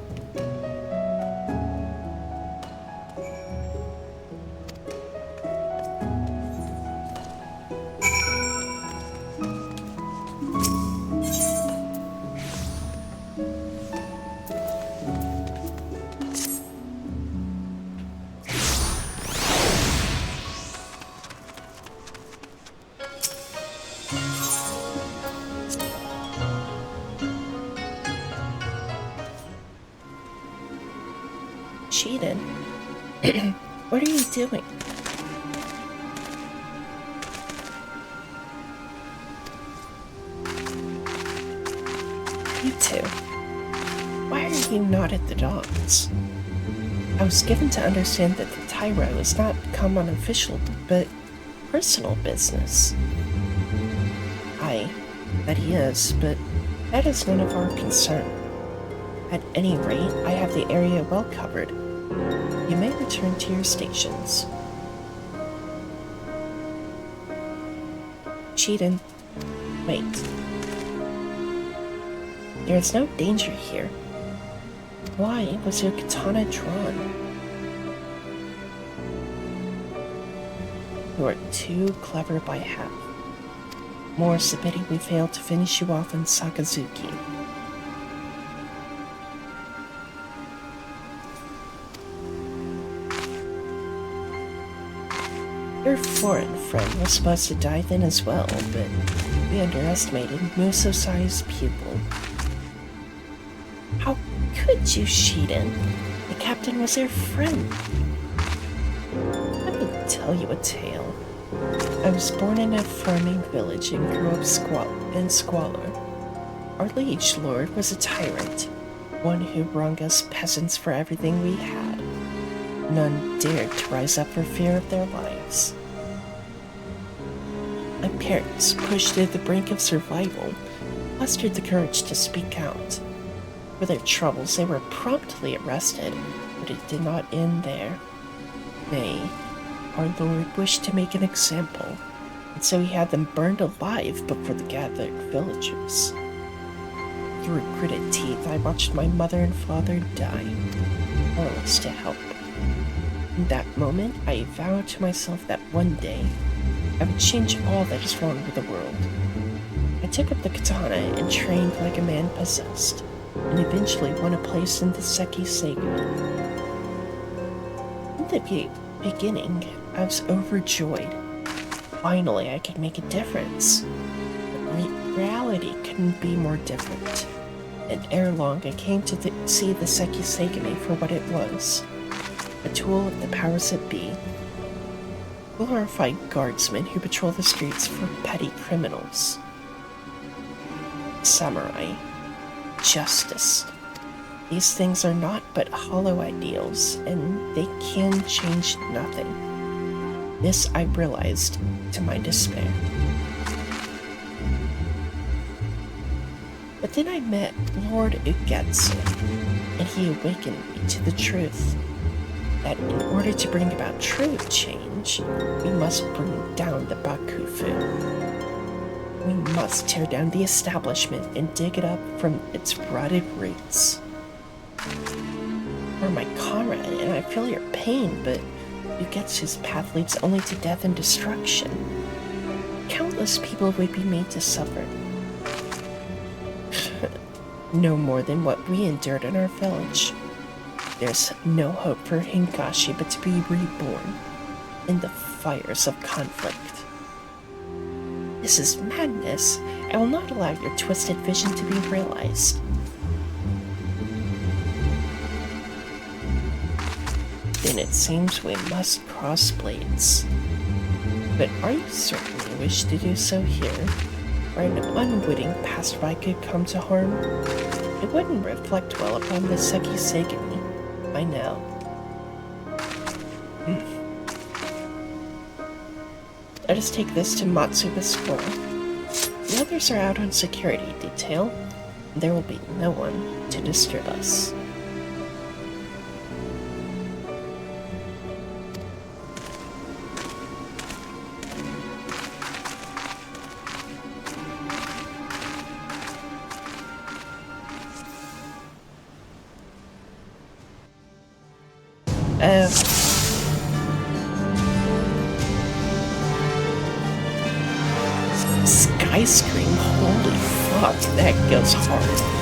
Shiden, what are you doing? You two, why are you not at the docks? I was given to understand that the Tyro is not come on official, but personal business. Aye, that he is, but that is none of our concern. At any rate, I have the area well covered. You may return to your stations. Shiden, wait. There is no danger here. Why was your katana drawn? You are too clever by half. More's the pity we failed to finish you off in Sakazuki. Your foreign friend was supposed to dive in as well, but we underestimated Muso-sai's pupil. How could you, Shiden? The captain was their friend. Let me tell you a tale. I was born in a farming village and grew up in squalor. Our liege lord was a tyrant, one who wronged us peasants for everything we had. None dared to rise up for fear of their lives. My parents, pushed to the brink of survival, mustered the courage to speak out. For their troubles, they were promptly arrested, but it did not end there. Nay, our Lord wished to make an example, and so he had them burned alive before the gathered villagers. Through gritted teeth, I watched my mother and father die, powerless to help. In that moment, I vowed to myself that one day, I would change all that is wrong with the world. I took up the katana and trained like a man possessed, and eventually won a place in the Seki Seigumi. In the beginning, I was overjoyed. Finally, I could make a difference. But reality couldn't be more different. And ere long, I came to see the Seki Seigumi for what it was. A tool of the powers that be. Glorified guardsmen who patrol the streets for petty criminals. Samurai. Justice. These things are not but hollow ideals, and they can change nothing. This I realized to my despair. But then I met Lord Ugetsu, and he awakened me to the truth that in order to bring about true change, we must bring down the Bakufu. We must tear down the establishment and dig it up from its rotted roots. You're my comrade, and I feel your pain, but Ugetsu's path leads only to death and destruction. Countless people would be made to suffer. No more than what we endured in our village. There's no hope for Hingashi but to be reborn in the fires of conflict. This is madness. I will not allow your twisted vision to be realized. Then it seems we must cross blades. But are you certain you wish to do so here, where an unwitting passerby could come to harm? It wouldn't reflect well upon the Sekisegami, I know. Let us take this to Matsuba Squirrel. The others are out on security detail. There will be no one to disturb us. Sky Scream, holy fuck, that goes hard.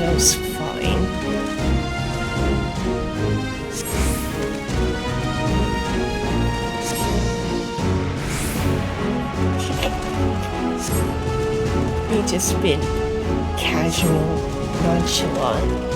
That's fine. We just been casual, nonchalant.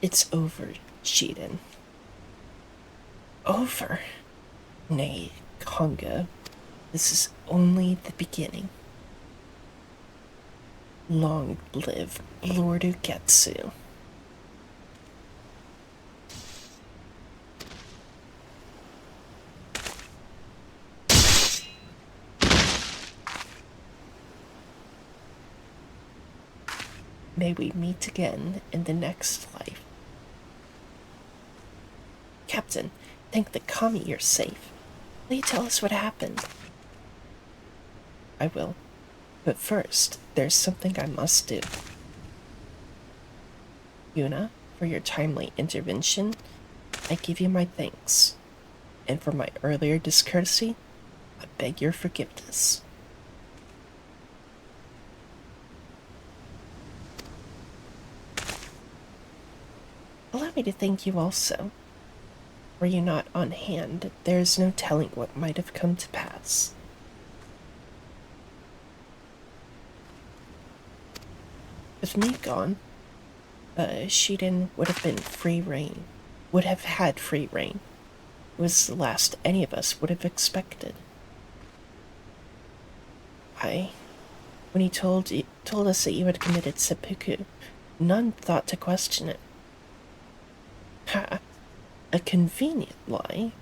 It's over, Shiden. Over? Nay, Kongo. This is only the beginning. Long live Lord Ugetsu. May we meet again in the next life. Captain, thank the kami you're safe. Will you tell us what happened? I will. But first, there's something I must do. Yuna, for your timely intervention, I give you my thanks. And for my earlier discourtesy, I beg your forgiveness. Allow me to thank you also. Were you not on hand, there is no telling what might have come to pass. With me gone, Shiden would have been free reign. Would have had free reign. It was the last any of us would have expected. When he told us that you had committed seppuku, none thought to question it. Ha! A convenient lie,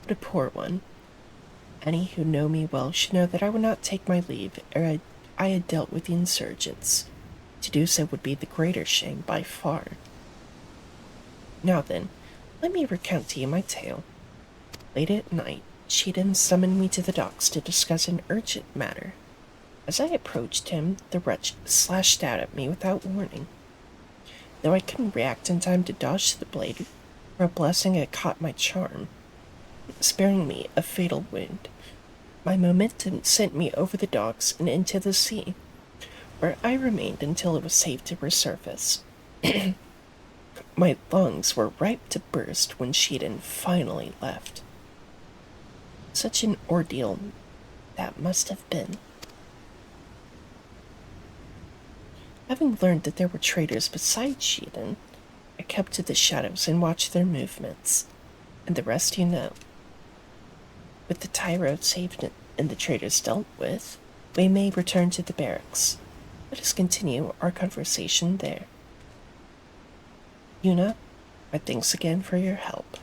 but a poor one. Any who know me well should know that I would not take my leave ere I had dealt with the insurgents. To do so would be the greater shame by far. Now then, let me recount to you my tale. Late at night, Shiden summoned me to the docks to discuss an urgent matter. As I approached him, the wretch slashed out at me without warning. Though I couldn't react in time to dodge the blade, for a blessing it caught my charm, sparing me a fatal wound. My momentum sent me over the docks and into the sea, where I remained until it was safe to resurface. My lungs were ripe to burst when Shiden finally left. Such an ordeal that must have been. Having learned that there were traitors besides Shiden, I kept to the shadows and watched their movements, and the rest you know. With the Tyro saved and the traitors dealt with, we may return to the barracks. Let us continue our conversation there. Yuna, my thanks again for your help.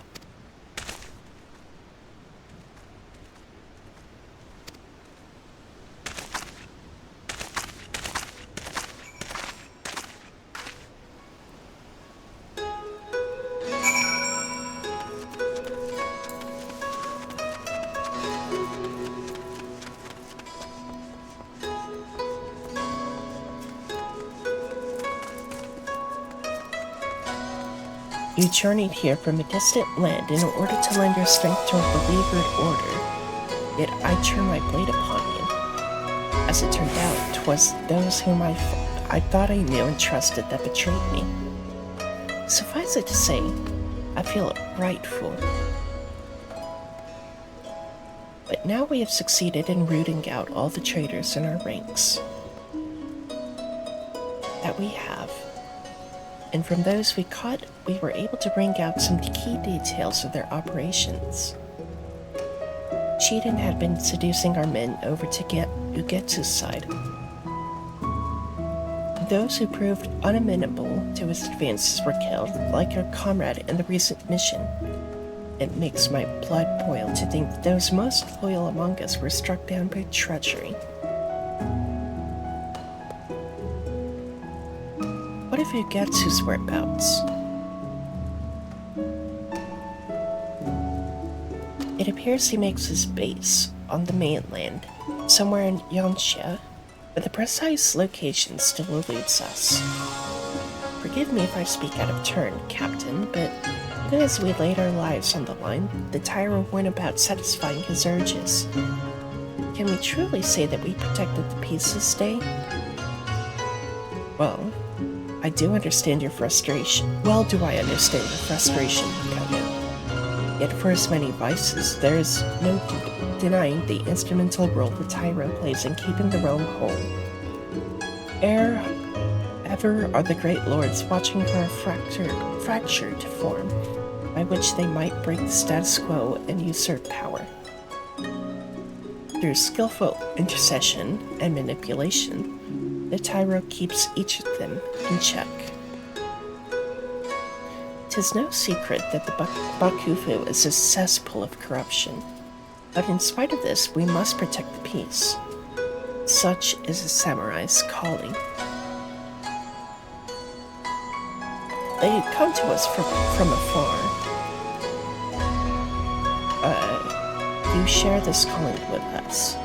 You journeyed here from a distant land in order to lend your strength to a beleaguered order, yet I turn my blade upon you. As it turned out, 'twas those whom I thought I knew and trusted that betrayed me. Suffice it to say, I feel rightful. But now we have succeeded in rooting out all the traitors in our ranks. That we have. And from those we caught, we were able to bring out some key details of their operations. Shiden had been seducing our men over to Ugetsu's side. Those who proved unamenable to his advances were killed, like our comrade in the recent mission. It makes my blood boil to think that those most loyal among us were struck down by treachery. What if Ugetsu's whereabouts? It appears he makes his base on the mainland, somewhere in Yansha, but the precise location still eludes us. Forgive me if I speak out of turn, Captain, but even as we laid our lives on the line, the Tyro went about satisfying his urges. Can we truly say that we protected the peace this day? Well, I do understand your frustration. Well do I understand your frustration, Kogo. Yet for as many vices, there is no denying the instrumental role the Tyro plays in keeping the realm whole. Ever are the great lords watching for a fracture to form, by which they might break the status quo and usurp power. Through skillful intercession and manipulation, the Tyro keeps each of them in check. 'Tis no secret that the Bakufu is a cesspool of corruption, but in spite of this, we must protect the peace. Such is a samurai's calling. They come to us from afar. You share this calling with us.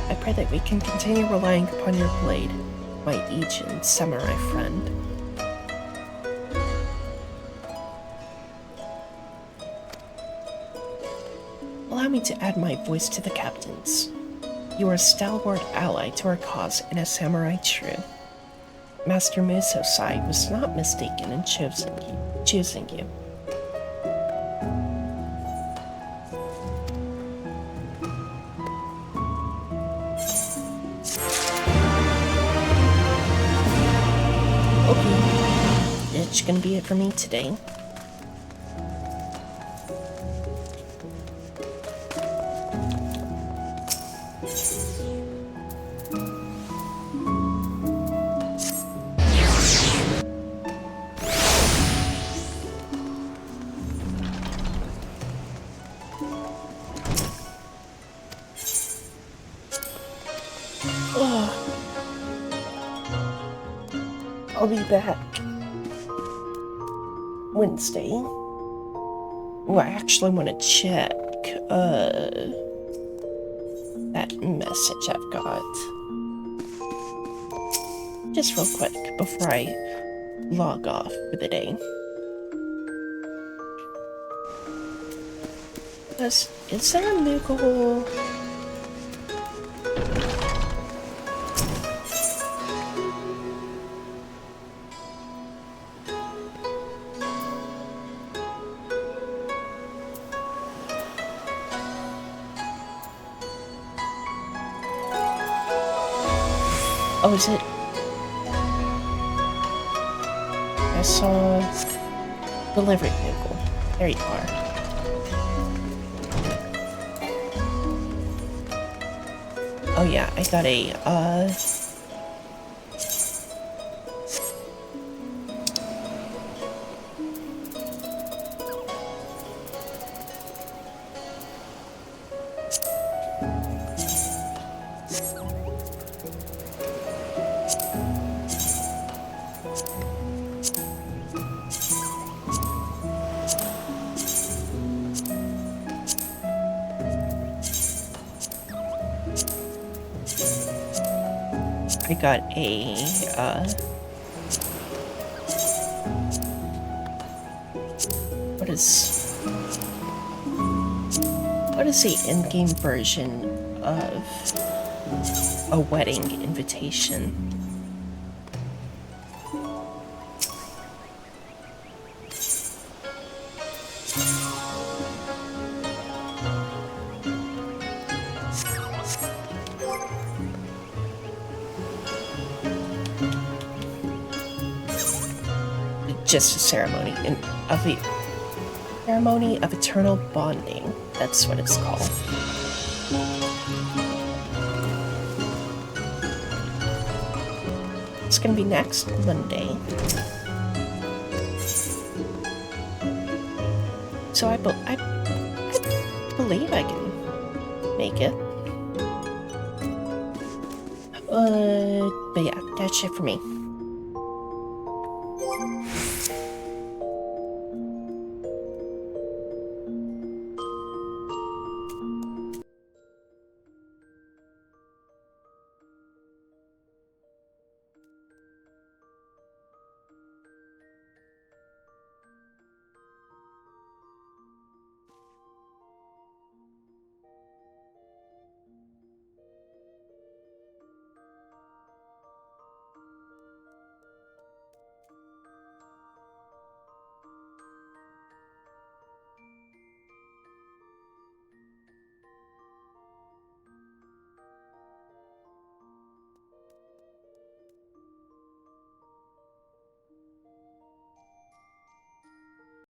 I pray that we can continue relying upon your blade, my Ijin samurai friend. Allow me to add my voice to the captain's. You are a stalwart ally to our cause and a samurai true. Master Musosai was not mistaken in choosing you. Okay, that's gonna be it for me today. I'll be back Wednesday. Oh, I actually want to check that message I've got. Just real quick before I log off for the day. Is there a Moogle? Oh, is it? I saw delivery vehicle. There you are. Oh yeah, I got a, I got a, what is the in-game version of a wedding invitation? Just a ceremony ceremony of eternal bonding. That's what it's called. It's gonna be next Monday. So I believe I can make it. But yeah, that's it for me.